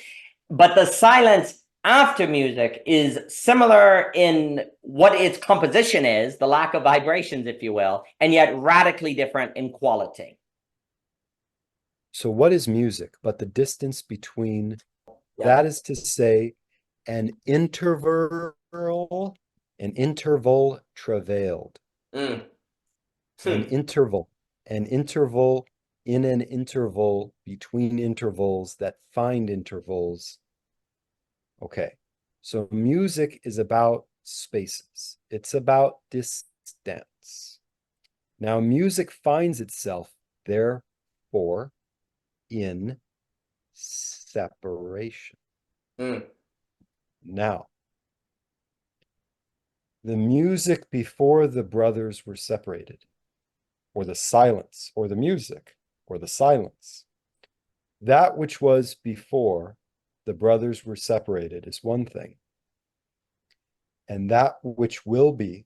[SPEAKER 1] But the silence after music is similar in what its composition is, the lack of vibrations, if you will, and yet radically different in quality.
[SPEAKER 2] So what is music but the distance between, that is to say, an interval travailed. An interval in an interval between intervals that find intervals. Okay, so music is about spaces. It's about distance. Now, music finds itself, therefore, in separation. Now, the music before the brothers were separated, or the silence, or the music, or the silence, that which was before the brothers were separated is one thing, and that which will be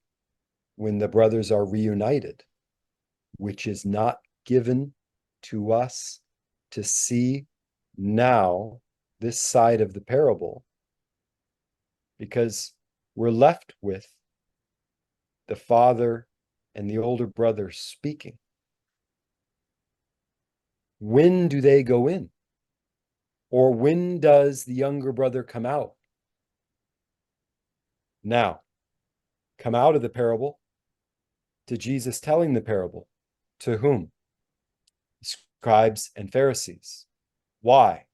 [SPEAKER 2] when the brothers are reunited, which is not given to us to see now this side of the parable, because we're left with the father and the older brother speaking. When do they go in? Or when does the younger brother come out? Now, come out of the parable to Jesus telling the parable. To whom? Scribes and Pharisees. Why?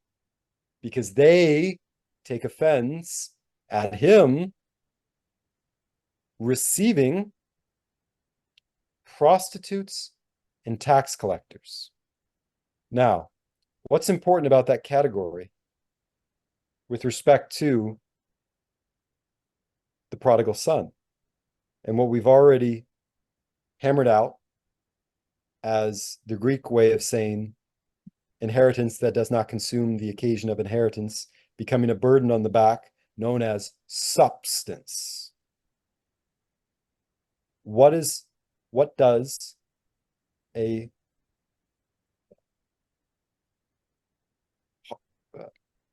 [SPEAKER 2] Because they take offense at him receiving prostitutes and tax collectors. Now, what's important about that category with respect to the prodigal son, and what we've already hammered out as the Greek way of saying inheritance that does not consume the occasion of inheritance, becoming a burden on the back, known as substance. What does a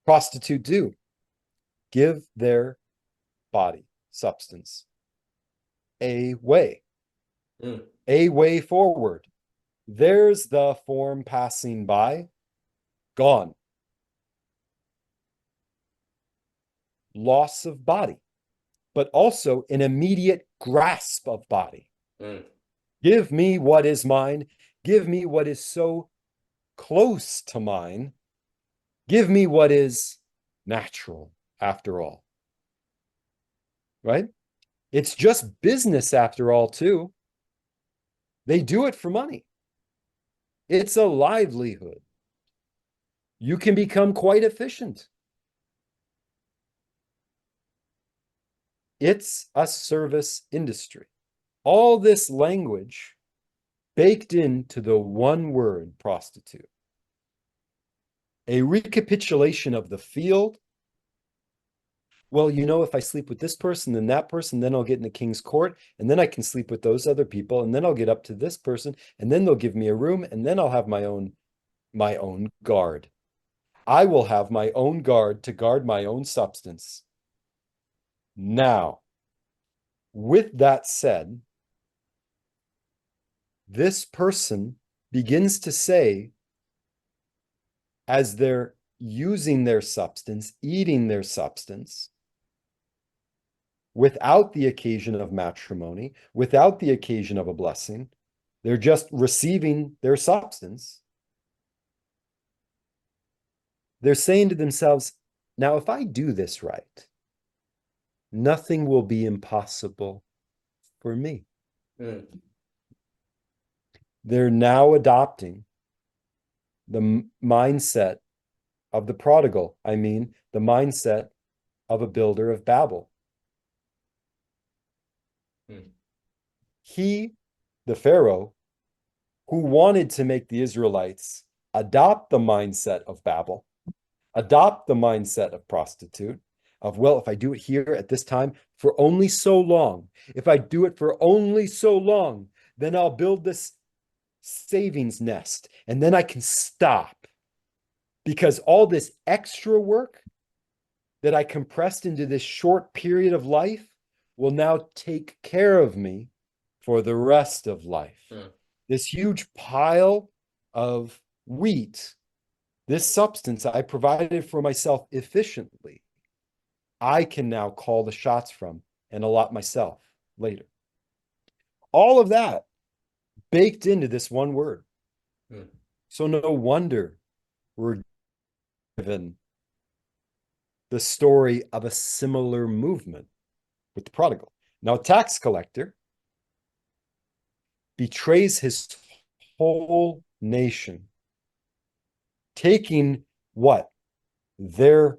[SPEAKER 2] prostitute do? Give their body, substance, a way forward. There's the form passing by, gone. Loss of body, but also an immediate grasp of body. Give me what is mine. Give me what is so close to mine. Give me what is natural, after all. Right? It's just business, after all, too. They do it for money. It's a livelihood. You can become quite efficient. It's a service industry. All this language baked into the one word, prostitute. A recapitulation of the field. Well, if I sleep with this person, then that person, then I'll get in the king's court, and then I can sleep with those other people, and then I'll get up to this person, and then they'll give me a room, and then I'll have my own guard. I will have my own guard to guard my own substance. Now, with that said, this person begins to say, as they're using their substance, eating their substance, without the occasion of matrimony, without the occasion of a blessing, they're just receiving their substance. They're saying to themselves, now, if I do this right, nothing will be impossible for me. They're now adopting the mindset of the prodigal. I mean, the mindset of a builder of Babel. He, the Pharaoh, who wanted to make the Israelites adopt the mindset of Babel, adopt the mindset of prostitute, of, well, if I do it here at this time for only so long, if I do it for only so long, then I'll build this savings nest and then I can stop. Because all this extra work that I compressed into this short period of life will now take care of me for the rest of life. This huge pile of wheat, this substance I provided for myself efficiently, I can now call the shots from and allot myself later. All of that baked into this one word. So no wonder we're given the story of a similar movement with the prodigal. Now, a tax collector betrays his whole nation, taking what? Their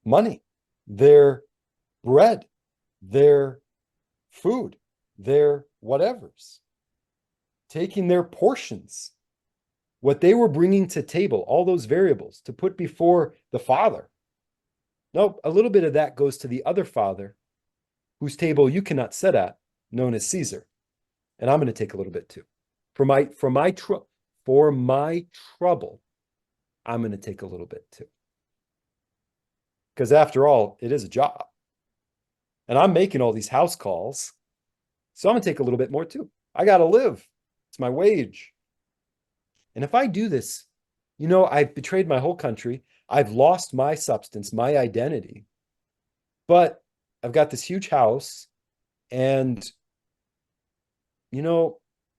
[SPEAKER 2] money, their bread, their food, their whatevers, taking their portions, what they were bringing to table, all those variables to put before the Father. Nope, a little bit of that goes to the other father, whose table you cannot sit at, known as Caesar. And I'm going to take a little bit too. For my trouble, I'm going to take a little bit too. Because after all, it is a job. And I'm making all these house calls. So I'm going to take a little bit more too. I got to live. It's my wage. And if I do this, I've betrayed my whole country. I've lost my substance, my identity. But I've got this huge house, and,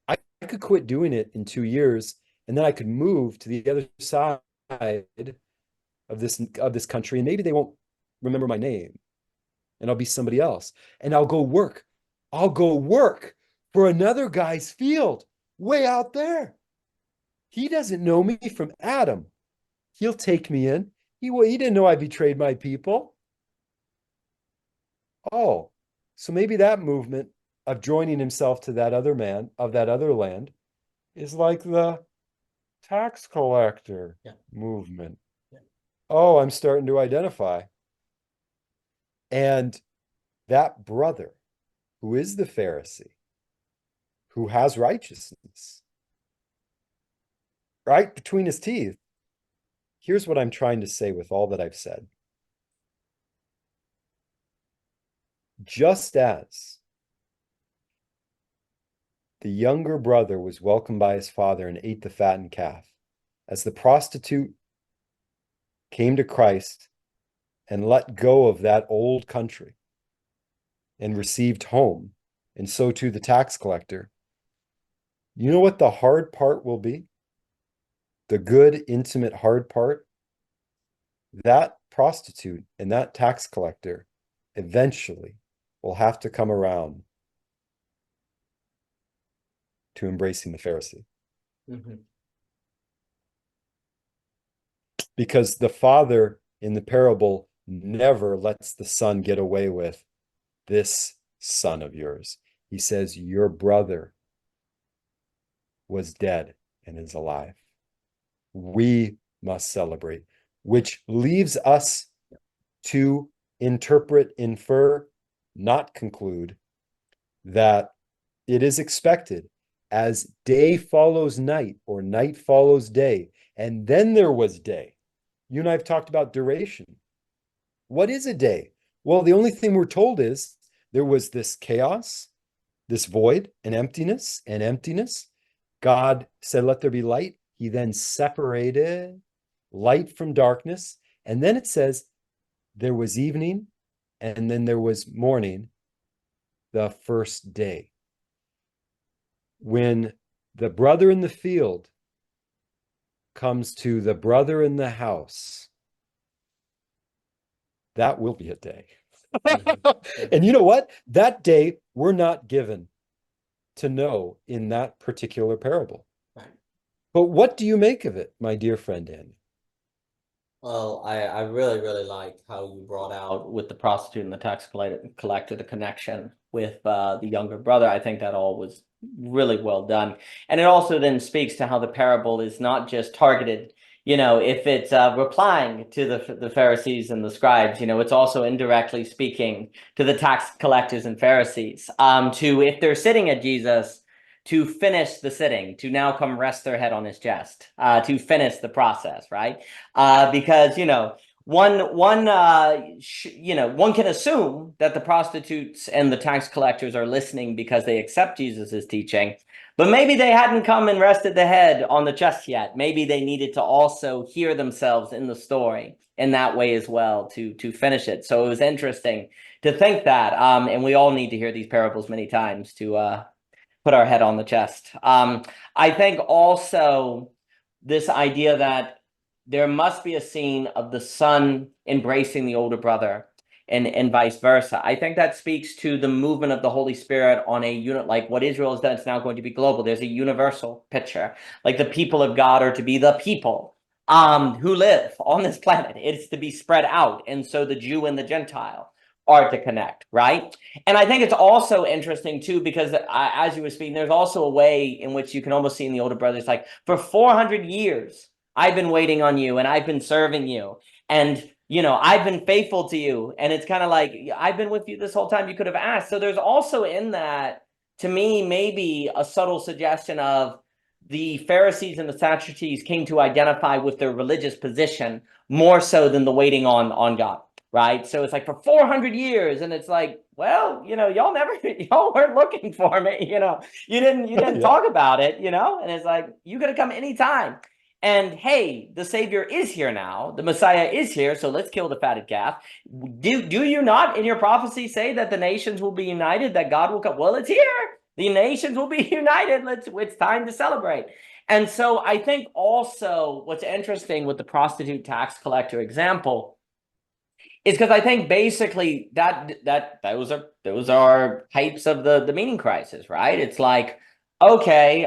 [SPEAKER 2] I could quit doing it in 2 years, and then I could move to the other side of this country, and maybe they won't remember my name, and I'll be somebody else, and I'll go work for another guy's field way out there. He doesn't know me from Adam. He'll take me in. He didn't know I betrayed my people. Oh, so maybe that movement of joining himself to that other man of that other land is like the tax collector movement. Yeah. Oh, I'm starting to identify. And that brother, who is the Pharisee, who has righteousness right between his teeth. Here's what I'm trying to say with all that I've said. Just as the younger brother was welcomed by his father and ate the fattened calf, as the prostitute came to Christ and let go of that old country and received home, and so too the tax collector. You know what the hard part will be? The good, intimate, hard part? That prostitute and that tax collector eventually will have to come around to embracing the Pharisee. Mm-hmm. Because the father in the parable never lets the son get away with this son of yours. He says, your brother was dead and is alive. We must celebrate, which leaves us to interpret, infer, not conclude that it is expected as day follows night or night follows day, and then there was day. You and I have talked about duration. What is a day? Well, the only thing we're told is there was this chaos, this void, and emptiness. God said, let there be light. He then separated light from darkness. And then it says there was evening, and then there was morning, the first day. When the brother in the field comes to the brother in the house, that will be a day. And you know what? That day we're not given to know in that particular parable. Right. But what do you make of it, my dear friend Daniel?
[SPEAKER 1] Well, I really, really like how you brought out with the prostitute and the tax collector, the connection with the younger brother. I think that all was really well done. And it also then speaks to how the parable is not just targeted, if it's replying to the Pharisees and the scribes, it's also indirectly speaking to the tax collectors and Pharisees, to, if they're sitting at Jesus, to finish the sitting, to now come rest their head on his chest, to finish the process, right? Because, one can assume that the prostitutes and the tax collectors are listening because they accept Jesus's teaching, but maybe they hadn't come and rested the head on the chest yet. Maybe they needed to also hear themselves in the story in that way as well to finish it. So it was interesting to think that, and we all need to hear these parables many times to put our head on the chest. I think also this idea that there must be a scene of the son embracing the older brother. and vice versa. I think that speaks to the movement of the Holy Spirit on a unit, like what Israel has done. It's now going to be global. There's a universal picture. Like the people of God are to be the people who live on this planet. It's to be spread out. And so the Jew and the Gentile are to connect, right? And I think it's also interesting too, because as you were speaking, there's also a way in which you can almost see in the older brothers, like for 400 years, I've been waiting on you and I've been serving you. And, you know, I've been faithful to you. And it's kind of like, I've been with you this whole time. You could have asked. So there's also in that, to me, maybe a subtle suggestion of the Pharisees and the Sadducees came to identify with their religious position more so than the waiting on God, right? So it's like for 400 years, and it's like, well, you know, y'all weren't looking for me, you know, you didn't talk about it, you know, and it's like, you could have come anytime. And hey, the Savior is here now. The Messiah is here. So let's kill the fatted calf. Do you not in your prophecy say that the nations will be united, that God will come? Well, it's here. The nations will be united. It's time to celebrate. And so I think also what's interesting with the prostitute tax collector example is because I think basically those are types of the meaning crisis, right? It's like, okay,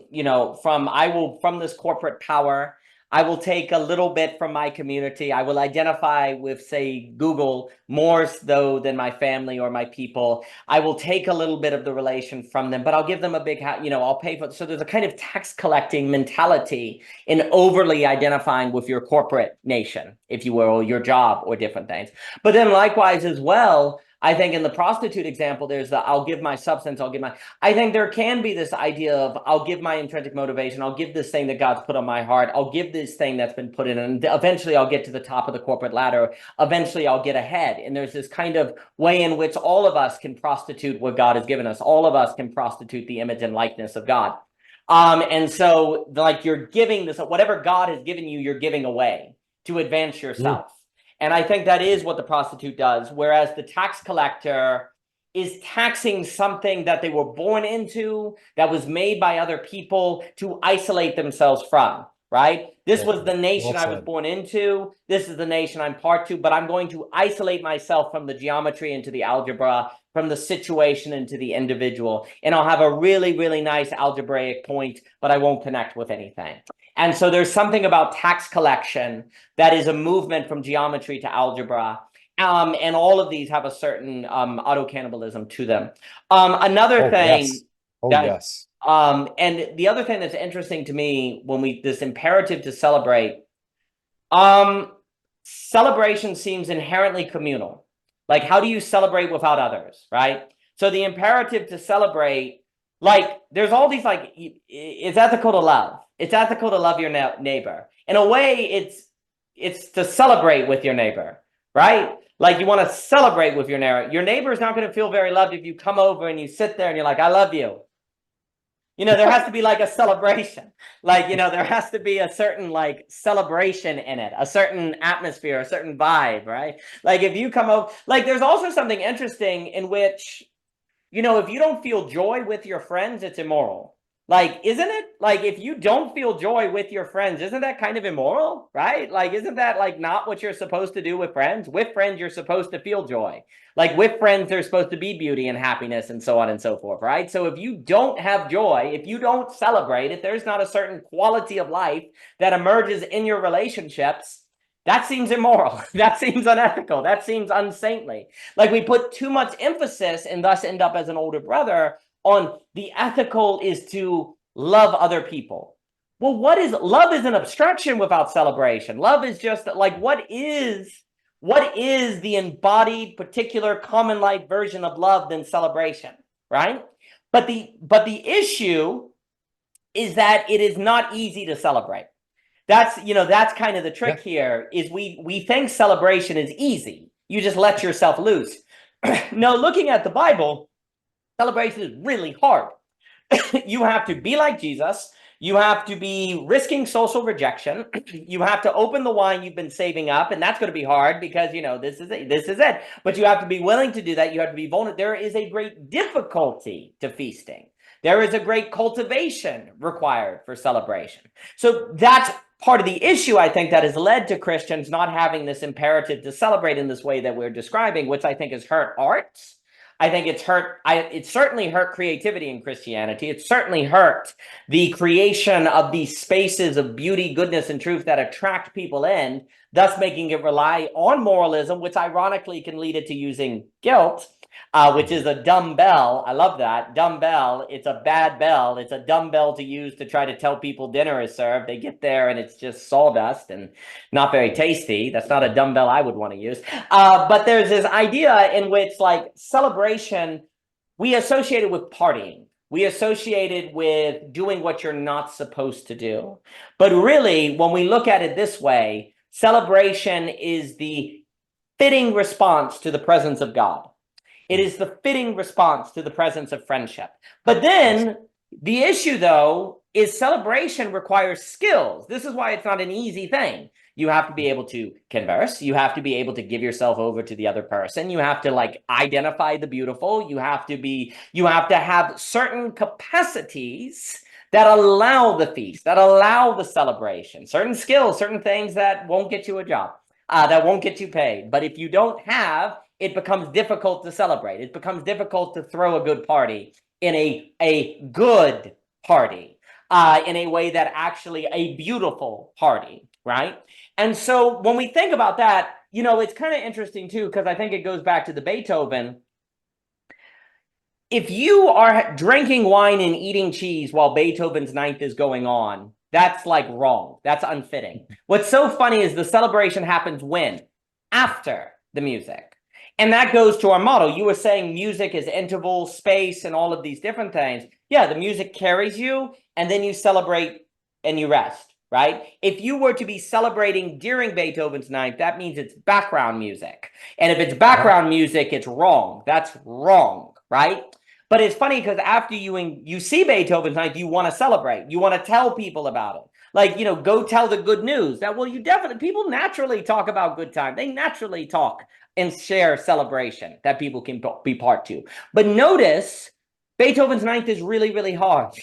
[SPEAKER 1] you know, from this corporate power, I will take a little bit from my community. I will identify with, say, Google more so than my family or my people. I will take a little bit of the relation from them, but I'll give them a big, you know, I'll pay for it. So there's a kind of tax collecting mentality in overly identifying with your corporate nation, if you will, or your job or different things. But then likewise as well, I think in the prostitute example, there's the I'll give my substance, I think there can be this idea of I'll give my intrinsic motivation, I'll give this thing that God's put on my heart, I'll give this thing that's been put in, and eventually I'll get to the top of the corporate ladder, eventually I'll get ahead. And there's this kind of way in which all of us can prostitute what God has given us. All of us can prostitute the image and likeness of God. And so like you're giving this, whatever God has given you, you're giving away to advance yourself. And I think that is what the prostitute does, whereas the tax collector is taxing something that they were born into, that was made by other people to isolate themselves from, right? This was the nation I was born into. This is the nation I'm part to, but I'm going to isolate myself from the geometry into the algebra, from the situation into the individual. And I'll have a really, really nice algebraic point, but I won't connect with anything. And so there's something about tax collection that is a movement from geometry to algebra. And all of these have a certain auto-cannibalism to them. Another thing and the other thing that's interesting to me when this imperative to celebrate, celebration seems inherently communal. Like, how do you celebrate without others, right? So the imperative to celebrate, like, there's all these, like, it's ethical to love. It's ethical to love your neighbor. In a way, it's to celebrate with your neighbor, right? Like, you want to celebrate with your neighbor. Your neighbor is not going to feel very loved if you come over and you sit there and you're like, I love you. You know, there has to be like a celebration. Like, you know, there has to be a certain like celebration in it, a certain atmosphere, a certain vibe, right? Like if you come over, like there's also something interesting in which, you know, if you don't feel joy with your friends, it's immoral. Like, isn't it? Like, if you don't feel joy with your friends, isn't that kind of immoral, right? Like, isn't that like not what you're supposed to do with friends? With friends, you're supposed to feel joy. Like with friends, there's supposed to be beauty and happiness and so on and so forth, right? So if you don't have joy, if you don't celebrate, if there's not a certain quality of life that emerges in your relationships, that seems immoral. That seems unethical. That seems unsaintly. Like we put too much emphasis and thus end up as an older brother on the ethical is to love other people. Well, love is an abstraction without celebration. Love is just like, what is the embodied particular common life version of love than celebration, right? But the issue is that it is not easy to celebrate. That's kind of the trick here is we think celebration is easy. You just let yourself loose. No, looking at the Bible, celebration is really hard. You have to be like Jesus. You have to be risking social rejection. You have to open the wine you've been saving up, and that's going to be hard because, you know, this is it. But you have to be willing to do that. You have to be vulnerable. There is a great difficulty to feasting. There is a great cultivation required for celebration. So that's part of the issue, I think, that has led to Christians not having this imperative to celebrate in this way that we're describing, which I think has hurt art. I think it's hurt, it certainly hurt creativity in Christianity. It certainly hurt the creation of these spaces of beauty, goodness, and truth that attract people in, thus making it rely on moralism, which ironically can lead it to using guilt, which is a dumb bell. I love that. Dumb bell. It's a bad bell. It's a dumb bell to use to try to tell people dinner is served. They get there and it's just sawdust and not very tasty. That's not a dumb bell I would want to use. But there's this idea in which, like, celebration, we associate it with partying. We associate it with doing what you're not supposed to do. But really, when we look at it this way, celebration is the fitting response to the presence of God. It is the fitting response to the presence of friendship. But then the issue, though, is celebration requires skills. This is why it's not an easy thing. You have to be able to converse. You have to be able to give yourself over to the other person. You have to, like, identify the beautiful. You have to have certain capacities that allow the feast, that allow the celebration, certain skills, certain things that won't get you a job, that won't get you paid. But if you don't have, it becomes difficult to celebrate. It becomes difficult to throw a good party in a good party, in a way that actually a beautiful party, right? And so when we think about that, you know, it's kind of interesting too, because I think it goes back to the Beethoven. If you are drinking wine and eating cheese while Beethoven's Ninth is going on, that's like wrong. That's unfitting. What's so funny is the celebration happens when? After the music. And that goes to our model. You were saying music is interval, space, and all of these different things. Yeah, the music carries you, and then you celebrate and you rest, right? If you were to be celebrating during Beethoven's Ninth, that means it's background music. And if it's background music, it's wrong. That's wrong, right? But it's funny because after you see Beethoven's Ninth, you want to celebrate. You want to tell people about it. Like, you know, go tell the good news. That, well, people naturally talk about good time. They naturally talk and share celebration that people can be part to. But notice, Beethoven's Ninth is really, really hard.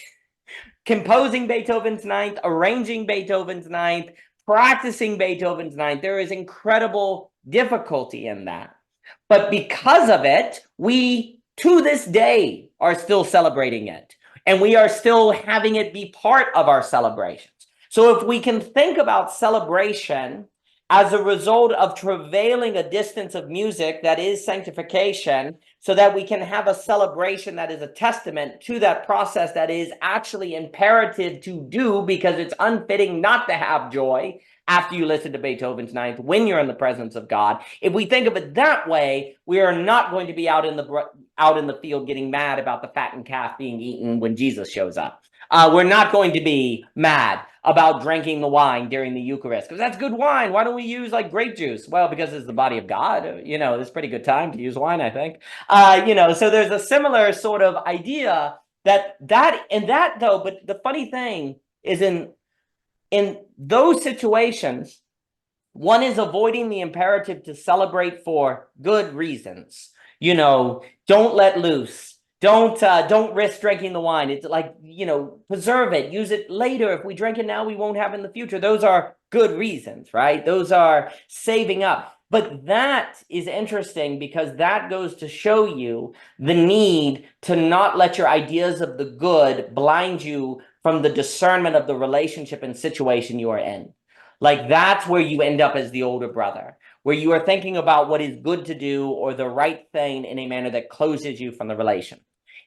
[SPEAKER 1] Composing Beethoven's Ninth, arranging Beethoven's Ninth, practicing Beethoven's Ninth, there is incredible difficulty in that. But because of it, we, to this day, are still celebrating it. And we are still having it be part of our celebrations. So if we can think about celebration as a result of travailing a distance of music that is sanctification, so that we can have a celebration that is a testament to that process that is actually imperative to do, because it's unfitting not to have joy after you listen to Beethoven's Ninth when you're in the presence of God. If we think of it that way, we are not going to be out in the field getting mad about the fattened calf being eaten when Jesus shows up. We're not going to be mad about drinking the wine during the Eucharist, because that's good wine. Why don't we use like grape juice? Well, because it's the body of God. You know, it's a pretty good time to use wine, I think. You know, so there's a similar sort of idea that though, but the funny thing is in those situations, one is avoiding the imperative to celebrate for good reasons. You know, don't let loose. Don't risk drinking the wine. It's like, you know, preserve it, use it later. If we drink it now, we won't have it in the future. Those are good reasons, right? Those are saving up. But that is interesting because that goes to show you the need to not let your ideas of the good blind you from the discernment of the relationship and situation you are in. Like, that's where you end up as the older brother, where you are thinking about what is good to do or the right thing in a manner that closes you from the relation.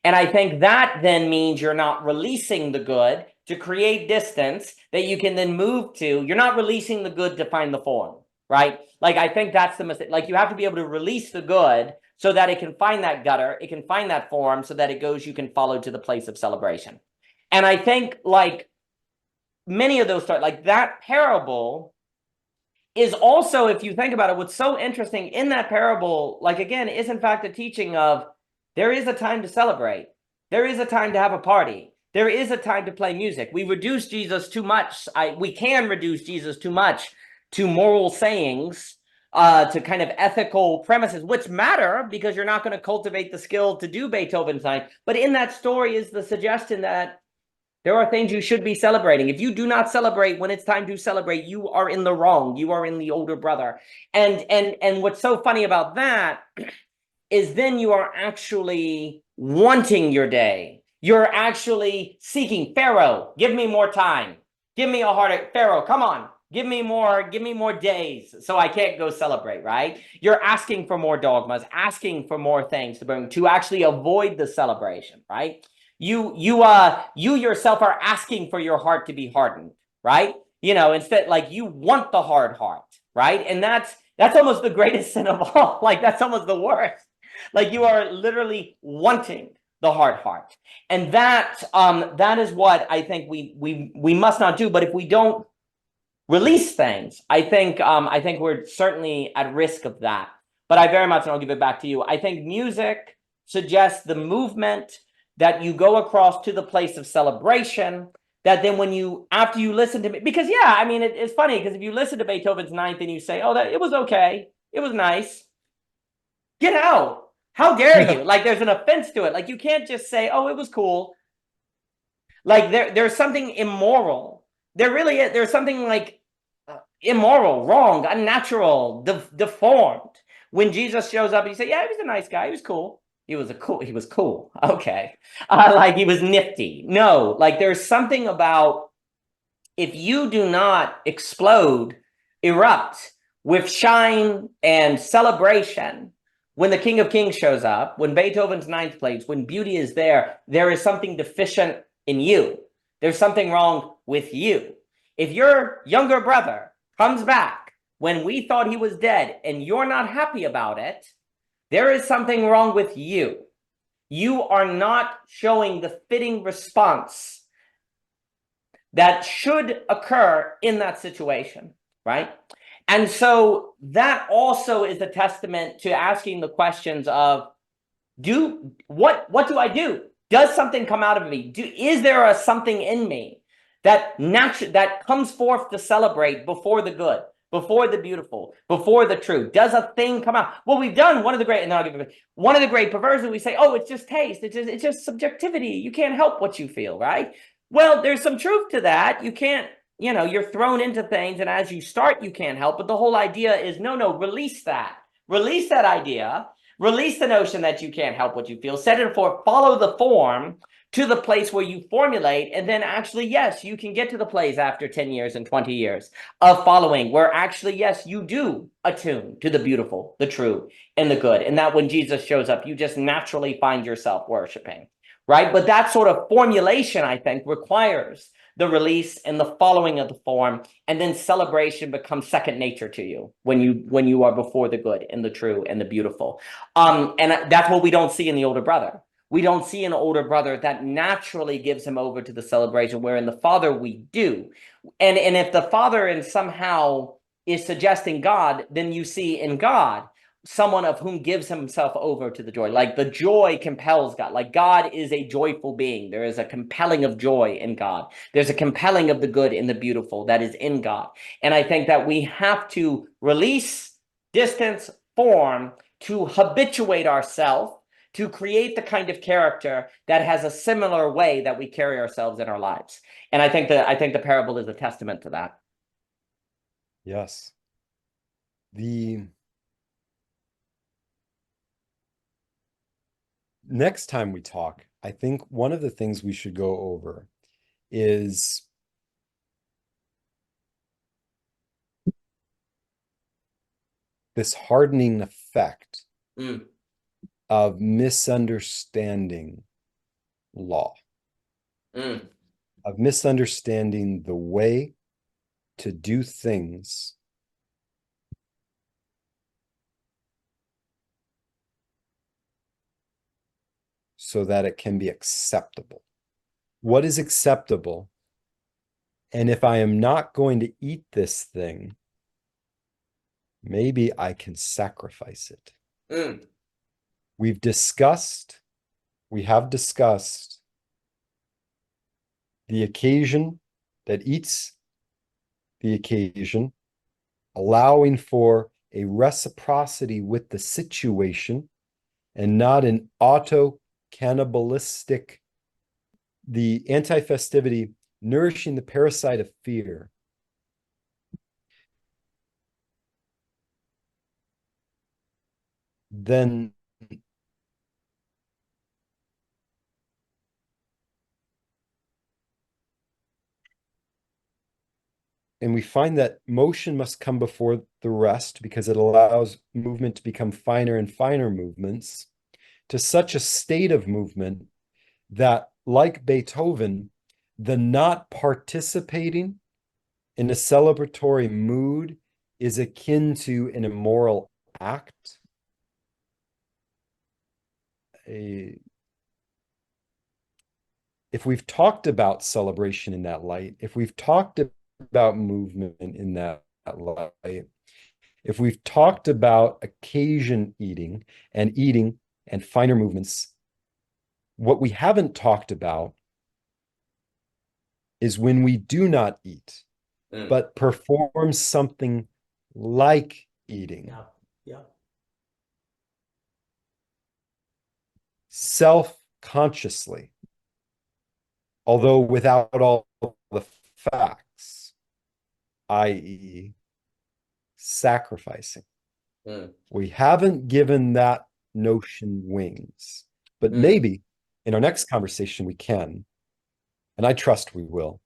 [SPEAKER 1] And I think that then means you're not releasing the good to create distance that you can then move to. You're not releasing the good to find the form, right? Like, I think that's the mistake. Like, you have to be able to release the good so that it can find that gutter, it can find that form, so that it goes, you can follow to the place of celebration. And I think, like, many of those like that parable is also, if you think about it, what's so interesting in that parable, like, again, is in fact a teaching of there is a time to celebrate. There is a time to have a party. There is a time to play music. We reduce Jesus too much. We can reduce Jesus too much to moral sayings, to kind of ethical premises, which matter because you're not going to cultivate the skill to do Beethoven's Ninth. But in that story is the suggestion that There are things you should be celebrating. If you do not celebrate when it's time to celebrate, you are in the wrong. You are in the older brother. And what's so funny about that is then you are actually wanting your day. You're actually seeking, Pharaoh, give me more time. Give me a heart. Pharaoh, come on. Give me more days so I can't go celebrate, right? You're asking for more dogmas, asking for more things to bring to actually avoid the celebration, right? You yourself are asking for your heart to be hardened, right? You know, instead, like, you want the hard heart, right? And that's almost the greatest sin of all. Like, that's almost the worst. Like, you are literally wanting the hard heart. And that is what I think we must not do. But if we don't release things, I think we're certainly at risk of that. But I very much, and I'll give it back to you, I think music suggests the movement that you go across to the place of celebration, that then after you listen to me, because yeah, I mean, it's funny, because if you listen to Beethoven's Ninth and you say, oh, that it was okay, it was nice, get out. How dare you? Like, there's an offense to it. Like, you can't just say, oh, it was cool. Like, there's something immoral. There really is. There's something like immoral, wrong, unnatural, deformed. When Jesus shows up, you say, yeah, he was a nice guy. He was cool. He was cool. Okay. Like, he was nifty. No, like, there's something about, if you do not explode, erupt with shine and celebration, when the King of Kings shows up, when Beethoven's Ninth plays, when beauty is there, there is something deficient in you. There's something wrong with you. If your younger brother comes back when we thought he was dead and you're not happy about it, there is something wrong with you. You are not showing the fitting response that should occur in that situation, right? And so that also is a testament to asking the questions of, what do I do? Does something come out of me? Is there something in me that comes forth to celebrate before the good, before the beautiful, before the true? Does a thing come out? Well, we've done one of the great perversions. We say, oh, it's just taste. It's just subjectivity. You can't help what you feel, right? Well, there's some truth to that. You can't, you're thrown into things, and as you start, you can't help. But the whole idea is, no, release that. Release that idea. Release the notion that you can't help what you feel. Set it forth. Follow the form to the place where you formulate. And then actually, yes, you can get to the place after 10 years and 20 years of following, where actually, yes, you do attune to the beautiful, the true, and the good. And that when Jesus shows up, you just naturally find yourself worshiping, right? But that sort of formulation, I think, requires the release and the following of the form, and then celebration becomes second nature to you when you are before the good and the true and the beautiful. And that's what we don't see in the older brother. We don't see an older brother that naturally gives him over to the celebration, where in the father we do. And if the father in somehow is suggesting God, then you see in God someone of whom gives himself over to the joy. Like, the joy compels God. Like, God is a joyful being. There is a compelling of joy in God. There's a compelling of the good and the beautiful that is in God. And I think that we have to release, distance, form, to habituate ourselves to create the kind of character that has a similar way that we carry ourselves in our lives. And I think the parable is a testament to that.
[SPEAKER 2] Yes. The next time we talk, I think one of the things we should go over is this hardening effect of misunderstanding law, of misunderstanding the way to do things so that it can be acceptable. What is acceptable? And if I am not going to eat this thing, maybe I can sacrifice it. We have discussed the occasion that eats the occasion, allowing for a reciprocity with the situation and not an auto-cannibalistic the anti-festivity nourishing the parasite of fear, then and we find that motion must come before the rest because it allows movement to become finer and finer movements to such a state of movement that, like Beethoven, the not participating in a celebratory mood is akin to an immoral act. If we've talked about celebration in that light, if we've talked about movement in that light, if we've talked about occasion eating and finer movements, what we haven't talked about is when we do not eat, but perform something like eating.
[SPEAKER 1] Yeah.
[SPEAKER 2] Self-consciously, although without all the facts, i.e., sacrificing. We haven't given that notion wings, but maybe in our next conversation we can, and I trust we will.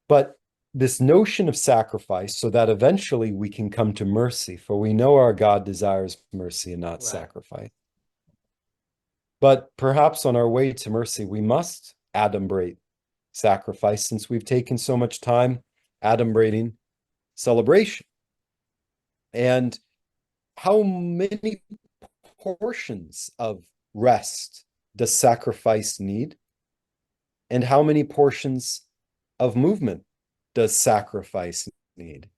[SPEAKER 2] But this notion of sacrifice, so that eventually we can come to mercy, for we know our God desires mercy and not sacrifice. But perhaps on our way to mercy, we must adumbrate sacrifice, since we've taken so much time adumbrating celebration. And how many portions of rest does sacrifice need? And how many portions of movement does sacrifice need?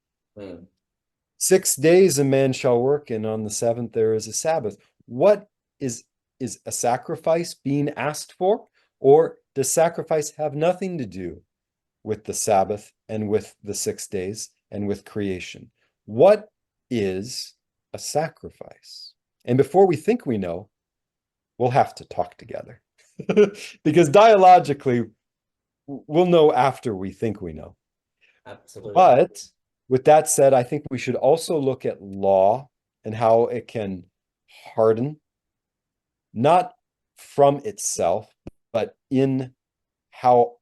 [SPEAKER 2] 6 days a man shall work, and on the seventh there is a Sabbath. What is a sacrifice being asked for? Or does sacrifice have nothing to do with the Sabbath and with the 6 days and with creation? What is a sacrifice? And before we think we know, we'll have to talk together. Because dialogically, we'll know after we think we know.
[SPEAKER 1] Absolutely.
[SPEAKER 2] But with that said, I think we should also look at law and how it can harden, not from itself, but in how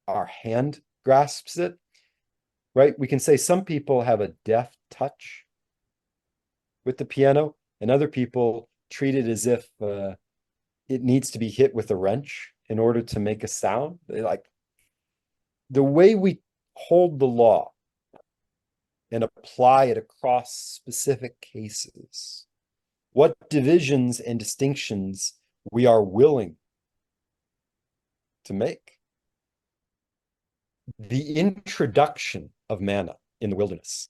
[SPEAKER 2] our hand grasps it, right? We can say some people have a deft touch with the piano, and other people treat it as if it needs to be hit with a wrench in order to make a sound. Like the way we hold the law and apply it across specific cases, what divisions and distinctions we are willing to make. The introduction of manna in the wilderness,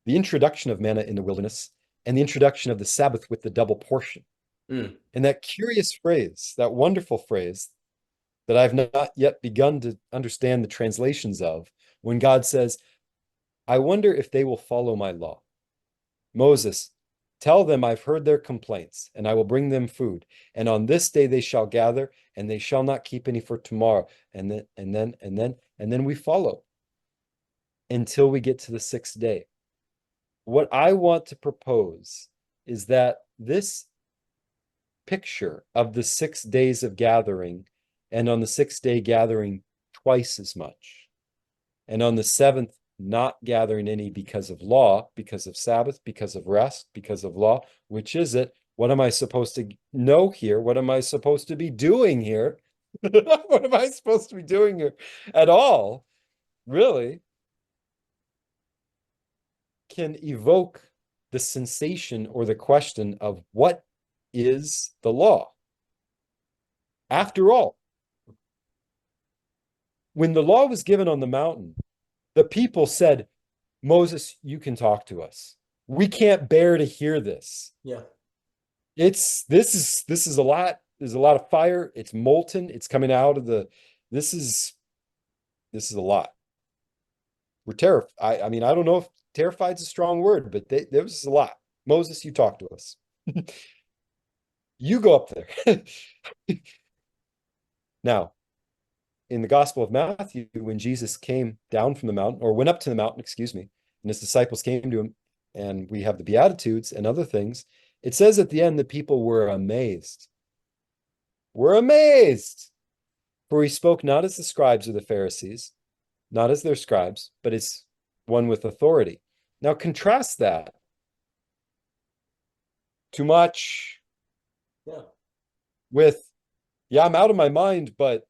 [SPEAKER 2] the introduction of manna in the wilderness, and the introduction of the Sabbath with the double portion. And that curious phrase, that wonderful phrase that I've not yet begun to understand the translations of, when God says, I wonder if they will follow my law. Moses, tell them I've heard their complaints, and I will bring them food. And on this day they shall gather, and they shall not keep any for tomorrow. And then we follow until we get to the 6th day. What I want to propose is that this picture of the 6 days of gathering, and on the 6th day gathering twice as much, and on the 7th not gathering any because of law, because of Sabbath, because of rest, because of law. Which is it? What am I supposed to know here? What am I supposed to be doing here? What am I supposed to be doing here at all? Really can evoke the sensation or the question of what is the law? After all, when the law was given on the mountain, the people said, Moses, you can talk to us. We can't bear to hear this.
[SPEAKER 1] Yeah.
[SPEAKER 2] This is a lot. There's a lot of fire. It's molten. It's coming out of this is a lot. We're terrified. I mean, I don't know if terrified is a strong word, but there was a lot. Moses, you talk to us. You go up there. Now, in the Gospel of Matthew, when Jesus came down from the mountain, or went up to the mountain, excuse me, and his disciples came to him, and we have the Beatitudes and other things, it says at the end that people were amazed. We're amazed. For he spoke not as the scribes or the Pharisees, not as their scribes, but as one with authority. Now contrast that. Too much.
[SPEAKER 1] Yeah.
[SPEAKER 2] With, yeah, I'm out of my mind, but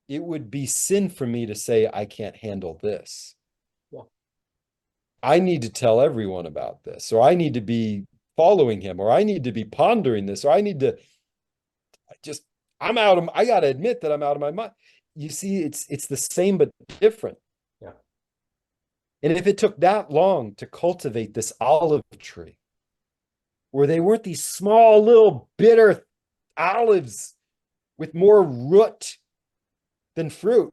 [SPEAKER 2] it would be sin for me to say I can't handle this.
[SPEAKER 1] Yeah.
[SPEAKER 2] I need to tell everyone about this, or I need to be following him, or I need to be pondering this, or I need to I gotta admit that I'm out of my mind. You see, it's the same but different.
[SPEAKER 1] Yeah.
[SPEAKER 2] And if it took that long to cultivate this olive tree, where they weren't these small little bitter olives with more root than fruit,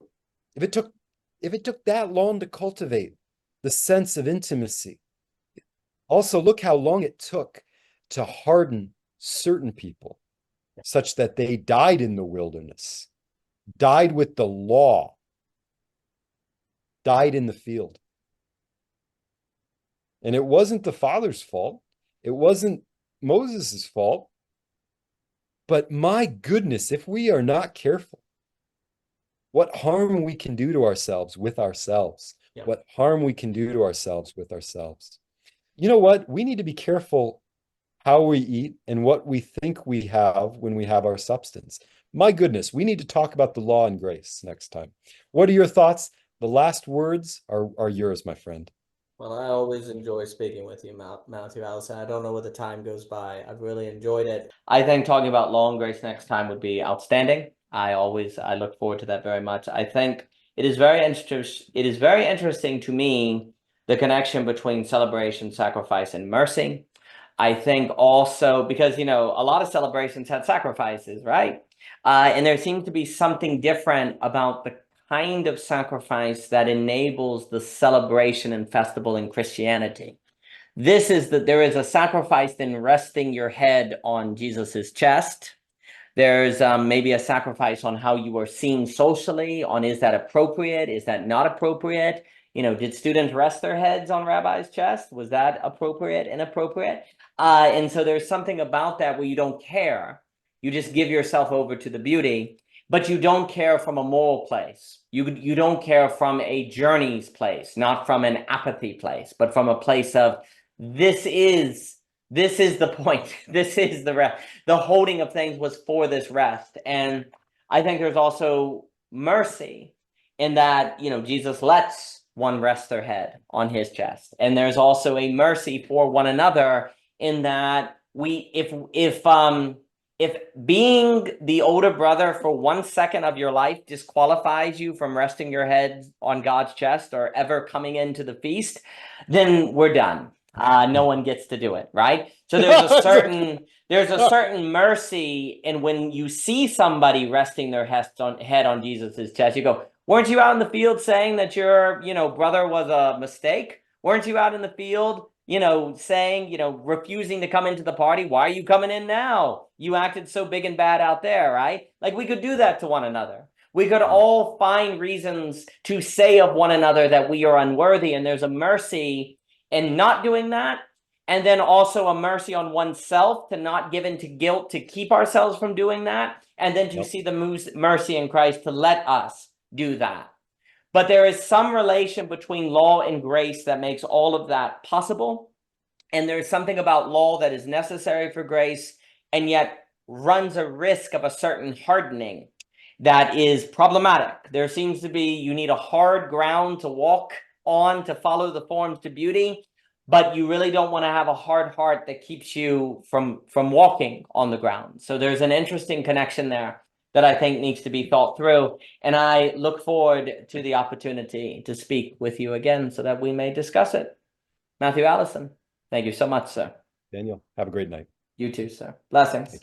[SPEAKER 2] if it took that long to cultivate the sense of intimacy, also look how long it took to harden certain people, such that they died in the wilderness, died with the law, died in the field. And it wasn't the Father's fault. It wasn't Moses' fault. But my goodness, if we are not careful, what harm we can do to ourselves with ourselves. Yeah. What harm we can do to ourselves with ourselves. You know what? We need to be careful how we eat and what we think we have when we have our substance. My goodness, we need to talk about the law and grace next time. What are your thoughts? The last words are yours, my friend.
[SPEAKER 1] Well, I always enjoy speaking with you, Matthew, Allison. I don't know where the time goes by. I've really enjoyed it. I think talking about law and grace next time would be outstanding. I look forward to that very much. I think it is very interesting to me, the connection between celebration, sacrifice, and mercy. I think also because, a lot of celebrations had sacrifices, right? And there seems to be something different about the kind of sacrifice that enables the celebration and festival in Christianity. This is that there is a sacrifice in resting your head on Jesus's chest. There's maybe a sacrifice on how you are seen socially, on is that appropriate, is that not appropriate? Did students rest their heads on rabbi's chest? Was that appropriate, inappropriate? And so there's something about that where you don't care. You just give yourself over to the beauty, but you don't care from a moral place. You don't care from a journey's place, not from an apathy place, but from a place of this is the point. This is the rest. The holding of things was for this rest. And I think there's also mercy in that, Jesus lets one rest their head on his chest. And there's also a mercy for one another in that if being the older brother for 1 second of your life disqualifies you from resting your head on God's chest or ever coming into the feast, then we're done. No one gets to do it, right? So there's a certain mercy in when you see somebody resting their head on Jesus's chest. You go, weren't you out in the field saying that your brother was a mistake? Weren't you out in the field saying, refusing to come into the party? Why are you coming in now? You acted so big and bad out there, right? Like we could do that to one another. We could all find reasons to say of one another that we are unworthy, and there's a mercy in not doing that, and then also a mercy on oneself to not give in to guilt to keep ourselves from doing that, and then to see the mercy in Christ to let us do that. But there is some relation between law and grace that makes all of that possible, and there's something about law that is necessary for grace and yet runs a risk of a certain hardening that is problematic. There seems to be, you need a hard ground to walk on to follow the forms to beauty, but you really don't want to have a hard heart that keeps you from walking on the ground. So there's an interesting connection there that I think needs to be thought through, and I look forward to the opportunity to speak with you again so that we may discuss it. Matthew, Allison, thank you so much, sir.
[SPEAKER 2] Daniel, have a great night.
[SPEAKER 1] You too, sir. Blessings.